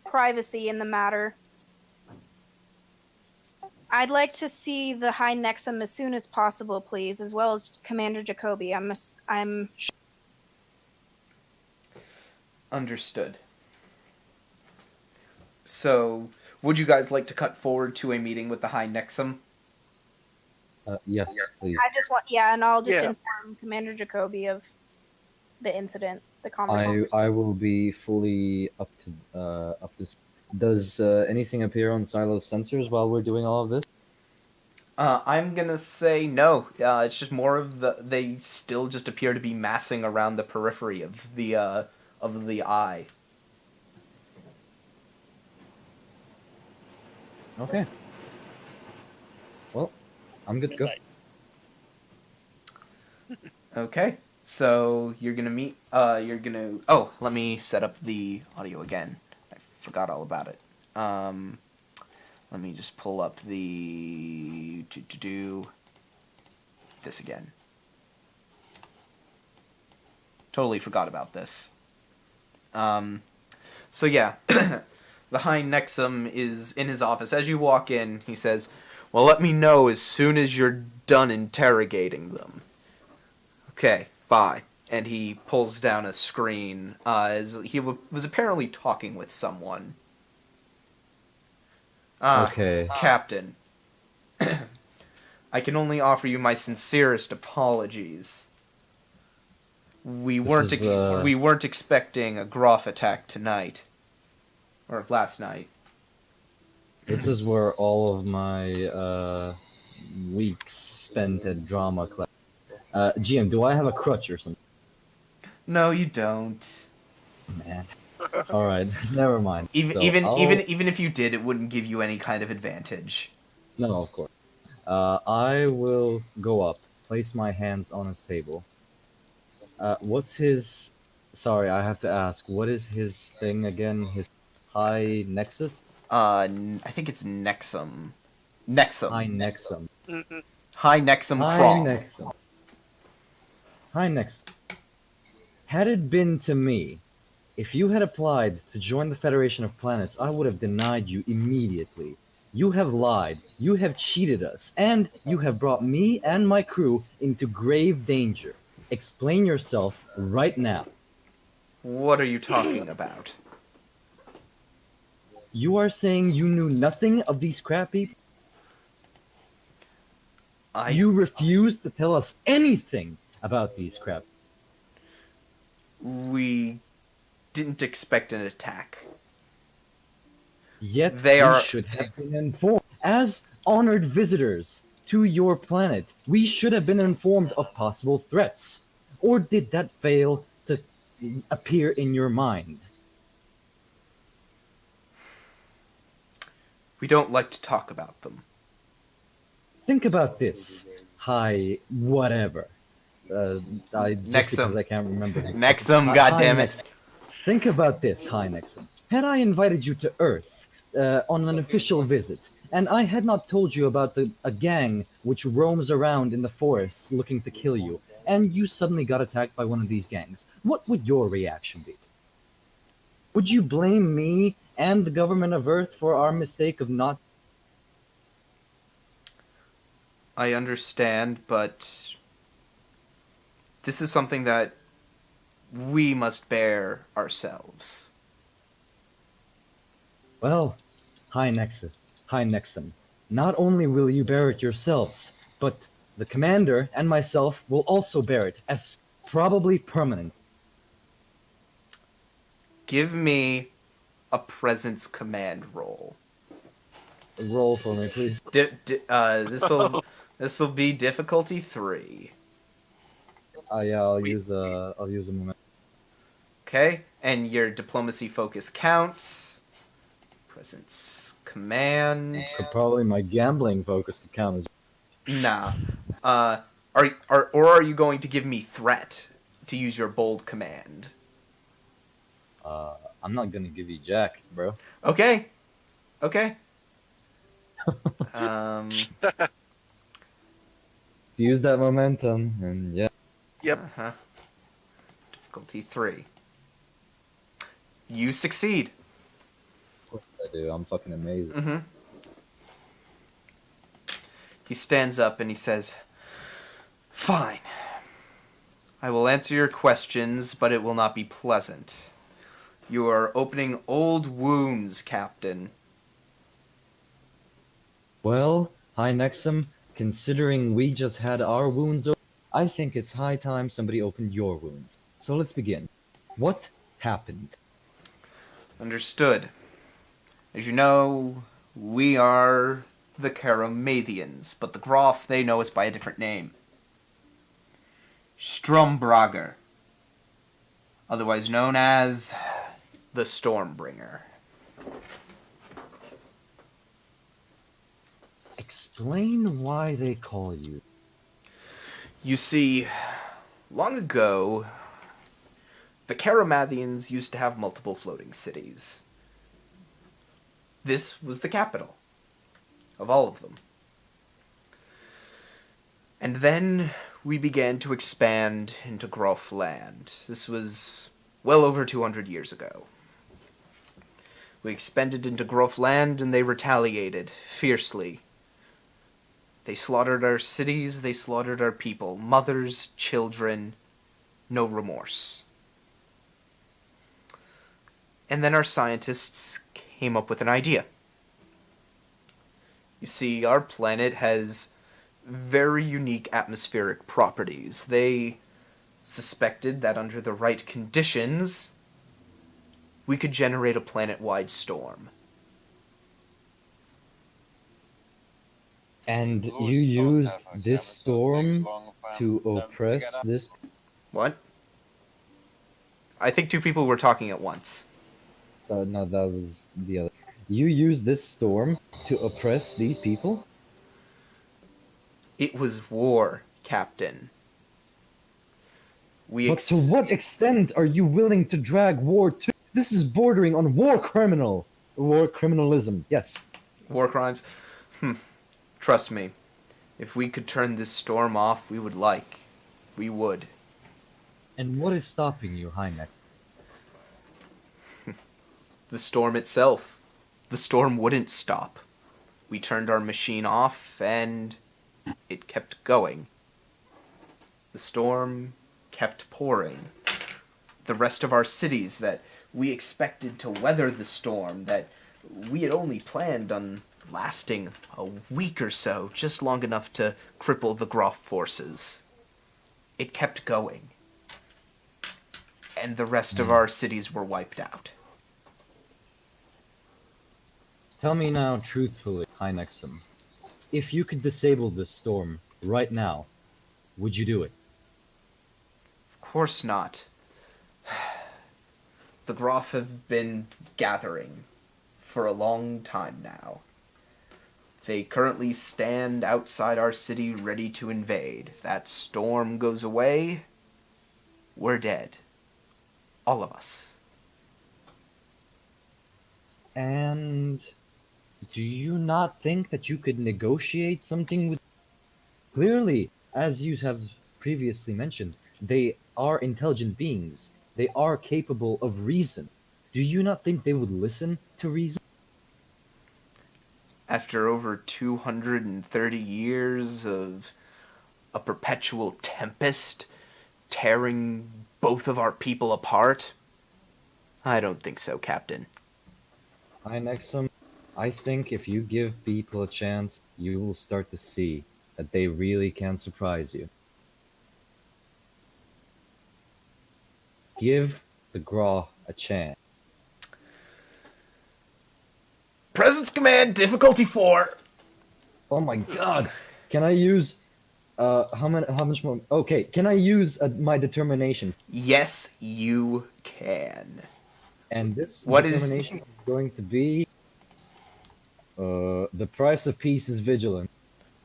privacy in the matter. I'd like to see the High Nexum as soon as possible, please, as well as Commander Jacoby. I'm Understood. So, would you guys like to cut forward to a meeting with the High Nexum? yes, please. I just want, and I'll just Yeah. inform Commander Jacoby of the incident, the conversation. I will be fully up to. Does anything appear on Silo's sensors while we're doing all of this? I'm gonna say no. It's just more of they still just appear to be massing around the periphery of the eye. Okay. Well, I'm good to go. Okay, so you're gonna meet. Oh, let me set up the audio again. I forgot all about it. Let me just pull up the do this again. Totally forgot about this. So yeah, the High Nexum is in his office. As you walk in, he says, "Well, let me know as soon as you're done interrogating them." Okay, bye. And he pulls down a screen as he was apparently talking with someone. Okay. Captain, I can only offer you my sincerest apologies. We weren't we weren't expecting a Groff attack tonight. Or last night. This is where all of my weeks spent at drama class. GM, do I have a crutch or something? No, you don't. Man. All right, never mind. Even So even if you did, it wouldn't give you any kind of advantage. No, of course. I will go up, place my hands on his table. What's his? Sorry, I have to ask. What is his thing again? His high nexus? I think it's Nexum. Nexum. High nexum. Mhm. High Nexum High crawl. nexum. High nexum. Had it been to me, if you had applied to join the Federation of Planets, I would have denied you immediately. You have lied, you have cheated us, and you have brought me and my crew into grave danger. Explain yourself right now. What are you talking about? You are saying you knew nothing of these crap people? You refused to tell us anything about these crap. We didn't expect an attack. Yet They we are- should have been informed. As honored visitors to your planet, we should have been informed of possible threats. Or did that fail to appear in your mind? We don't like to talk about them. Think about this. Hi, whatever. Nexum. Because I can't remember. Nexum, Hi- goddammit. Hi, Nexum. Think about this, High Nexum. Had I invited you to Earth on an official visit, and I had not told you about a gang which roams around in the forests looking to kill you, and you suddenly got attacked by one of these gangs, what would your reaction be? Would you blame me and the government of Earth for our mistake of not. I understand, but this is something that we must bear ourselves. Well, High Nexum, not only will you bear it yourselves, but the commander and myself will also bear it, as probably permanent. Give me a presence command roll. Roll for me, please. This'll be difficulty 3. Yeah, I'll use a moment. Okay, and your diplomacy focus counts. Presence command. Probably my gambling focus to count as. Nah. Are you going to give me threat to use your bold command? I'm not gonna give you jack, bro. Okay. Use that momentum, and yeah. Yep. Uh-huh. Difficulty 3. You succeed. Of course I do. I'm fucking amazing. Mm-hmm. He stands up and he says, "Fine. I will answer your questions, but it will not be pleasant. You are opening old wounds, Captain." Well, High Nexum, considering we just had our wounds open, I think it's high time somebody opened your wounds. So let's begin. What happened? Understood. As you know, we are the Karamathians, but the Groff, they know us by a different name. Strombrager. Otherwise known as the Stormbringer. Explain why they call you. You see, long ago, the Karamathians used to have multiple floating cities. This was the capital of all of them. And then we began to expand into Groff land. This was well over 200 years ago. We expanded into Groff land and they retaliated fiercely. They slaughtered our cities, they slaughtered our people, mothers, children, no remorse. And then our scientists came up with an idea. You see, our planet has very unique atmospheric properties. They suspected that under the right conditions, we could generate a planet-wide storm. And you used this storm to oppress this. What? I think two people were talking at once. So, no, that was the other. You used this storm to oppress these people? It was war, Captain. But to what extent are you willing to drag war to? This is bordering on war criminalism, yes. War crimes? Trust me, if we could turn this storm off, we would. And what is stopping you, Hynek? The storm itself. The storm wouldn't stop. We turned our machine off, and it kept going. The storm kept pouring. The rest of our cities that we expected to weather the storm, that we had only planned on lasting a week or so, just long enough to cripple the Groff forces. It kept going. And the rest of our cities were wiped out. Tell me now, truthfully, Hynexum, if you could disable this storm right now, would you do it? Of course not. The Groff have been gathering for a long time now. They currently stand outside our city ready to invade. If that storm goes away, we're dead. All of us. And do you not think that you could negotiate something with... Clearly, as you have previously mentioned, they are intelligent beings. They are capable of reason. Do you not think they would listen to reason? After over 230 years of a perpetual tempest tearing both of our people apart? I don't think so, Captain. Hi, Nexum. I think if you give people a chance, you will start to see that they really can surprise you. Give the Graw a chance. Presence command, difficulty 4. Oh my god! Can I use how much more? Okay, can I use my determination? Yes, you can. And this What is- determination is going to be the price of peace is vigilance.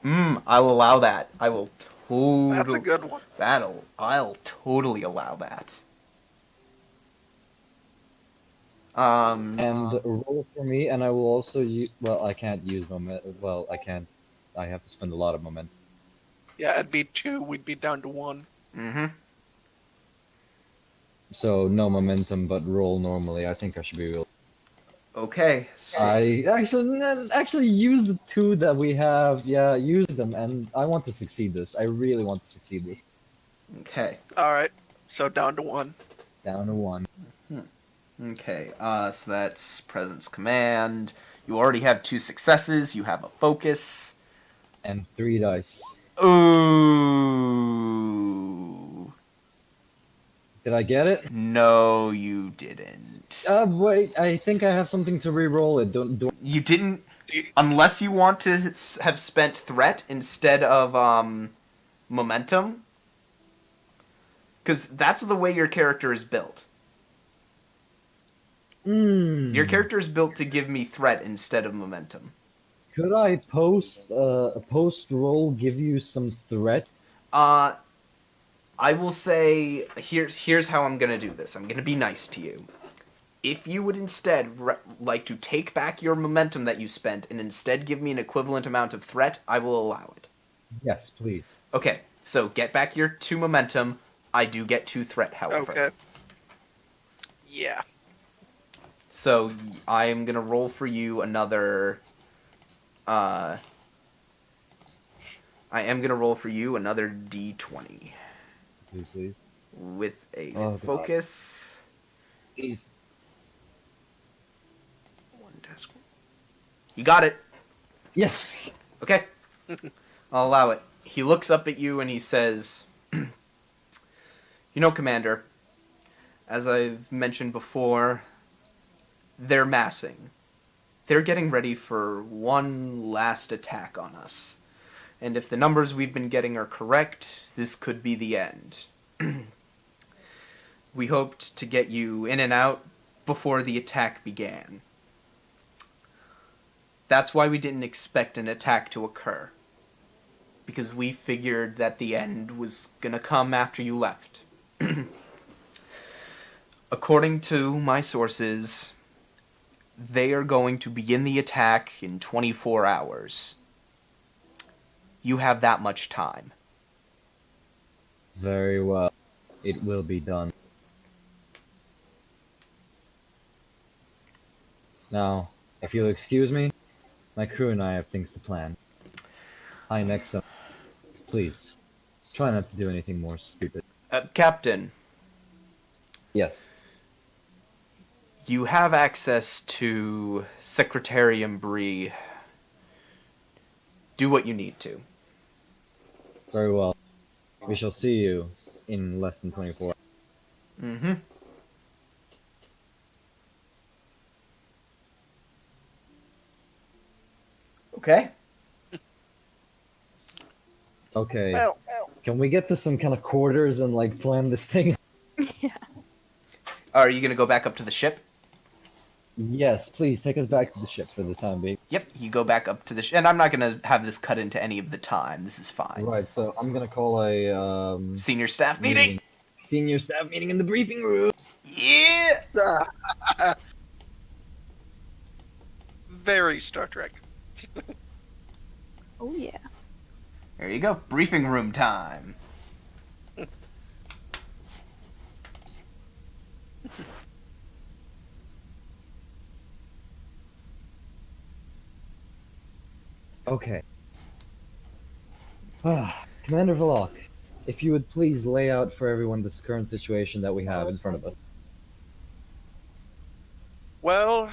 I'll allow that. I will That's a good one. I'll totally allow that. And roll for me, and I will also use. Well, I can't use momentum. Well, I can't. I have to spend a lot of momentum. Yeah, it'd be 2. We'd be down to 1. Mm-hmm. So no momentum, but roll normally. I think I should be real. Okay. So, I actually use the 2 that we have. Yeah, use them, and I want to succeed this. I really want to succeed this. okay. All right, so down to 1. Down to 1. Okay. So that's presence command. You already have 2 successes. You have a focus. And 3 dice. Ooh. Did I get it? No, you didn't. Wait. I think I have something to re-roll it. Don't. You didn't, unless you want to have spent threat instead of momentum, because that's the way your character is built. Your character is built to give me threat instead of momentum. Could I post a post roll give you some threat? I will say here's how I'm gonna do this. I'm gonna be nice to you. If you would instead like to take back your momentum that you spent and instead give me an equivalent amount of threat, I will allow it. Yes, please. Okay, so get back your 2 momentum. I do get 2 threat, however. Okay. Yeah. So I am gonna roll for you another. I am gonna roll for you another d20 Please. with a Oh, God. focus. Please. One task. You got it. Yes. Okay. I'll allow it. He looks up at you and he says, "You know, Commander, as I've mentioned before, they're massing. They're getting ready for one last attack on us. And if the numbers we've been getting are correct, this could be the end. We hoped to get you in and out before the attack began. That's why we didn't expect an attack to occur. Because we figured that the end was gonna come after you left. According to my sources, they are going to begin the attack in 24 hours. You have that much time." Very well. It will be done. Now, if you'll excuse me, my crew and I have things to plan. Hi, next up. Please, try not to do anything more stupid. Captain, Yes. you have access to Secretarium Bree. Do what you need to. Very well. We shall see you in less than 24 hours. Mm-hmm. Okay. Okay. Well, Can we get to some kind of quarters and like plan this thing? Are you gonna go back up to the ship? Yes, please take us back to the ship for the time being. Yep, you go back up to the ship. And I'm not gonna have this cut into any of the time. This is fine. Right, so I'm gonna call a Senior staff meeting? senior staff meeting in the briefing room. Yeah! very Star Trek. Oh yeah. There you go. Briefing room time. Okay. Commander Valak, if you would please lay out for everyone this current situation that we have in front of us. Well,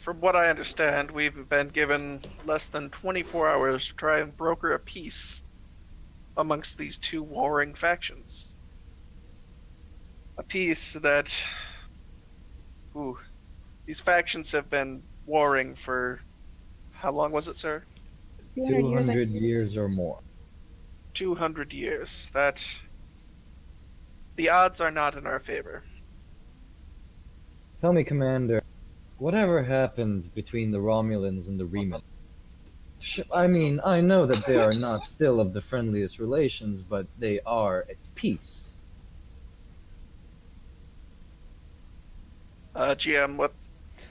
from what I understand, we've been given less than 24 hours to try and broker a peace amongst these two warring factions. A peace that. Ooh. These factions have been warring for. How long was it, sir? 200 years or more. 200 years. That. The odds are not in our favor. Tell me, Commander, whatever happened between the Romulans and the Reman? I mean, I know that they are not still of the friendliest relations, but they are at peace. GM,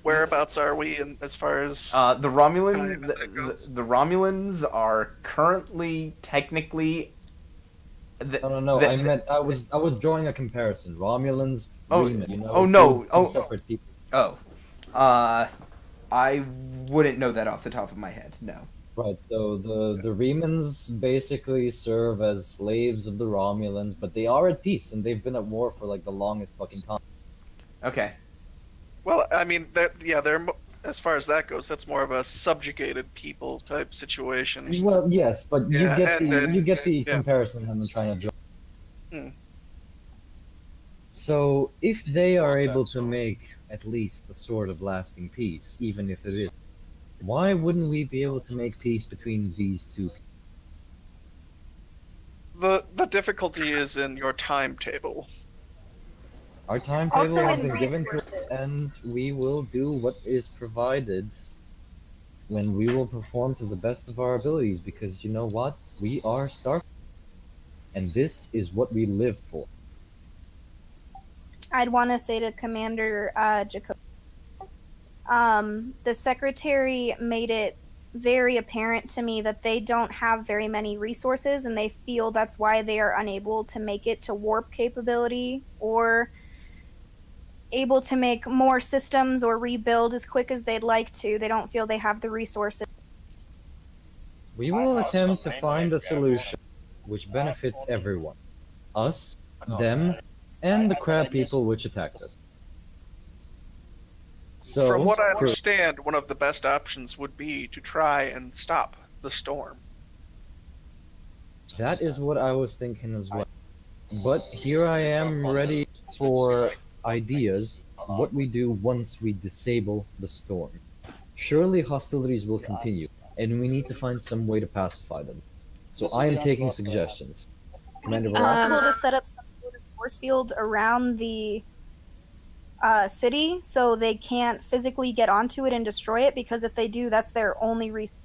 whereabouts are we in as far as The time that goes? The Romulans are currently technically. No. I was drawing a comparison. Romulans, Oh, Reman. You know, oh, no, two separate people. Oh, I wouldn't know that off the top of my head. No. Right. So the Remans basically serve as slaves of the Romulans, but they are at peace, and they've been at war for like the longest fucking time. Okay. Well, I mean, they're as far as that goes, that's more of a subjugated people type situation. Well, yes, but you Yeah, get and- you get the yeah. comparison I'm trying to draw. Hmm. So if they are able to make at least a sort of lasting peace, even if it is, why wouldn't we be able to make peace between these two? The difficulty is in your timetable. Our timetable Also has in been given to us, resources. and we will do what is provided when we will perform to the best of our abilities, because you know what? We are Star, and this is what we live for. I'd want to say to Commander Jacob, the secretary made it very apparent to me that they don't have very many resources, and they feel that's why they are unable to make it to warp capability or able to make more systems or rebuild as quick as they'd like to. They don't feel they have the resources. We will attempt to find a solution which benefits everyone. Us, them, and the crab people which attacked us. So, From what I understand, one of the best options would be to try and stop the storm. that is what I was thinking as well. But here I am ready for ideas, what we do once we disable the storm. Surely hostilities will continue, and we need to find some way to pacify them. So I am taking suggestions. Commander Possible Velasco? to set up some sort of force field around the city so they can't physically get onto it and destroy it, because if they do, that's their only resource.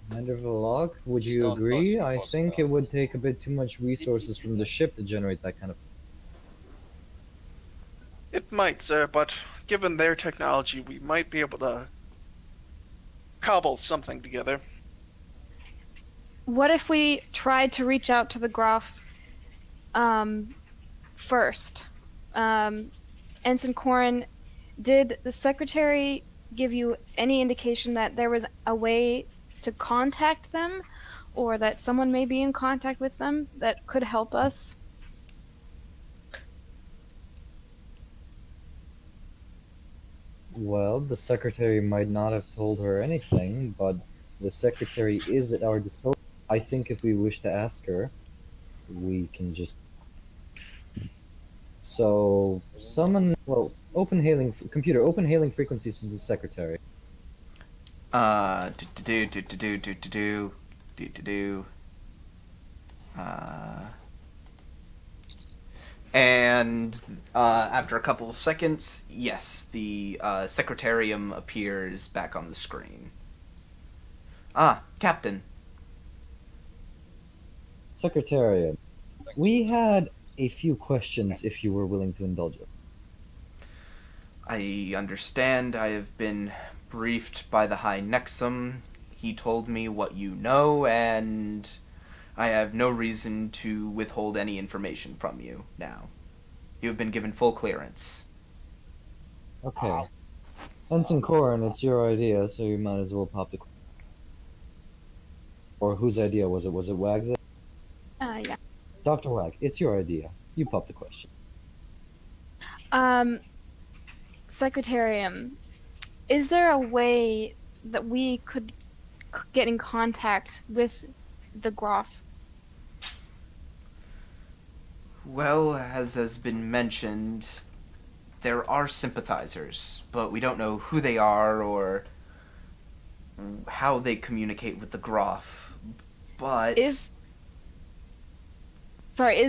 Commander Velag, would you agree? I think it would take a bit too much resources from the ship to generate that kind of... It might, sir, but given their technology, we might be able to cobble something together. What if we tried to reach out to the Groff first? Ensign Corin, did the secretary give you any indication that there was a way to contact them, or that someone may be in contact with them that could help us? Well, the secretary might not have told her anything, but the secretary is at our disposal. I think if we wish to ask her, we can just... So, summon... Well, open hailing... Computer, open hailing frequencies from the secretary. And after a couple of seconds, yes, the Secretarium appears back on the screen. Ah, Captain. Secretariat. We had a few questions if you were willing to indulge us. I understand. I have been briefed by the High Nexum. He told me what you know, and I have no reason to withhold any information from you now. You have been given full clearance. Okay. Ensign Corin, it's your idea, so you might as well pop the. Or whose idea was it? Was it Wag's? Yeah. Dr. Wag, it's your idea. You pop the question. Secretarium, is there a way that we could get in contact with the Groff? Well, as has been mentioned, there are sympathizers, but we don't know who they are or how they communicate with the Groff. But Is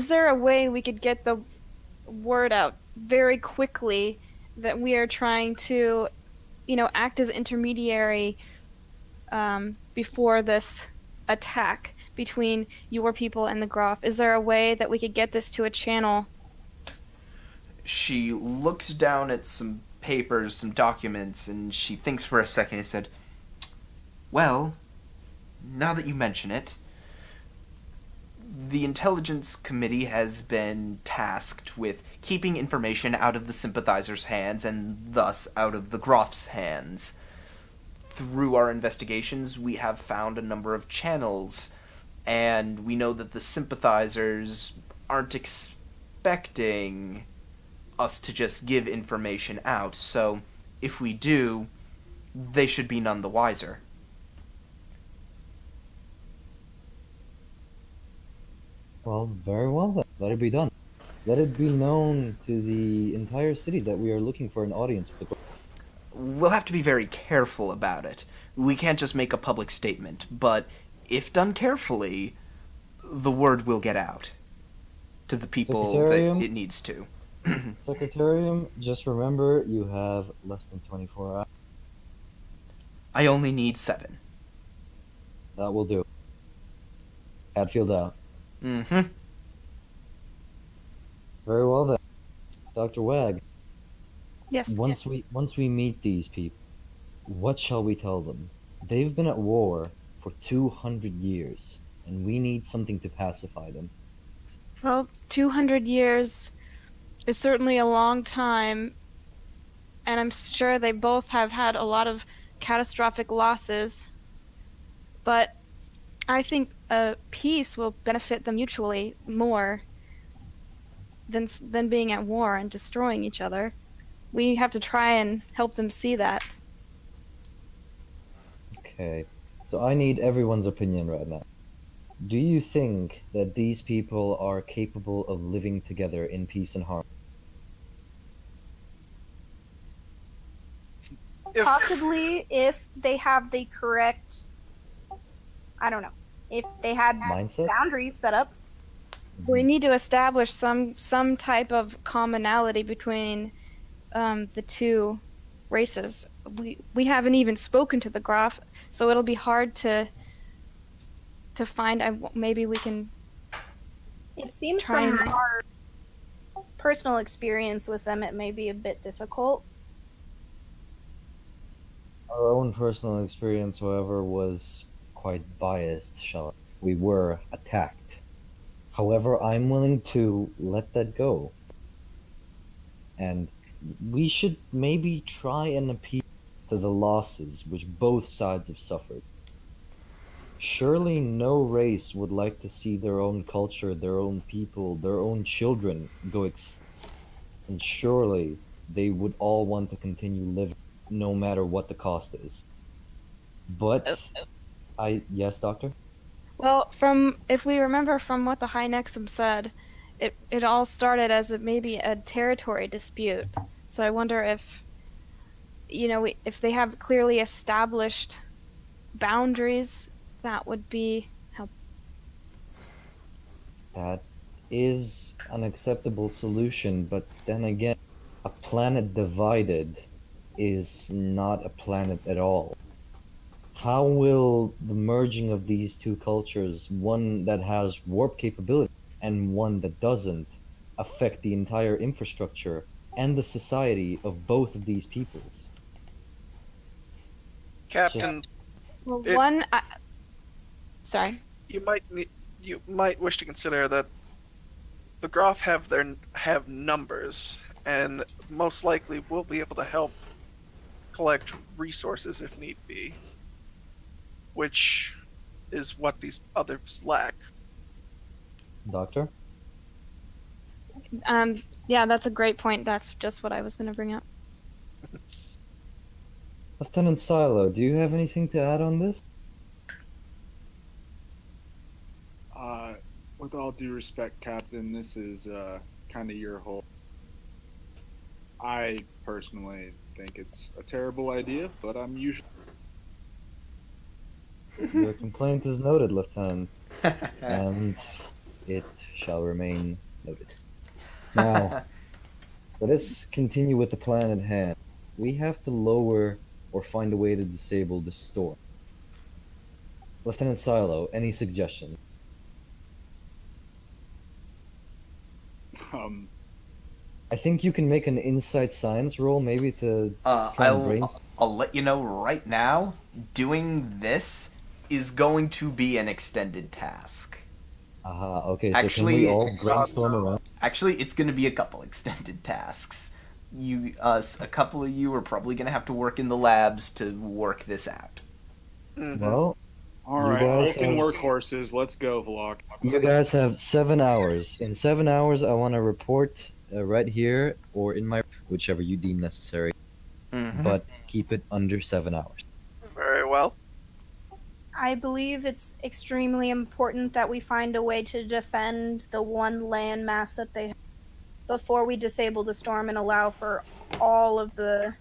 there a way we could get the word out very quickly that we are trying to, act as intermediary before this attack between your people and the Groff? Is there a way that we could get this to a channel? she looks down at some papers, some documents, and she thinks for a second and said, "Well, now that you mention it, the Intelligence Committee has been tasked with keeping information out of the sympathizers' hands and thus out of the Groff's hands. Through our investigations, we have found a number of channels, and we know that the sympathizers aren't expecting us to just give information out, so if we do, they should be none the wiser." Well, very well then. Let it be done. Let it be known to the entire city that we are looking for an audience with the. We'll have to be very careful about it. We can't just make a public statement, but if done carefully, the word will get out to the people Secretarium? that it needs to. Secretarium, just remember you have less than 24 hours. I only need 7. That will do. Hadfield out. Mm-hmm. Very well then. Dr. Wag, Yes. once we meet these people, what shall we tell them? They've been at war for 200 years, and we need something to pacify them. Well, 200 years is certainly a long time, and I'm sure they both have had a lot of catastrophic losses. But I think peace will benefit them mutually more than being at war and destroying each other. We have to try and help them see that. Okay, so I need everyone's opinion right now. Do you think that these people are capable of living together in peace and harmony? Possibly if they have the correct, I don't know, if they had Mindset? boundaries set up. We need to establish some type of commonality between the two races. We haven't even spoken to the Graf, so it'll be hard to find. Maybe we can. It seems Try from and- our personal experience with them, it may be a bit difficult. Our own personal experience, however, was quite biased, shall I? We were attacked. However, I'm willing to let that go. And we should maybe try and appeal to the losses which both sides have suffered. Surely no race would like to see their own culture, their own people, their own children go and surely they would all want to continue living no matter what the cost is. But yes, doctor? Well, if we remember from what the High Nexum said, it all started as maybe a territory dispute. So I wonder if, if they have clearly established boundaries, that would be help. That is an acceptable solution, but then again, a planet divided is not a planet at all. How will the merging of these two cultures, one that has warp capability and one that doesn't, affect the entire infrastructure and the society of both of these peoples? Captain, Well, It- sorry. you might wish to consider that the Groff have numbers, and most likely will be able to help collect resources if need be, which is what these others lack. Doctor? Yeah, that's a great point. That's just what I was going to bring up. Lieutenant Silo, do you have anything to add on this? With all due respect, Captain, this is kind of your whole. I personally think it's a terrible idea, but I'm usually. Your complaint is noted, Lieutenant, and it shall remain noted. Now, let us continue with the plan at hand. We have to lower or find a way to disable the storm. Lieutenant Silo, any suggestions? I think you can make an insight science roll, maybe to try and brainstorm. I'll let you know right now, doing this is going to be an extended task. Aha, okay, so Actually, can we all brainstorm around? Actually, it's going to be a couple extended tasks. A couple of you are probably going to have to work in the labs to work this out. Mhm. Well, All You right, guys Hulk and have- workhorses. Let's go, Vlog. you guys have 7 hours. In 7 hours, I want to report right here or in my whichever you deem necessary, Mhm. but keep it under 7 hours. Very well. I believe it's extremely important that we find a way to defend the one landmass that they have before we disable the storm and allow for all of the.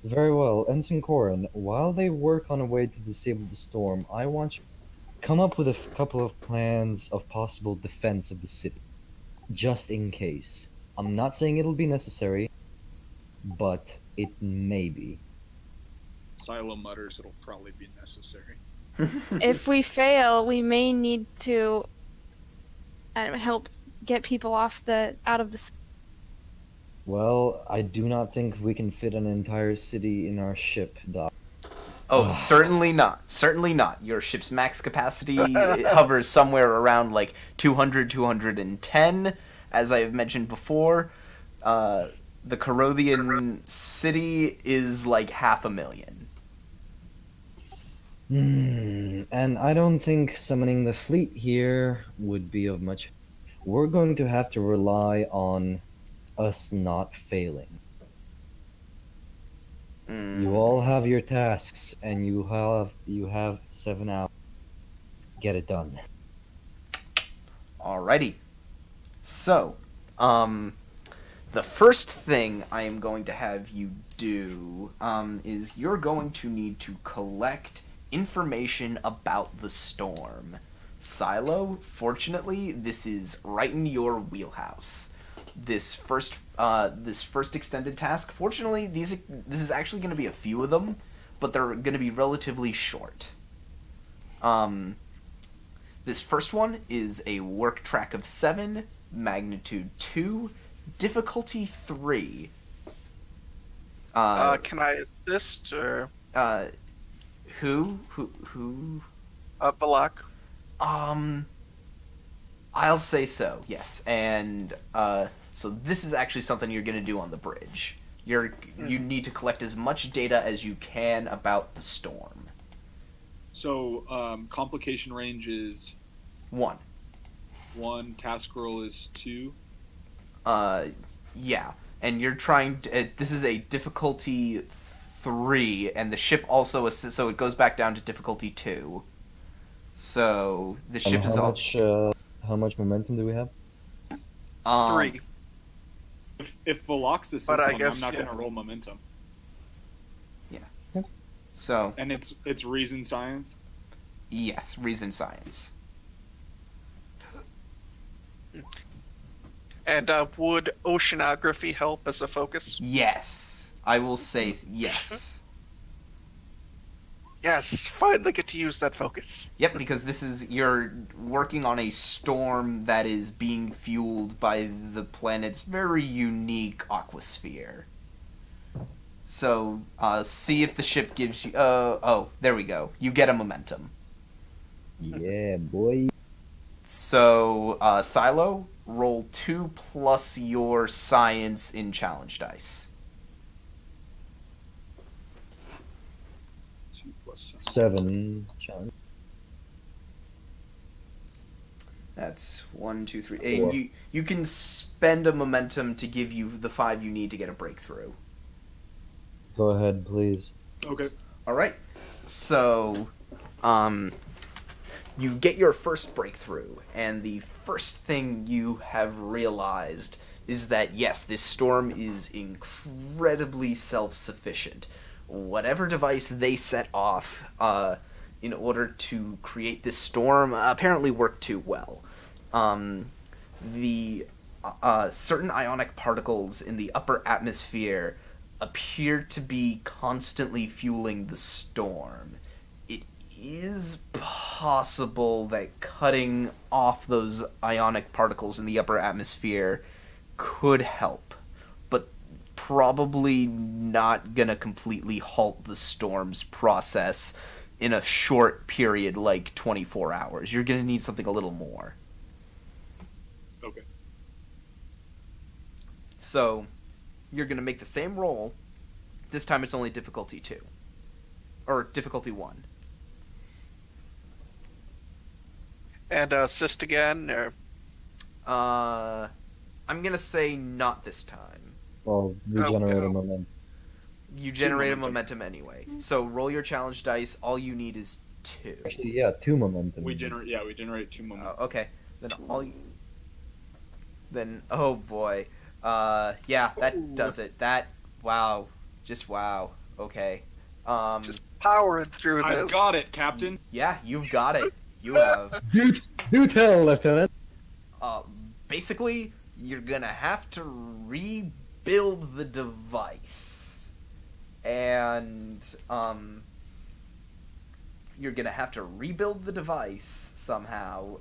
Very well, Ensign Corin, while they work on a way to disable the storm, I want you to come up with a couple of plans of possible defense of the city. Just in case. I'm not saying it'll be necessary, but it may be. Silo mutters it'll probably be necessary. If we fail, we may need to help get people out of the. Well, I do not think we can fit an entire city in our ship, Doc. Oh, certainly not. Certainly not. Your ship's max capacity hovers somewhere around like 200, 210. As I have mentioned before, the Corothian city is like 500,000. And I don't think summoning the fleet here would be of much. We're going to have to rely on us not failing. You all have your tasks, and you have 7 hours. Get it done. Alrighty. So, the first thing I am going to have you do is you're going to need to collect information about the storm. Silo, fortunately, this is right in your wheelhouse. This first extended task, fortunately, this is actually going to be a few of them, but they're going to be relatively short. This first one is a work track of 7, magnitude 2, difficulty 3. Can I assist or Who? Balak? I'll say so, yes. And, so this is actually something you're gonna do on the bridge. You need to collect as much data as you can about the storm. So, complication range is 1. 1, task roll is 2. Yeah. And you're trying to, this is a difficulty 3, and the ship also assists, so it goes back down to difficulty 2. So, the ship is all... How much momentum do we have? 3. If Velox assists But I him, guess, I'm not yeah. going to roll momentum. So, And it's reason science? yes, reason science. And would oceanography help as a focus? Yes. I will say yes. Yes, finally get to use that focus. Yep, because you're working on a storm that is being fueled by the planet's very unique aquasphere. So, see if the ship gives you, there we go. You get a momentum. Yeah, boy. So, Silo, roll 2 plus your science in challenge dice. 7 challenge. That's 1, 2, 3. 4. And you can spend a momentum to give you the 5 you need to get a breakthrough. Go ahead, please. Okay. All right. So, you get your first breakthrough, and the first thing you have realized is that yes, this storm is incredibly self-sufficient. Whatever device they set off in order to create this storm apparently worked too well. The certain ionic particles in the upper atmosphere appear to be constantly fueling the storm. It is possible that cutting off those ionic particles in the upper atmosphere could help, but probably not gonna completely halt the storm's process in a short period like 24 hours. You're gonna need something a little more. Okay. So, you're gonna make the same roll. This time it's only difficulty 2. Or difficulty 1. And assist again, or I'm gonna say not this time. Well, regenerate a momentum. You generate a momentum. momentum anyway. So roll your challenge dice. All you need is 2. Actually, yeah, 2 momentum. We generate 2 momentum. Okay. Then all you... Then, oh boy. Yeah, that does it. That, wow. Just wow. Okay. just powering through I've this. got it, Captain. Yeah, you've got it. You have. Do tell, Lieutenant. Basically, you're gonna have to rebuild the device. And, you're gonna have to rebuild the device somehow.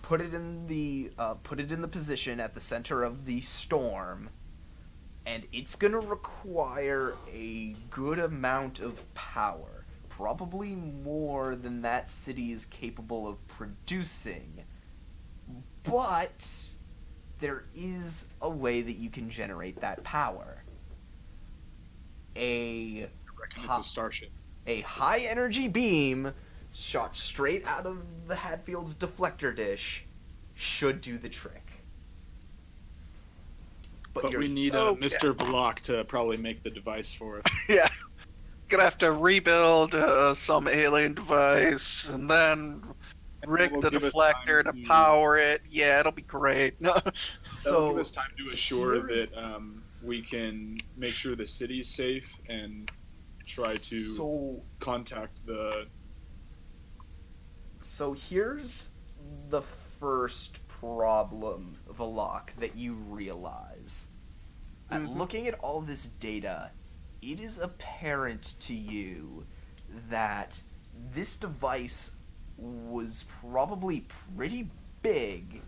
Put it in the position at the center of the storm, and it's gonna require a good amount of power, probably more than that city is capable of producing. But there is a way that you can generate that power. I reckon it's a starship. A high energy beam shot straight out of the Hadfield's deflector dish should do the trick. But we need Mr. Vlok to probably make the device for us. Yeah. Gonna have to rebuild some alien device and then rig will the give us deflector to time to- power it. Yeah, it'll be great. No. That'll So give us time to assure that we can make sure the city's safe and try to So contact the. So here's the first problem, Valak, that you realize. Looking at all this data, it is apparent to you that this device was probably pretty big,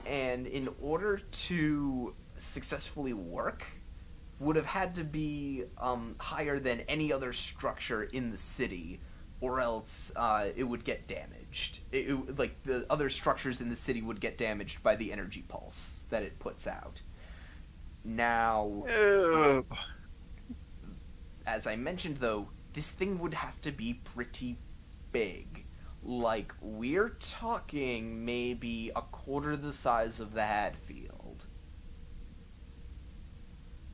and in order to successfully work, would have had to be higher than any other structure in the city, or else it would get damaged. Like the other structures in the city would get damaged by the energy pulse that it puts out. Now, as I mentioned though, this thing would have to be pretty big. Like, we're talking maybe a quarter the size of the Hadfield.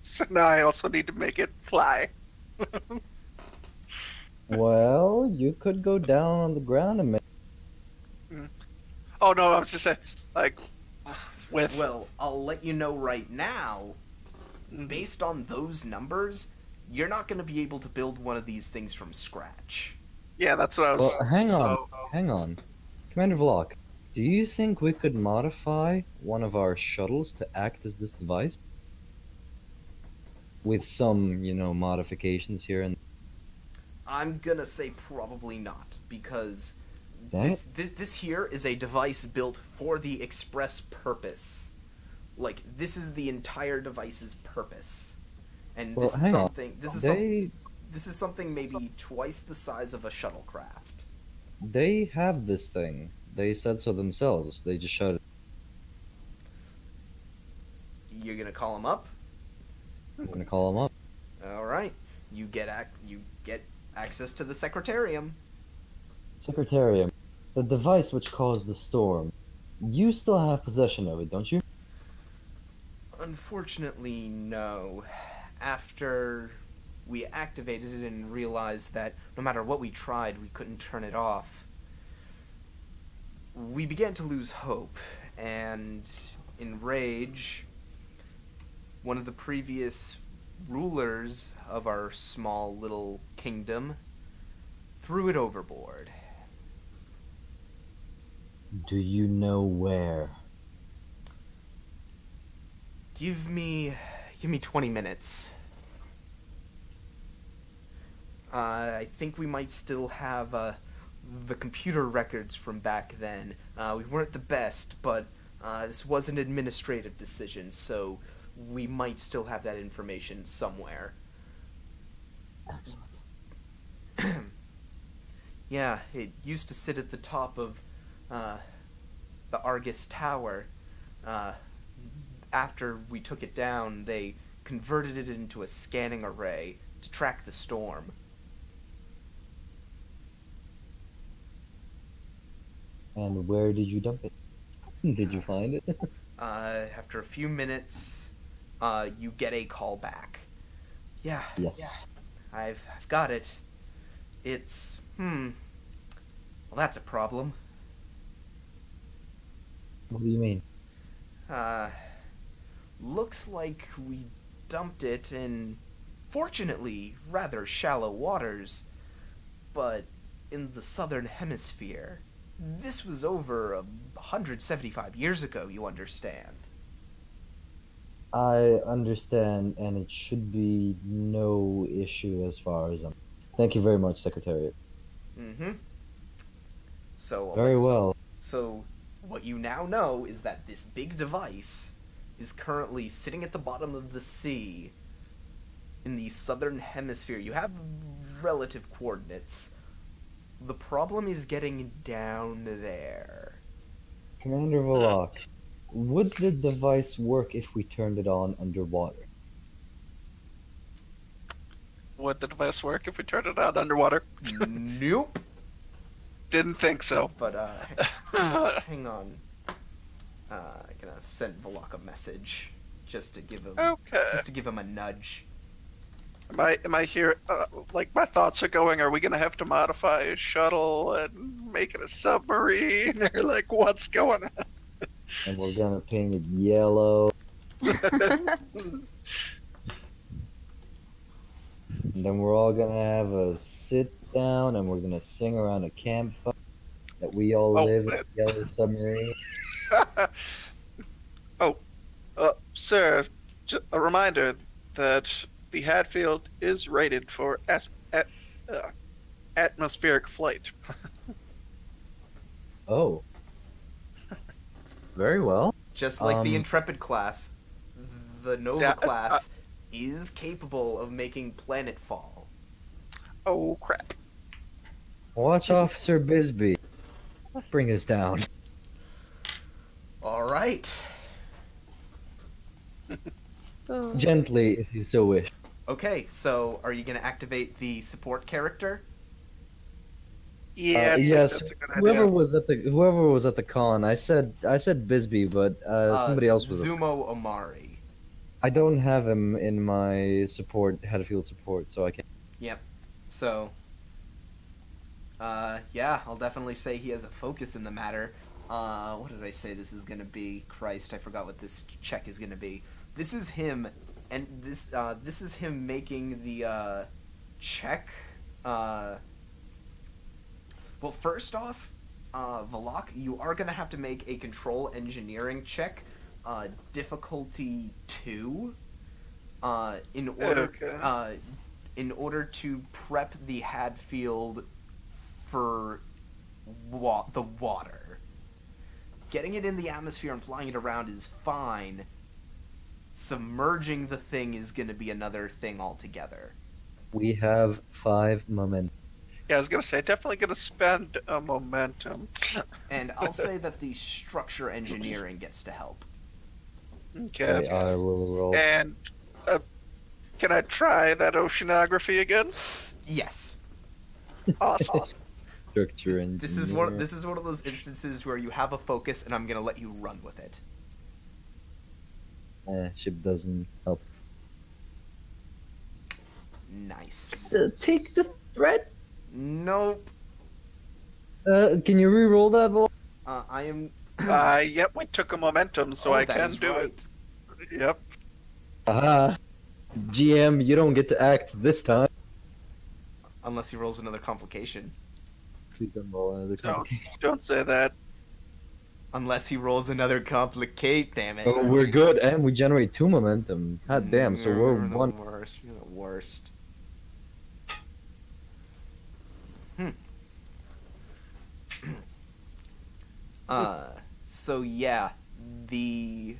So now I also need to make it fly. Well, you could go down on the ground and make. Oh no, I was just saying, like, with Well, I'll let you know right now, based on those numbers, you're not going to be able to build one of these things from scratch. yeah, that's what I was. Well, hang on. Commander Vlok, do you think we could modify one of our shuttles to act as this device? With some, modifications here and I'm gonna say probably not, because there? this here is a device built for the express purpose. Like, this is the entire device's purpose. And Well, this is hang on. something this is something maybe twice the size of a shuttlecraft. They have this thing. They said so themselves. They just shut it. You're gonna call him up? I'm gonna call them up. All right. You get access to the Secretarium. Secretarium, the device which caused the storm. You still have possession of it, don't you? Unfortunately, no. After we activated it and realized that no matter what we tried, we couldn't turn it off, we began to lose hope, and in rage, one of the previous rulers of our small little kingdom threw it overboard. Do you know where? Give me 20 minutes. I think we might still have the computer records from back then. We weren't the best, but this was an administrative decision, so we might still have that information somewhere. Excellent. Yeah, it used to sit at the top of the Argus Tower. After we took it down, they converted it into a scanning array to track the storm. And where did you dump it? Did you find it? After a few minutes, you get a call back. Yeah, Yes. I've got it. It's, well, that's a problem. What do you mean? Looks like we dumped it in, fortunately, rather shallow waters, but in the southern hemisphere. This was over 175 years ago, you understand. I understand, and it should be no issue as far as I'm. Thank you very much, Secretariat. Mm-hmm. So, Very well. So, what you now know is that this big device is currently sitting at the bottom of the sea in the southern hemisphere. You have relative coordinates. The problem is getting down there. Commander Volok, would the device work if we turned it on underwater? Would the device work if we turned it on underwater? Nope. Didn't think so. But, hang on. I'm gonna send Volok a message just to give him a nudge. Am I here? Like my thoughts are going. Are we gonna have to modify a shuttle and make it a submarine, or like what's going on? And we're gonna paint it yellow. And then we're all gonna have a sit down and we're gonna sing around a campfire that we all live in a yellow submarine. Sir, a reminder that the Hadfield is rated for atmospheric flight. Oh. Very well. Just like the Intrepid class, the Nova class is capable of making planetfall. Oh crap! Watch Officer Bisbee. Bring us down. All right. Oh. Gently, if you so wish. Okay, so are you gonna activate the support character? Yeah. Yes. That's a good Whoever idea. was at the con, I said Bisbee, but somebody else was. Zumo Omari. I don't have him in my Hadfield support, so I can't. Yep. So, yeah, I'll definitely say he has a focus in the matter. What did I say this is gonna be? Christ, I forgot what this check is gonna be. This is him, and this is him making the, check. Well, first off, Volok, you are gonna have to make a control engineering check, difficulty 2, in order to prep the Hadfield for the water. Getting it in the atmosphere and flying it around is fine. Submerging the thing is going to be another thing altogether. We have 5 momentum. Yeah, I was gonna say definitely gonna spend a momentum. And I'll say that the structure engineering gets to help. Okay. I will roll. And can I try that oceanography again? Yes. Awesome. Structure engineer. This is one of those instances where you have a focus, and I'm gonna let you run with it. Ship doesn't help. Nice. Take the threat. Nope. Can you re-roll that ball? I am. Yep, we took a momentum, so Oh, I that can is do right. it. Yep. Aha. GM, you don't get to act this time. Unless he rolls another complication. Please don't roll another complication. Don't say that. Unless he rolls another complicate. Damn it. Oh, we're good, and we generate 2 momentum. God damn, so we're You're the one. worst. You're the worst. So yeah, the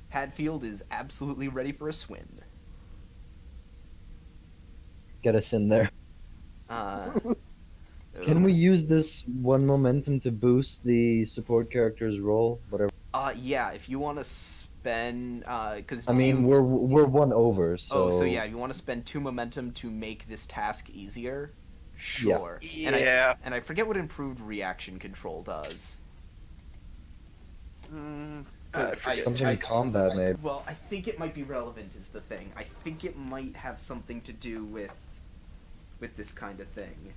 Hadfield is absolutely ready for a swim. Get us in there. Can we use this 1 momentum to boost the support character's roll? Whatever. Yeah, if you want to spend, because I mean, we're 1 over, so. so yeah, if you want to spend 2 momentum to make this task easier, sure. Yeah. And I forget what improved reaction control does. I forget. Something in combat, maybe. Well, I think it might be relevant is the thing. I think it might have something to do with this kind of thing.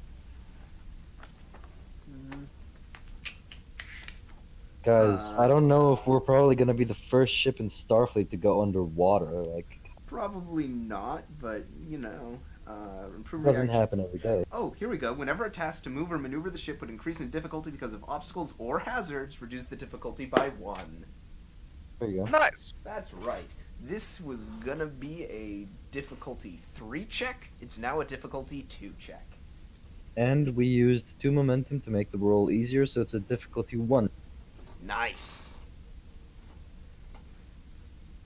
Guys, I don't know if we're probably gonna be the first ship in Starfleet to go underwater. Like, Probably not, but you know, it improve doesn't reaction. happen every day. Oh, here we go. Whenever a task to move or maneuver the ship would increase in difficulty because of obstacles or hazards, reduce the difficulty by 1. There you go. Nice. That's right. This was gonna be a difficulty 3 check. It's now a difficulty 2 check. And we used 2 momentum to make the roll easier, so it's a difficulty 1. Nice.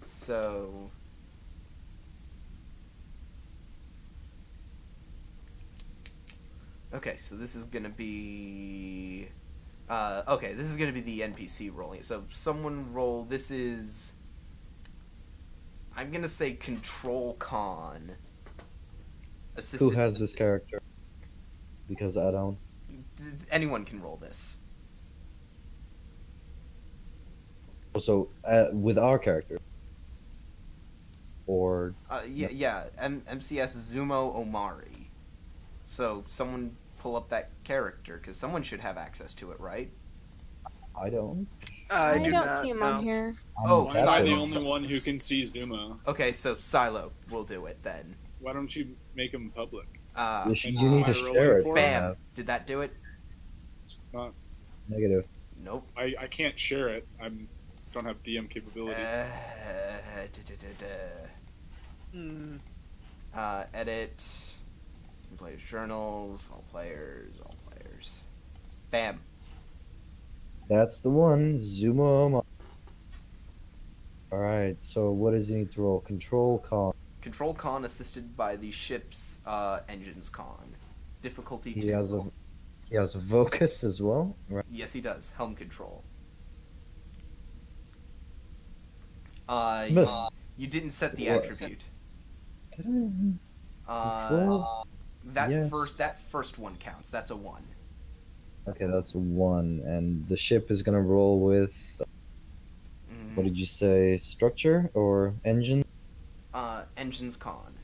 So. Okay, so this is gonna be. Okay, this is gonna be the NPC rolling. So someone roll. This is. I'm gonna say Control Con. Who has this character? Because I don't. Anyone can roll this. So, with our character. Or. Yeah. MCS Zumo Omari. So someone pull up that character because someone should have access to it, right? I don't. I do don't not see him know. on here. Oh, Why am I the Silence. only one who can see Zumo? Okay, so Silo will do it then. Why don't you make him public? You need to share it. Bam. Did that do it? Negative. Nope. I can't share it. Don't have DM capabilities. Edit. Players journals. All players. Bam. That's the one. Zumo. Alright, so what does he need to roll? Control Con. Control Con assisted by the ship's engines con. Difficulty He 2. has a Vocus as well. Right. Yes, he does. Helm control. But- You didn't set the What? attribute. Control? Yes. That first one counts. That's a 1. Okay, that's a 1. And the ship is gonna roll with. Mhm. What did you say? Structure or engine? Engines con.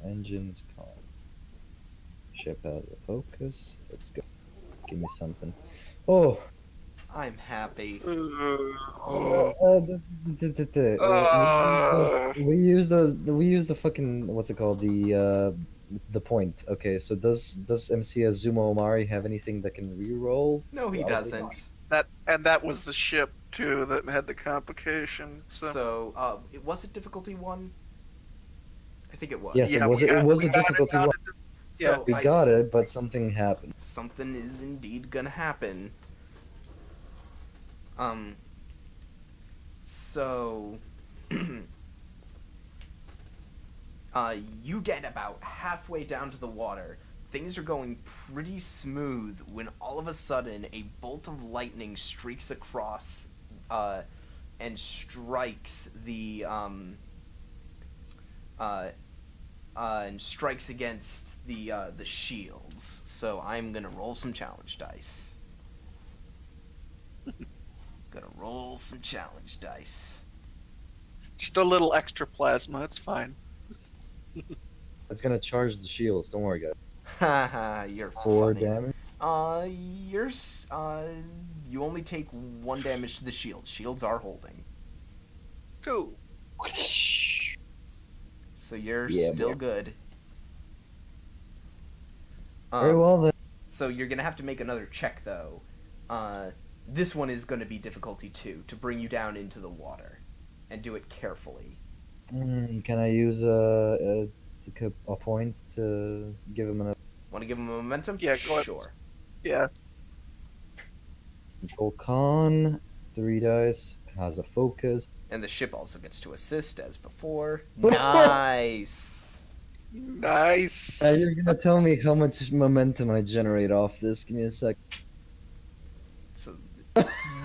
Engines con. Ship has a focus. Let's go. Give me something. Oh! I'm happy. We use the fucking what's it called, the point. Okay, so does MCS Zumo Omari have anything that can re-roll? No, he Probably doesn't. That was the ship too that had the complication. So, Was it difficulty 1? I think it was. Yes, yeah, it was a difficulty one. So We got it, but something happened. Something is indeed gonna happen. So, you get about halfway down to the water. Things are going pretty smooth when all of a sudden a bolt of lightning streaks across, and strikes and strikes against the shields. So I'm gonna roll some challenge dice. Gonna roll some challenge dice. Just a little extra plasma. It's fine. It's gonna charge the shields. Don't worry, guys. Haha, you're 4 funny. damage. You only take 1 damage to the shields. Shields are holding. Cool. So you're Yeah, still man. good. Very well then. So you're gonna have to make another check though. This one is gonna be difficulty 2 to bring you down into the water, and do it carefully. Can I use a point to give him an Want to give him a momentum? Yeah, go ahead. Sure. Yeah. control con? 3 dice. Has a focus. And the ship also gets to assist as before. Oh! Nice. Nice. You're gonna tell me how much momentum I generate off this. Give me a sec. So,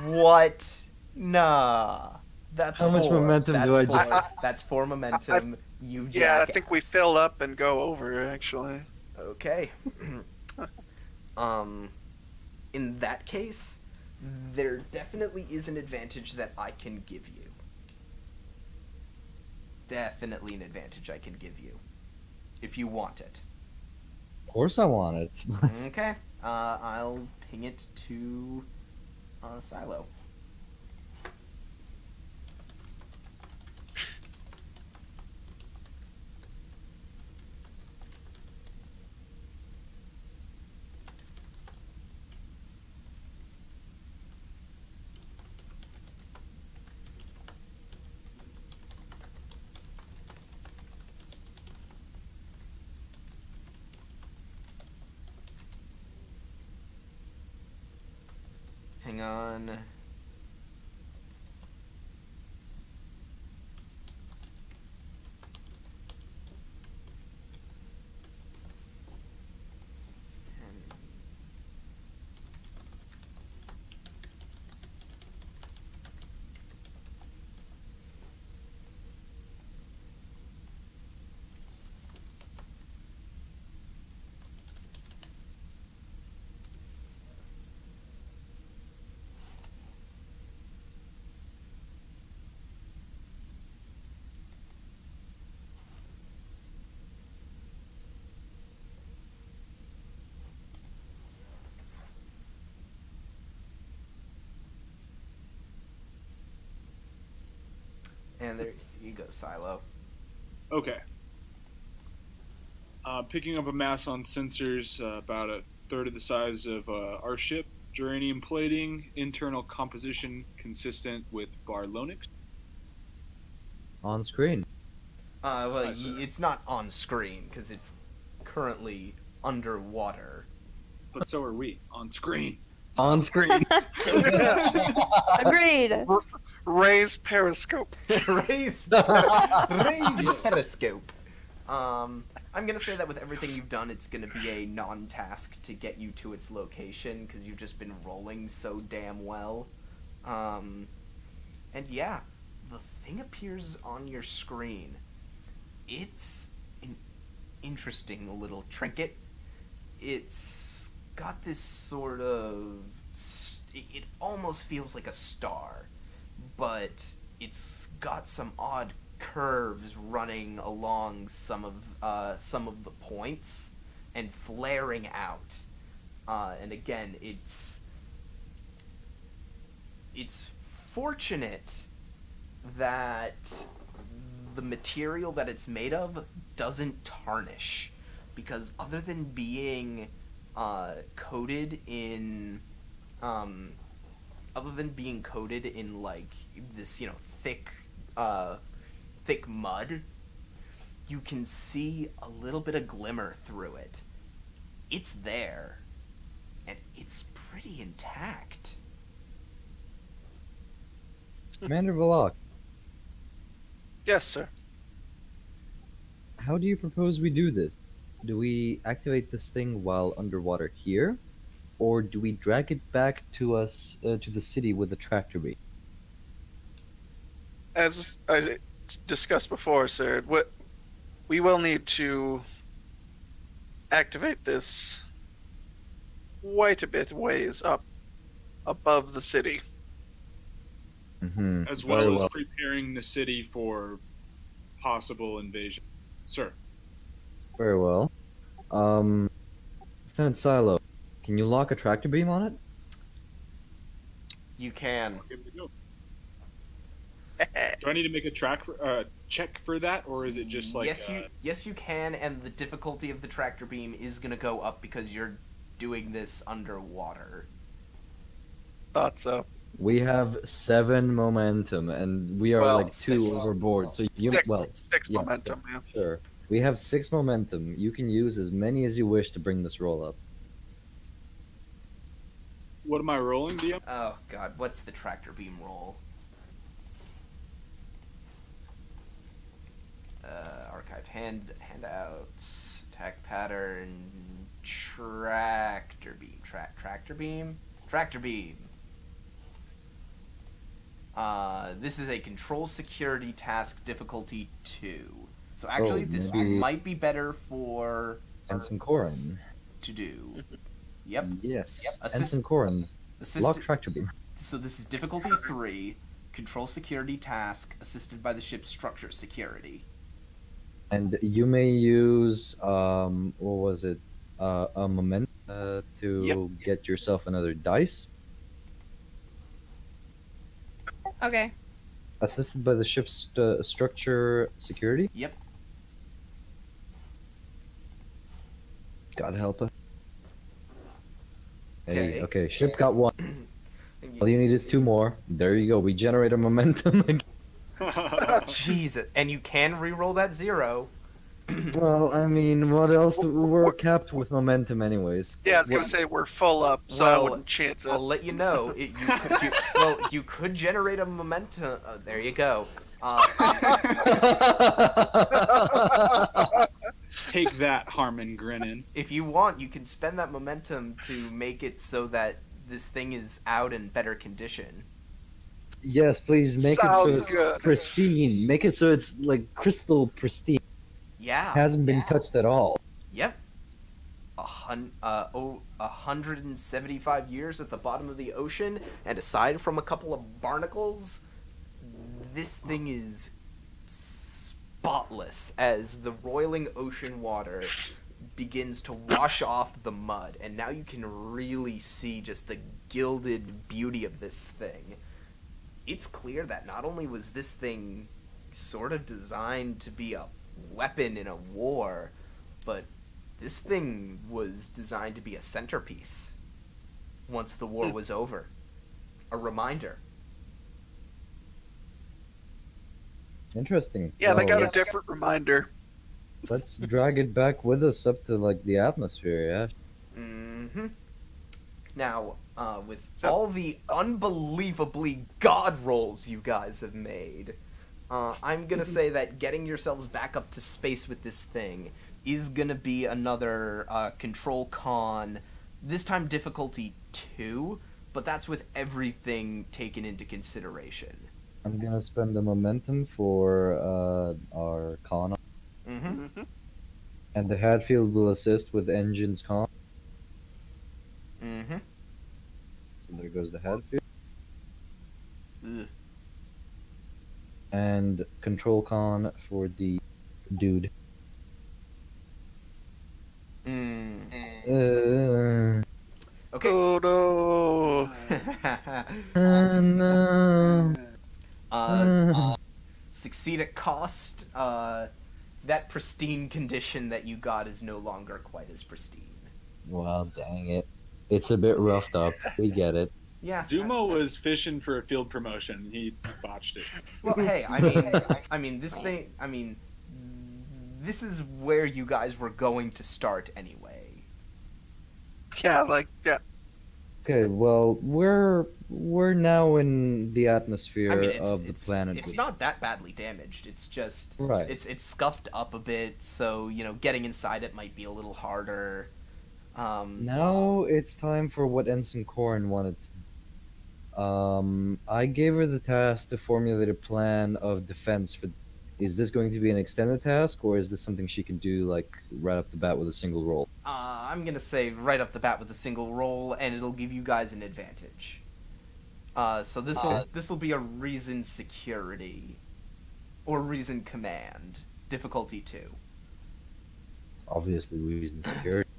what? Nah. That's How much 4. momentum That's do I 4. generate? That's 4 momentum. You Yeah, I jackass. think we fill up and go over, actually. Okay. In that case, there definitely is an advantage that I can give you. Definitely an advantage I can give you. If you want it. Of course I want it. Okay. I'll ping it to Silo. Hang on. And there you go, Silo. Okay. Picking up a mass on sensors about a third of the size of our ship. Geranium plating, internal composition consistent with Barlonix. On screen. Well, I see. it's not on screen because it's currently underwater. But so are we on screen. On screen. Agreed. Raise periscope. Raise periscope. I'm gonna say that with everything you've done, it's gonna be a non-task to get you to its location because you've just been rolling so damn well. And yeah, the thing appears on your screen. It's an interesting little trinket. It's got this sort of... It almost feels like a star, but it's got some odd curves running along some of the points and flaring out. And again, it's fortunate that the material that it's made of doesn't tarnish, because other than being coated in like this, thick mud, you can see a little bit of glimmer through it. It's there, and it's pretty intact. Commander Valak, Yes, sir. how do you propose we do this? Do we activate this thing while underwater here? Or do we drag it back to us, to the city with the tractor beam? As I discussed before, sir, we will need to activate this quite a bit ways up above the city. Mm-hmm. As well as preparing the city for possible invasion. Sir. Very well. Lieutenant Silo, can you lock a tractor beam on it? You can. Give it a go. Do I need to make a check for that, or is it just like? Yes, you can, and the difficulty of the tractor beam is gonna go up because you're doing this underwater. Thought so. We have 7 momentum, and we are Well, like 2 six. overboard. So you Six yeah, momentum. Yeah. sure. We have 6 momentum. You can use as many as you wish to bring this roll up. What am I rolling, DM? Oh God, what's the tractor beam roll? Archived handouts, attack pattern, tractor beam, tractor beam. This is a control security task difficulty 2. So actually, this maybe- might be better for Ensign Corin. to do. Yep. Yes. Assist- Ensign Corin. Lock tractor beam. So this is difficulty 3, control security task assisted by the ship's structure security. And you may use what was it? A moment to get yourself another dice. Okay. Assisted by the ship's structure security. Yep. God help us. Hey, Okay. okay, ship got 1. All you need is 2 more. There you go. We generate a momentum again. Jesus, and you can re-roll that 0. Well, I mean, what else? We're capped with momentum, anyways. Yeah, I was gonna say we're full up, so I Well, wouldn't chance it. I'll let you know. You could generate a momentum. There you go. Take that, Harmon Grinnin. If you want, you can spend that momentum to make it so that this thing is out in better condition. Yes, please make it so Sounds it's good. pristine. Make it so it's like crystal pristine. Yeah. Hasn't been touched at all. Yep. 175 years at the bottom of the ocean, and aside from a couple of barnacles, this thing is spotless as the roiling ocean water begins to wash off the mud, and now you can really see just the gilded beauty of this thing. It's clear that not only was this thing sort of designed to be a weapon in a war, but this thing was designed to be a centerpiece once the war was over. A reminder. Interesting. Yeah, they Well, got a different reminder. Let's drag it back with us up to like the atmosphere, yeah. Mm-hmm. Now, with So- all the unbelievably god rolls you guys have made, I'm gonna say that getting yourselves back up to space with this thing is gonna be another control con. This time difficulty 2, but that's with everything taken into consideration. I'm gonna spend the momentum for our con, Mm-hmm. Mhm. and the Hadfield will assist with engines con. Mm-hmm. So there goes the Hadfield. Ugh. And control con for the dude. Mm. Okay. Oh no! No. Succeed at cost. That pristine condition that you got is no longer quite as pristine. Well, dang it. It's a bit roughed up. We get it. Yeah. Zumo was fishing for a field promotion. He botched it. Well, hey, this thing. This is where you guys were going to start anyway. Yeah. Okay, well, we're now in the atmosphere of the planet. It's not that badly damaged. It's just Right. It's scuffed up a bit, so getting inside it might be a little harder. Now it's time for what Ensign Corin wanted. I gave her the task to formulate a plan of defense for is this going to be an extended task, or is this something she can do like right off the bat with a single roll? I'm gonna say right off the bat with a single roll, and it'll give you guys an advantage. So this'll be a reason security, or reason command, difficulty 2. Obviously, reason security.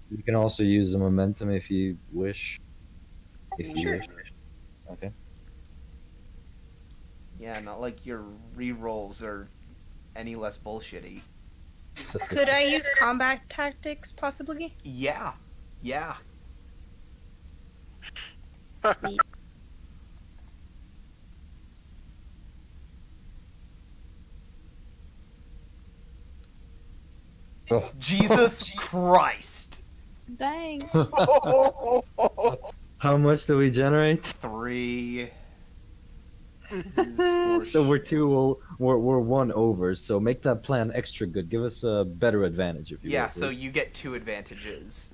You can also use the momentum if you wish. If you Sure. wish. Okay. Yeah, not like your re-rolls are any less bullshitty. Could I use combat tactics possibly? Yeah. Sweet. Oh. Jesus Christ. Dang. How much do we generate? 3. So we're one over. So make that plan extra good. Give us a better advantage if you Yeah, will, so please. you get 2 advantages,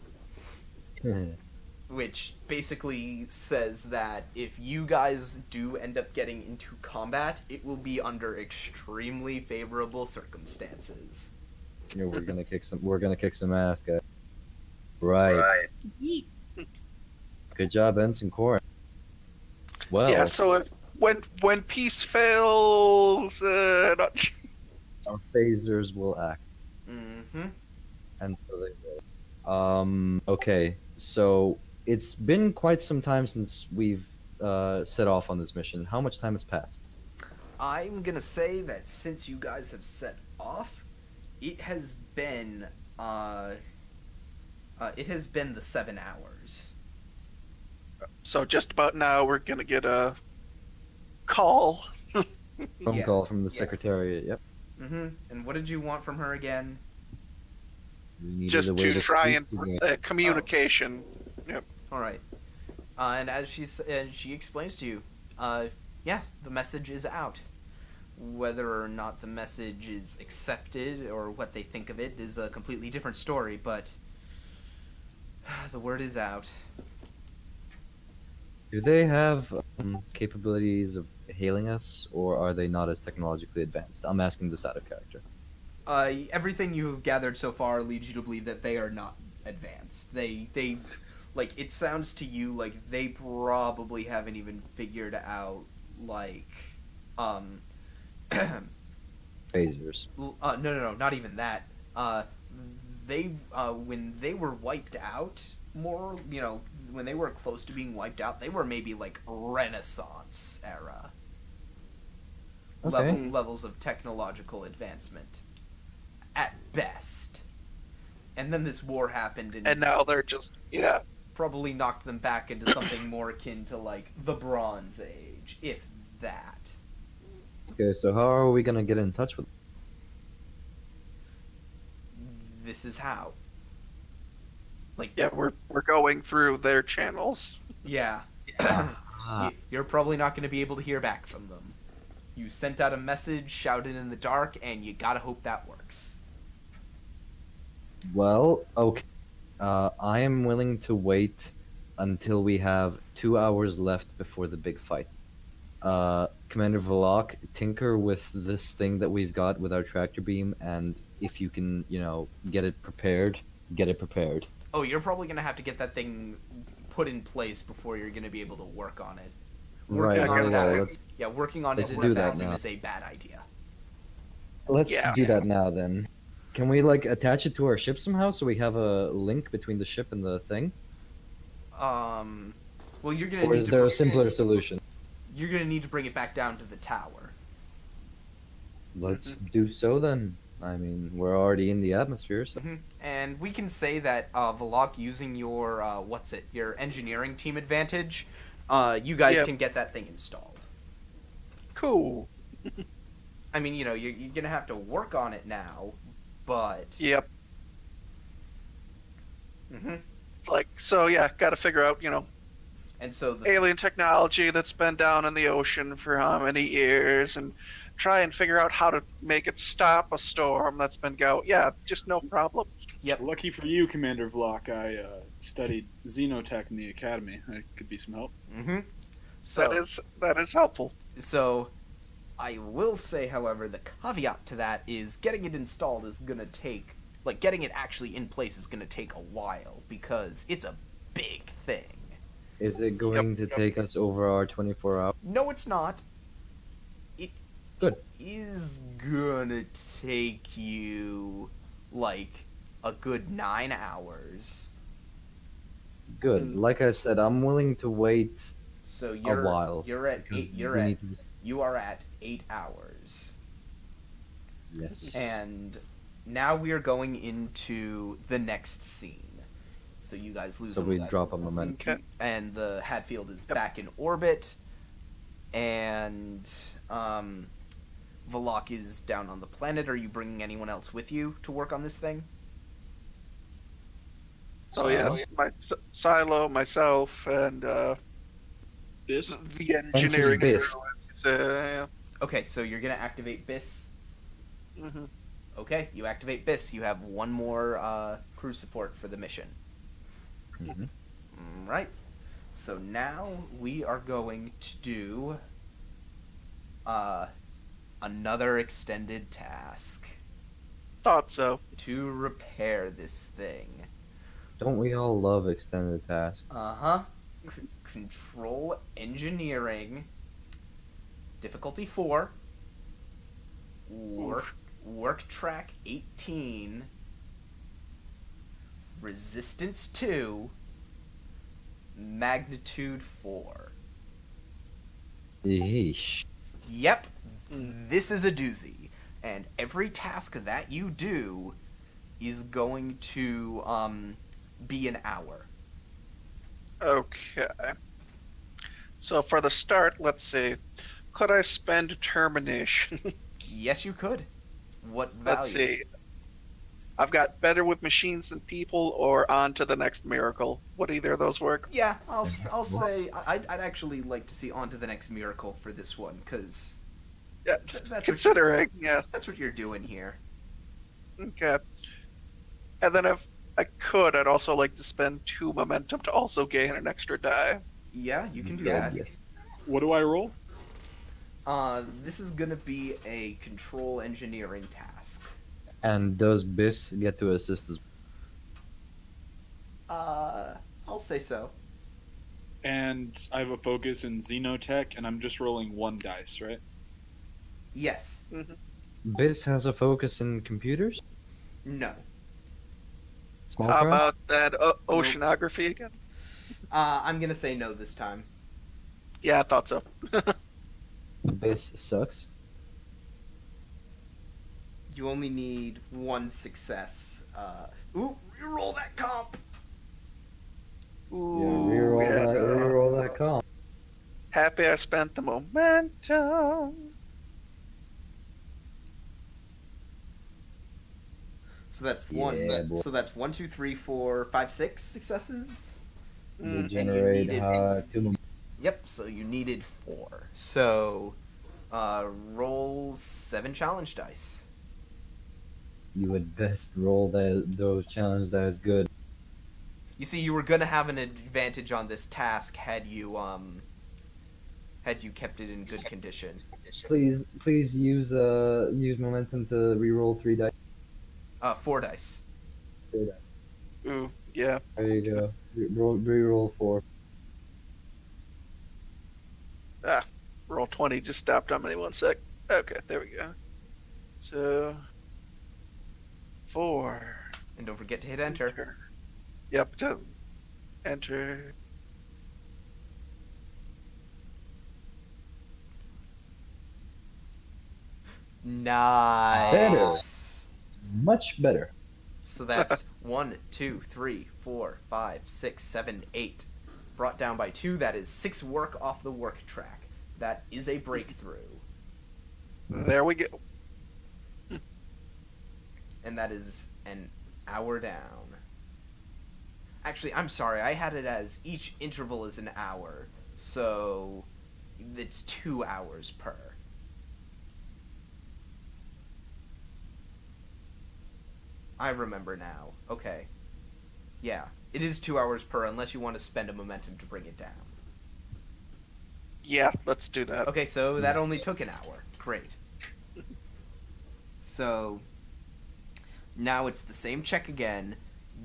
which basically says that if you guys do end up getting into combat, it will be under extremely favorable circumstances. Yeah, we're gonna kick some ass, guys. Right. Yeet. Good job, Ensign Corin. Well, Yeah. So if when peace fails, not... our phasers will act, Mm-hmm. and so they will. Okay, so it's been quite some time since we've set off on this mission. How much time has passed? I'm gonna say that since you guys have set off, it has been the 7 hours. So just about now, we're gonna get a call. Phone Yeah. call from the Yeah. Secretariat. Yep. Mm-hmm. And what did you want from her again? We needed Just a way to try speak and to them. communication. All right. And as she explains to you, yeah, the message is out. Whether or not the message is accepted or what they think of it is a completely different story, but the word is out. Do they have capabilities of hailing us, or are they not as technologically advanced? I'm asking this out of character. Everything you've gathered so far leads you to believe that they are not advanced. They like, it sounds to you like they probably haven't even figured out, like, Phasers. no, not even that. When they were wiped out, when they were close to being wiped out, they were maybe like Renaissance era Okay. levels of technological advancement, at best. And then this war happened, And now they're just probably knocked them back into something more akin to like the Bronze Age, if that. Okay, so how are we gonna get in touch with them? This is how. Like, we're going through their channels. yeah. Ah. You're probably not going to be able to hear back from them. You sent out a message, shouted in the dark, and you gotta hope that works. Well, okay. I am willing to wait until we have 2 hours left before the big fight. Commander Vlok, tinker with this thing that we've got with our tractor beam, and if you can, get it prepared, get it prepared. Oh, you're probably going to have to get that thing put in place before you're going to be able to work on it. Right, Yeah, Working on yeah, that, let's working on it let's in do a that vacuum now. is a bad idea. Yeah. do that now then. Can we attach it to our ship somehow so we have a link between the ship and the thing? Well, you're going to Or need is to there a simpler solution? you're going to need to bring it back down to the tower. Let's do so then. I mean, we're already in the atmosphere, so And we can say that Vlok, using your your engineering team advantage, you guys Yep. can get that thing installed. Cool. I mean, you're gonna have to work on it now, but Yep. Mhm. It's like, so yeah, got to figure out, And so the alien technology that's been down in the ocean for how many years, and try and figure out how to make it stop a storm that's been go. Yeah, just no problem. Yep. Lucky for you, Commander Vlok, I studied xenotech in the academy. That could be some help. Mm-hmm. So that is helpful. so I will say, however, the caveat to that is getting it installed is gonna take, like, getting it actually in place is gonna take a while because it's a big thing. Is it going to take us over our 24 hours? No, it's not. It Good. is gonna take you like a good 9 hours. Good. Like I said, I'm willing to wait So a you're while. you're at because eight. we need to- You are at 8 hours. Yes. And now we are going into the next scene. So you guys lose So a we little- drop a momentum. Okay. and the Hadfield is Yep. back in orbit, and Valak is down on the planet. Are you bringing anyone else with you to work on this thing? So yes, my Silo, myself, and This the engineering. Biss. Yeah. Okay, so you're gonna activate BIS. Mhm. Okay, you activate BIS. You have one more crew support for the mission. Mhm. Right. So now we are going to do another extended task Thought so. to repair this thing. Don't we all love extended tasks? Uh-huh. Control engineering. Difficulty 4. Work track 18. Resistance 2. Magnitude 4. Yeesh. Yep. Mm. This is a doozy. And every task that you do is going to be an hour. Okay. So for the start, let's see. Could I spend termination? Yes, you could. What value? Let's see. I've got better with machines than people, or on to the next miracle. Would either of those work? Yeah, I'll say I'd actually like to see On to the Next Miracle for this one, because Yeah. that's Considering, yeah. that's what you're doing here. Okay. And then if I could, I'd also like to spend 2 momentum to also gain an extra die. Yeah, you can do Yeah, that. yes. what do I roll? This is gonna be a control engineering task. And does Biss get to assist us? I'll say so. And I have a focus in Xenotech, and I'm just rolling 1 dice, right? Yes. Biss has a focus in computers? No. Small How crime? about that oceanography again? I'm gonna say no this time. Yeah, I thought so. Biss sucks. You only need 1 success. Ooh, reroll that comp. Ooh, Yeah, reroll that comp. Happy I spent the momentum. So that's Yeah, one. boy. So that's 1, 2, 3, 4, 5, 6 successes. We Mm. generate needed- 2 momentum. Yep. So you needed 4. So roll 7 challenge dice. You would best roll those challenge dice good. You see, you were gonna have an advantage on this task had you kept it in good condition. Please use momentum to reroll 3 dice. 4 dice. Ooh, yeah. There you go. Reroll 4. Roll 20 just stopped on me 1 sec. Okay, there we go. So 4. And don't forget to hit enter. Yep, enter. Nice. Much better. So that's 1, 2, 3, 4, 5, 6, 7, 8. Brought down by 2. That is 6 work off the work track. That is a breakthrough. There we go. And that is an hour down. Actually, I'm sorry. I had it as each interval is an hour. So it's 2 hours per. I remember now. Okay. Yeah. It is 2 hours per unless you want to spend a momentum to bring it down. Yeah, let's do that. Okay, so that only took an hour. Great. So now it's the same check again.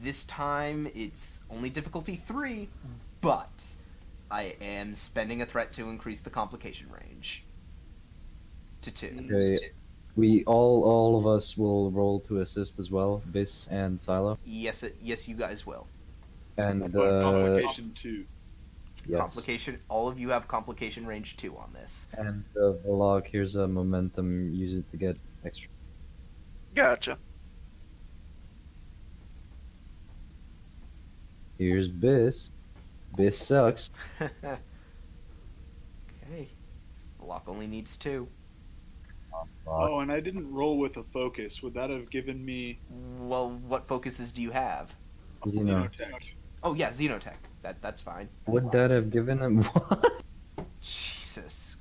This time it's only difficulty 3, but I am spending a threat to increase the complication range to 2. Okay. We all of us will roll to assist as well, Biss and Silo. Yes, you guys will. And Complication 2. yes. Complication. All of you have complication range 2 on this. And Vlog, here's a momentum. Use it to get extra. Gotcha. Here's Biss. Biss sucks. Okay. The lock only needs 2. Oh, and I didn't roll with a focus. Would that have given me Well, what focuses do you have? Xenotech? Oh yeah, Xenotech. That's fine. Would that have given him what? Jesus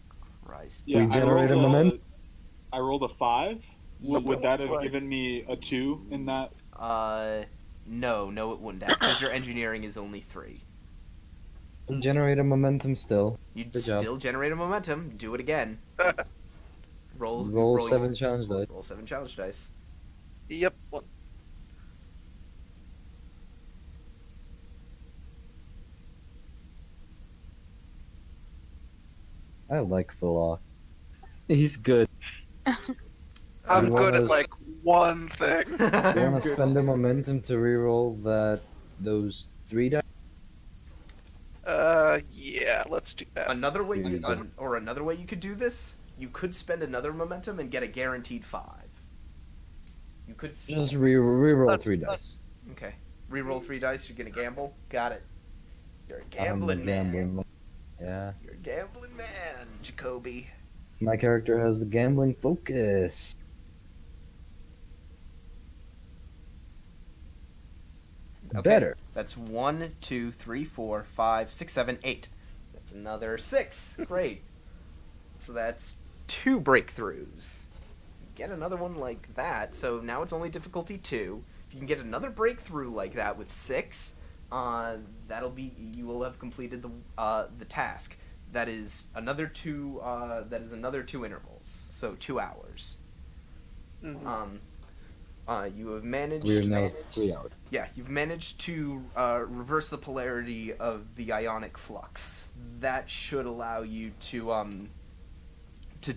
Christ. Yeah, Regenerate a I momentum? I rolled a 5. Ye- Would that have Right. given me a 2 in that? No, it wouldn't have, because your engineering is only 3. Generate a momentum still. You'd Good job. still generate a momentum. Do it again. Roll 7 challenge dice. Roll 7 challenge dice. Yep. Well, I like Vlog. He's good. I'm You good wanna- at like one thing. You want to spend the momentum to reroll those 3 dice? Yeah, let's do that. Another way, Here you go. another way you could do this, you could spend another momentum and get a guaranteed 5. You could Just reroll Let's- 3 let's- dice. okay. Reroll 3 dice. You're gonna gamble. Got it. You're a I'm gambling a man. gambling. Yeah. You're a gambling man, Jacoby. My character has the gambling focus. Okay. Better. That's 1, 2, 3, 4, 5, 6, 7, 8. That's another 6. Great. So that's 2 breakthroughs. Get another one like that. So now it's only difficulty 2. If you can get another breakthrough like that with 6, that'll be, you will have completed the task. That is another 2. That is another 2 intervals. So 2 hours. Mhm. You have managed. We're now at 3 hours. Yeah, you've managed to reverse the polarity of the ionic flux. That should allow you to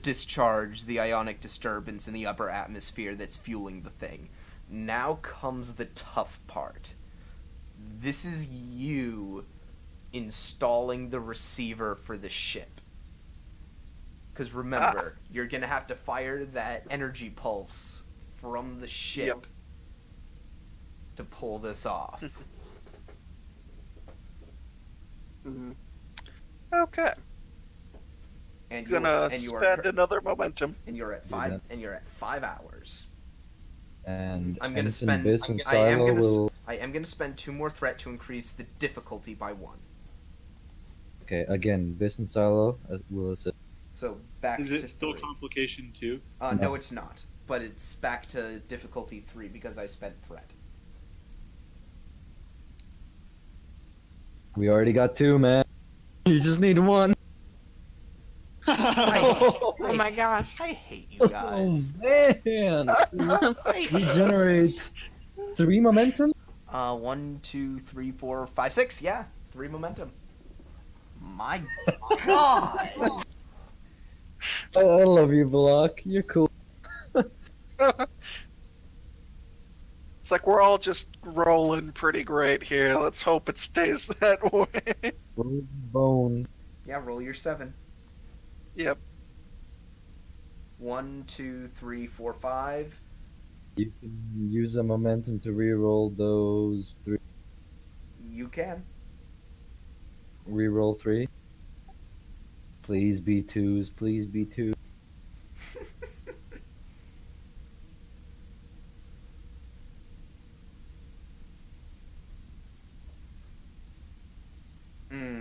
discharge the ionic disturbance in the upper atmosphere that's fueling the thing. Now comes the tough part. This is you installing the receiver for the ship. Because remember, you're going to have to fire that energy pulse from the ship Yep. to pull this off. Mhm. Okay. And Gonna you spend another momentum. and you're at Do 5 that. and you're at 5 hours. And I'm gonna Ensign spend- Biss and I am Silo gonna s- will. I am going to spend 2 more threat to increase the difficulty by 1. Okay, again, Biss and Silo will assist. So back Is to it still 3. complication 2? No, No. it's not. But it's back to difficulty 3 because I spent threat. We already got 2, man. You just need 1. Oh my gosh. I hate you guys. man! We generate 3 momentum? 1, 2, 3, 4, 5, 6. Yeah, 3 momentum. My God. I love you, Block. You're cool. It's like we're all just rolling pretty great here. Let's hope it stays that way. Bone. Yeah, roll your 7. Yep. 1, 2, 3, 4, 5. You can use a momentum to reroll those 3. You can. Reroll 3. Please be 2s. Please be 2.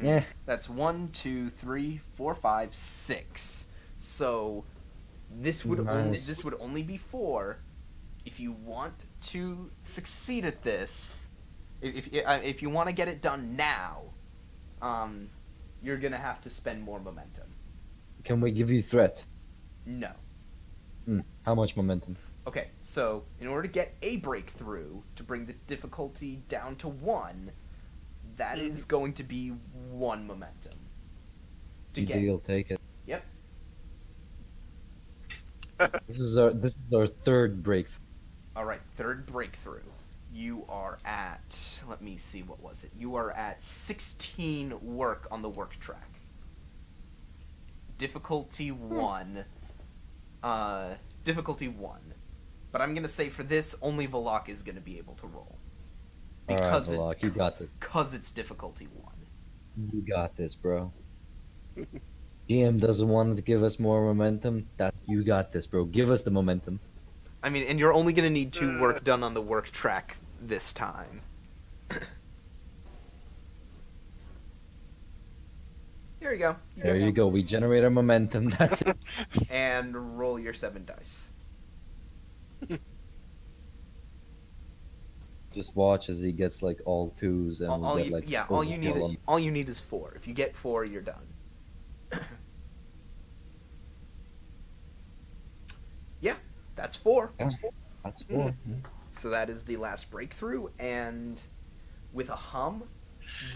Yeah. That's 1, 2, 3, 4, 5, 6. So this would Nice. only be 4 if you want to succeed at this. If you want to get it done now, you're gonna have to spend more momentum. Can we give you threat? No. How much momentum? Okay, so in order to get a breakthrough to bring the difficulty down to 1, that is going to be 1 momentum. To You get. think you'll take it? Yep. This is our 3rd breakthrough. All right, 3rd breakthrough. You are at. Let me see. What was it? You are at 16 work on the work track. Difficulty 1. Difficulty 1. But I'm gonna say for this, only Valak is gonna be able to roll. Alright, Valak, you got this. Because it's difficulty 1. You got this, bro. GM doesn't want to give us more momentum. That you got this, bro. Give us the momentum. I mean, and you're only gonna need 2 work done on the work track this time. There you go. There you go. We generate our momentum. That's it. And roll your 7 dice. Just watch as he gets like all 2s and we'll get like all you overkill on- need. All you need is 4. If you get 4, you're done. Yeah, that's 4. Yeah. That's 4. So that is the last breakthrough, and with a hum,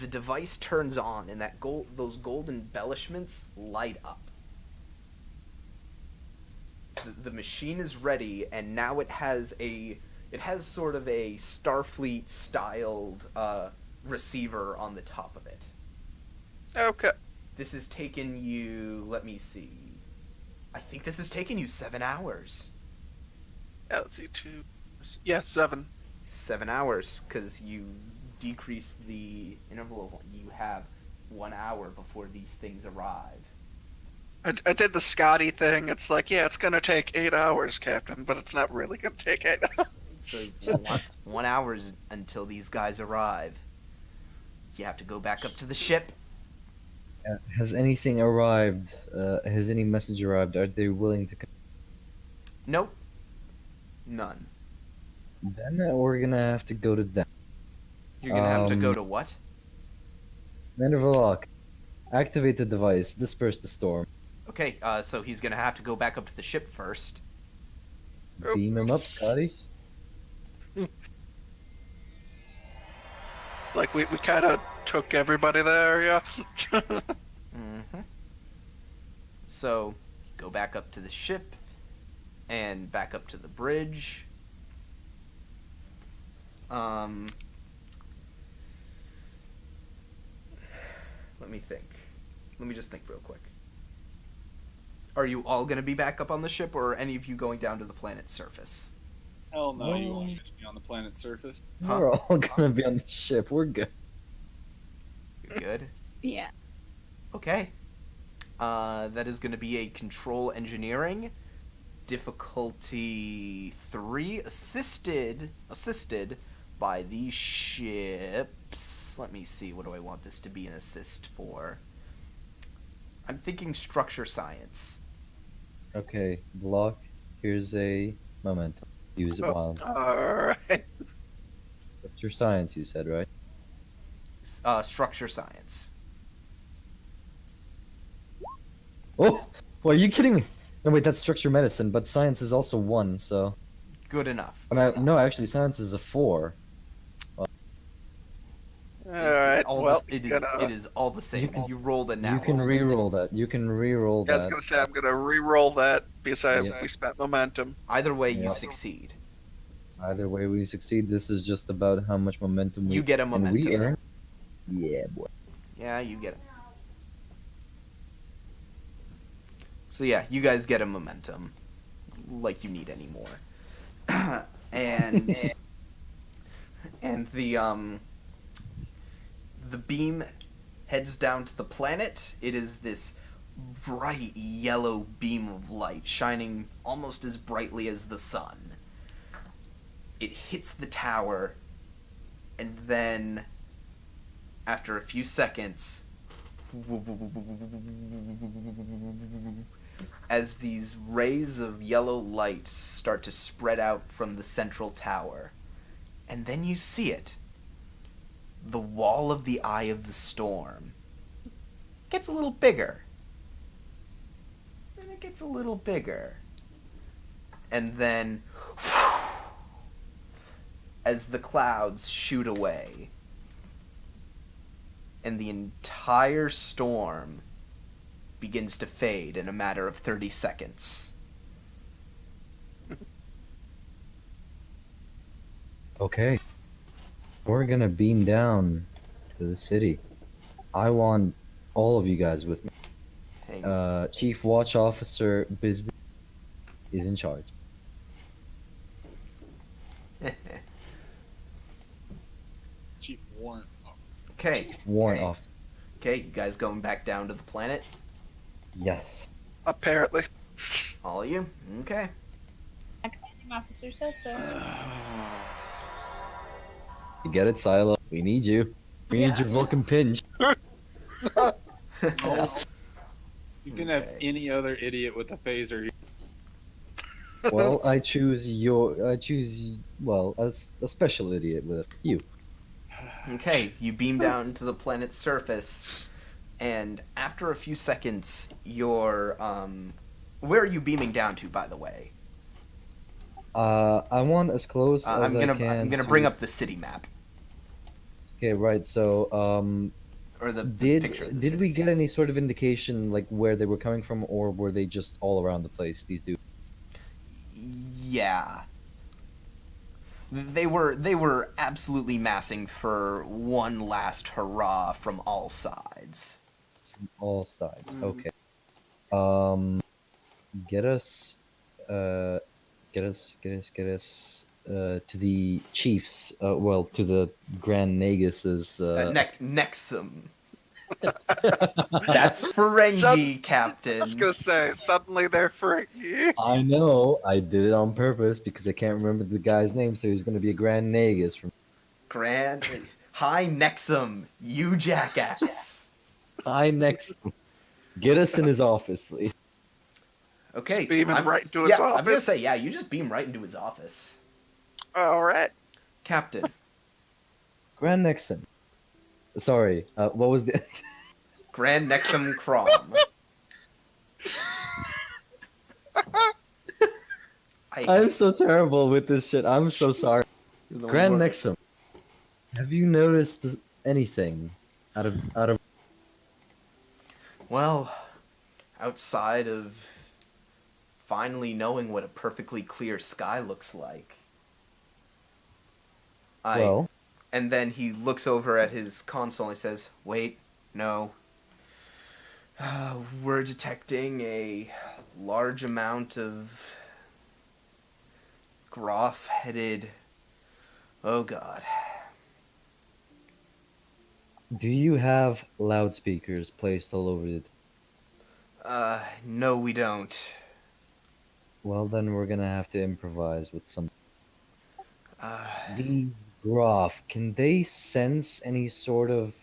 the device turns on, and those gold embellishments light up. The machine is ready, and now it has sort of a Starfleet styled receiver on the top of it. Okay. This has taken you. Let me see. I think this has taken you 7 hours. Yeah, let's see, 2. Yeah, 7. 7 hours, because you decrease the interval of one. You have 1 hour before these things arrive. I did the Scotty thing. It's like, yeah, it's gonna take 8 hours, Captain, but it's not really gonna take 8 hours. So 1 hour until these guys arrive. You have to go back up to the ship. Has anything arrived? Has any message arrived? Are they willing to? Nope. None. Then we're gonna have to go to them. You're gonna have to go to what? Commander Valak, activate the device. Disperse the storm. Okay, so he's gonna have to go back up to the ship first. Beam him up, Scotty. It's like we kind of took everybody there, yeah. Mm-hmm. So, go back up to the ship, and back up to the bridge. Let me think. Let me just think real quick. Are you all going to be back up on the ship, or are any of you going down to the planet's surface? Hell no, you won't just be on the planet's surface. Huh? We're all gonna be on the ship. We're good. You're good? Yeah. Okay. That is going to be a control engineering. Difficulty 3, assisted by the ships. Let me see, what do I want this to be an assist for? I'm thinking structure science. Okay, Valak. Here's a momentum. Use it while. Alright. What's your science? You said, right? Structure science. Oh, well, are you kidding me? No, wait, that's structure medicine, but science is also 1. So. Good enough. No, actually, science is a 4. Alright, well, it is all the same. You rolled a now. You can re-roll that. You can re-roll I was that. gonna say I'm gonna re-roll that because we spent momentum. Either way, you Yeah. succeed. Either way, we succeed. This is just about how much momentum we. You get a and momentum. we earn. Yeah, boy. Yeah, you get it. So yeah, you guys get a momentum, like you need any more. and the beam heads down to the planet. It is this bright yellow beam of light, shining almost as brightly as the sun. It hits the tower, and then, after a few seconds, as these rays of yellow light start to spread out from the central tower, and then you see it. The wall of the Eye of the Storm. gets a little bigger. And it gets a little bigger. And then, as the clouds shoot away, and the entire storm begins to fade in a matter of 30 seconds. Okay. We're gonna beam down to the city. I want all of you guys with me. Hang Chief Watch Officer Bisbee is in charge. Chief Warrant. Oh, Okay. Warrant okay. off. Okay, you guys going back down to the planet? Yes. Apparently. All of you? Okay. My commanding officer says so. You get it, Silo? We need you. We need your Vulcan pinch. You can have Okay. any other idiot with a phaser. Well, I choose well, as a special idiot with you. Okay, you beam down to the planet's surface, and after a few seconds, you're, where are you beaming down to, by the way? I want as close as I'm gonna I can. I'm gonna bring up the city map, Okay, right. So, or the did picture of the did city. we get any sort of indication like where they were coming from, or were they just all around the place? These dudes. Yeah. They were absolutely massing for one last hurrah from all sides. All sides. Mm. Okay. Get us, get us, to the chiefs. Well, to the Grand Negus's. Nexum. That's Ferengi, Captain. I was gonna say, suddenly they're freaky. I know. I did it on purpose because I can't remember the guy's name, so he's going to be a Grand Negus from. Grand. Hi, Nexum, you jackass. Hi, next. Get us in his office, please. Okay. Just beam him I'm- right into his yeah, I'm gonna office. say, yeah, you just beam right into his office. Alright. Captain. Grand Nixon. Sorry, what was the. Grand Nexum Crom. I'm so terrible with this shit. I'm so sorry. Grand Nexum. Have you noticed anything out of Well, outside of finally knowing what a perfectly clear sky looks like. well, And then he looks over at his console and he says, "Wait, no. We're detecting a large amount of Groff-headed... Oh god. do you have loudspeakers placed all over it? No we don't. Well, then we're gonna have to improvise with some. Uh, The Groff, can they sense any sort of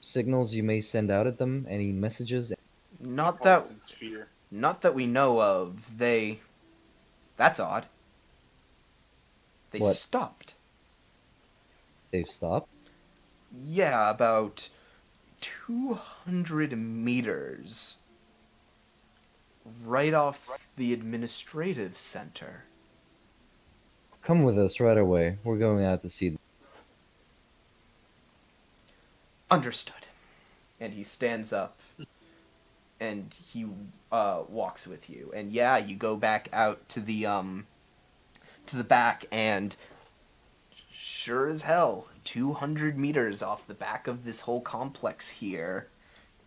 signals you may send out at them? Any messages? not that... Pulse and sphere. Not that we know of. They... That's odd. They What? stopped. They've stopped? Yeah, about 200 meters. Right off the administrative center. Come with us right away. We're going out to see them. Understood. And he stands up and he walks with you. And yeah, you go back out to the back, and sure as hell, 200 meters off the back of this whole complex here,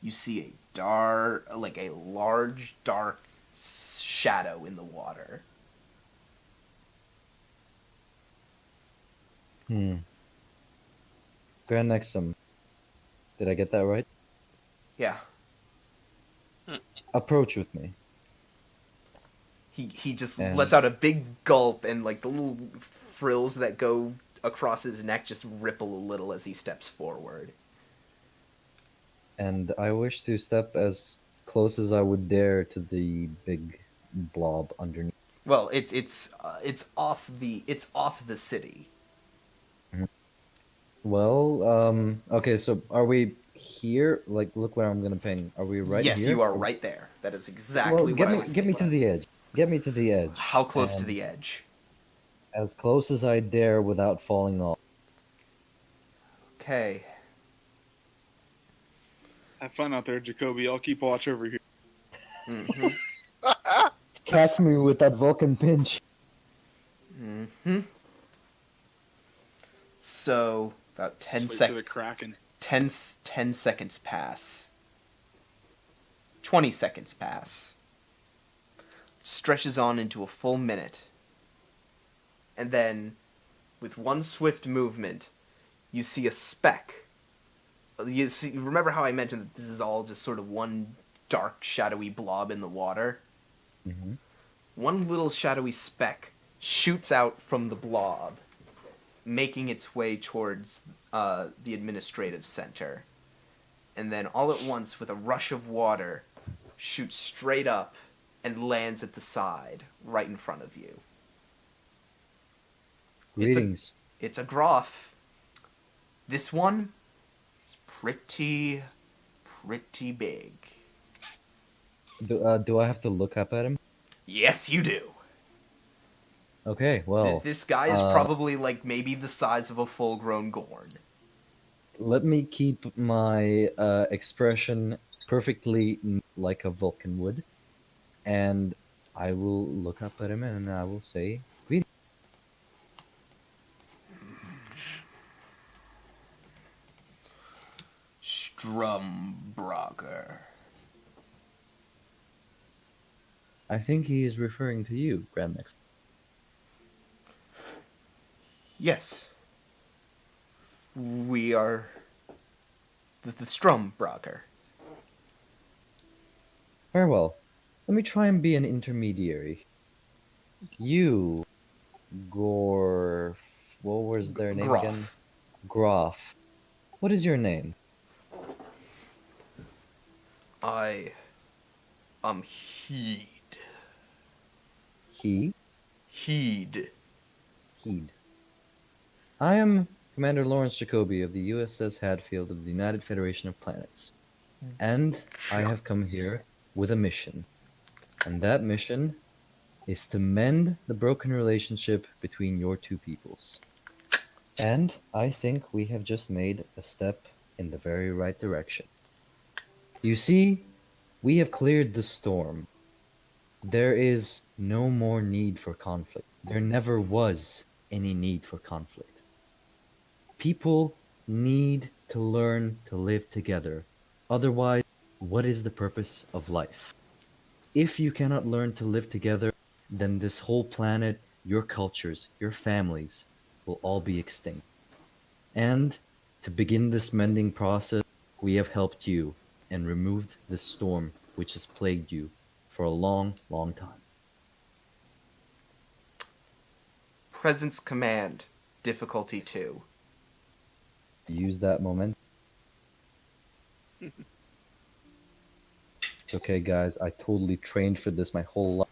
you see a large dark shadow in the water. Grand Nexum. Did I get that right? Yeah. Approach with me. He just And- lets out a big gulp, and like the little frills that go across his neck just ripple a little as he steps forward. And I wish to step as close as I would dare to the big blob underneath. Well, it's off the city. Well, okay, so are we here? Like, look where I'm gonna ping. Are we right yes, here? you are right there. That is Well, exactly what I was get me to thinking. the edge. Get me to the edge. How close to And the edge? as close as I dare without falling off. Okay. Have fun out there, Jacoby. I'll keep watch over here. Mm-hmm. Catch me with that Vulcan pinch. Mm-hmm. So about 10 Wait for seconds. the Kraken. 10 seconds pass. 20 seconds pass. Stretches on into a full minute. And then, with one swift movement, you see a speck. You see, remember how I mentioned that this is all just sort of one dark, shadowy blob in the water? Mm-hmm. One little shadowy speck shoots out from the blob, making its way towards the administrative center. And then all at once, with a rush of water, shoots straight up and lands at the side, right in front of you. Greetings. It's a Groff. This one is pretty big. Do I have to look up at him? Yes, you do. Okay, well, This guy is probably like maybe the size of a full-grown Gorn. let me keep my expression perfectly like a Vulcan would, and I will look up at him and I will say, "Greetings." Strumbrager. I think he is referring to you, Grand Max. Yes. We are the Strumbrager. Very well. Let me try and be an intermediary. You, Gor... What was their name again? Groff. Groff. What is your name? I am Heed. He? Heed. Heed. I am Commander Lawrence Jacoby of the USS Hadfield of the United Federation of Planets. And I have come here with a mission. And that mission is to mend the broken relationship between your two peoples. And I think we have just made a step in the very right direction. You see, we have cleared the storm. There is no more need for conflict. There never was any need for conflict. People need to learn to live together. Otherwise, what is the purpose of life? If you cannot learn to live together, then this whole planet, your cultures, your families, will all be extinct. And to begin this mending process, we have helped you and removed the storm which has plagued you for a long, long time. Presence command. Difficulty 2. Use that moment. It's okay, guys. I totally trained for this my whole life.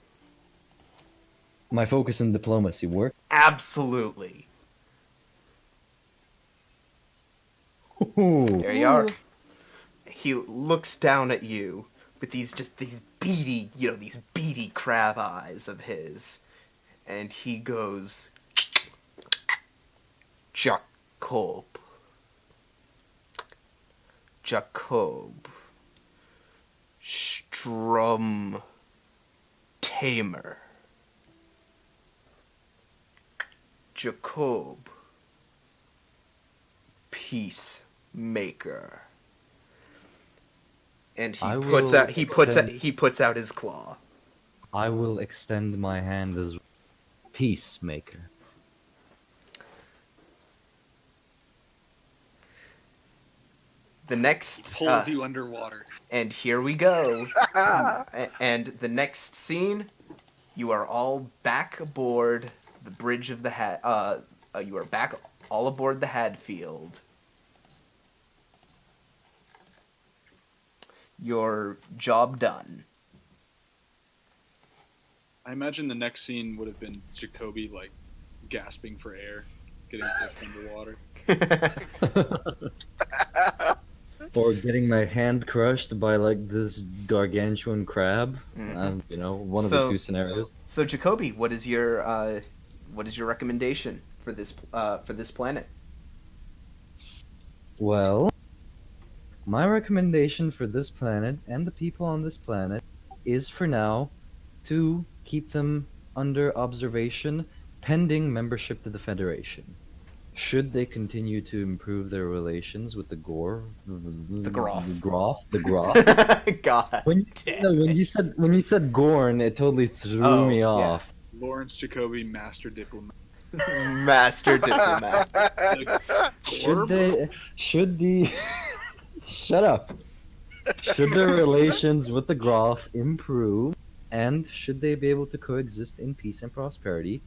My focus in diplomacy worked. Absolutely. Ooh. There you are. Ooh. He looks down at you with these beady, these beady crab eyes of his. And he goes, Jacob. Strum Tamer. Jacob. Peacemaker. And I he will puts out his claw. I will extend my hand as peacemaker. The next Pulls you underwater. and here we go. And the next scene, you are all back aboard the bridge of the you are back all aboard the Hadfield. Your job done. I imagine the next scene would have been Jacoby like gasping for air, getting pushed underwater. Or getting my hand crushed by like this gargantuan crab. Mhm. One of the So- two scenarios. So Jacoby, what is your recommendation for this planet? Well, my recommendation for this planet and the people on this planet is for now to keep them under observation pending membership to the Federation. Should they continue to improve their relations with the Gore, The Groff. the Groff. God. When damn when it. you said Gorn, it totally threw Oh, me yeah. off. Lawrence Jacoby, master diplomat. Master diplomat. Should the shut up. Should their relations with the Groff improve, and should they be able to coexist in peace and prosperity,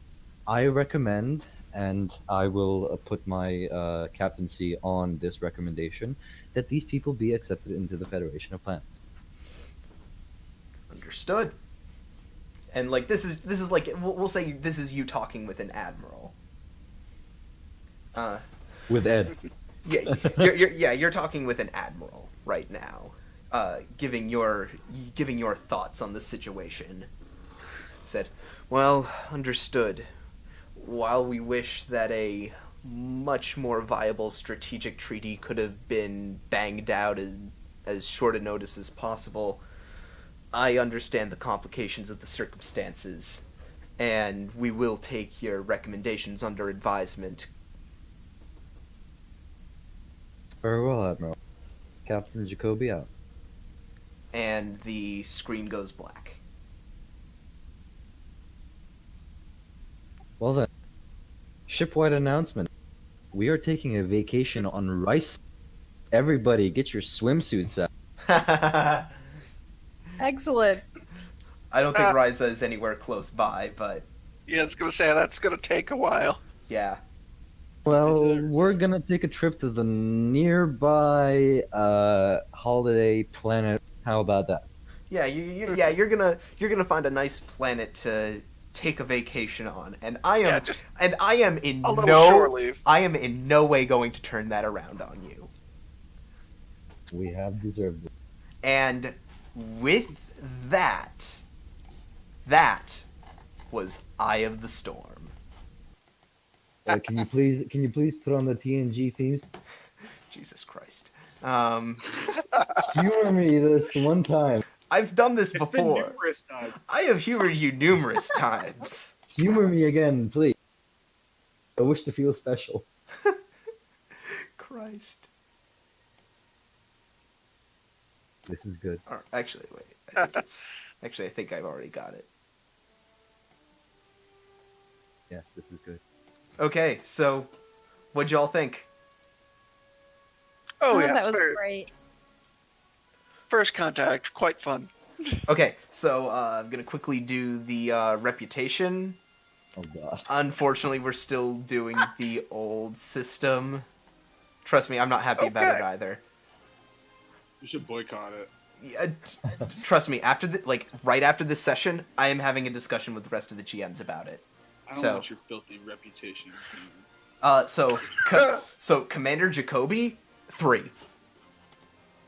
I recommend, and I will put my captaincy on this recommendation, that these people be accepted into the Federation of Planets. Understood. And like this is like we'll say this is you talking with an admiral. With Ed. Yeah, you're talking with an admiral right now, giving your thoughts on the situation. Said, well, understood. While we wish that a much more viable strategic treaty could have been banged out in as short a notice as possible, I understand the complications of the circumstances, and we will take your recommendations under advisement. Very well, Admiral. Captain Jacoby out. And the screen goes black. Well then, shipwide announcement. We are taking a vacation on Rice. Everybody, get your swimsuits out. I Excellent. don't think Ryza is anywhere close by, but Yeah, it's gonna say that's gonna take a while. yeah. Well, Is it- we're gonna take a trip to the nearby holiday planet. How about that? Yeah, you're gonna find a nice planet to take a vacation on, and I am Yeah, just in a little shore no leave. I am in no way going to turn that around on you. We have deserved it. And with that was Eye of the Storm. Can you please put on the TNG themes? Jesus Christ. Humor me this one time. I've done this It's been before. numerous times. I have humored you numerous times. Humor me again, please. I wish to feel special. Christ. This is good. Or, actually, wait. I think I've already got it. Yes, this is good. Okay, so what'd y'all think? Oh yeah, that was great. first contact, quite fun. Okay, so I'm gonna quickly do the reputation. Oh god. Unfortunately, we're still doing the old system. Trust me, I'm not happy about it Okay. either. You should boycott it. Yeah, trust me, right after this session, I am having a discussion with the rest of the GMs about it. I don't So- want your filthy reputation. So Commander Jacoby, 3.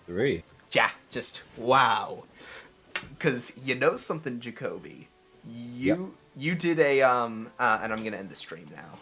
3. Yeah, just wow. Because you know something, Jacoby. You did a and I'm gonna end the stream now.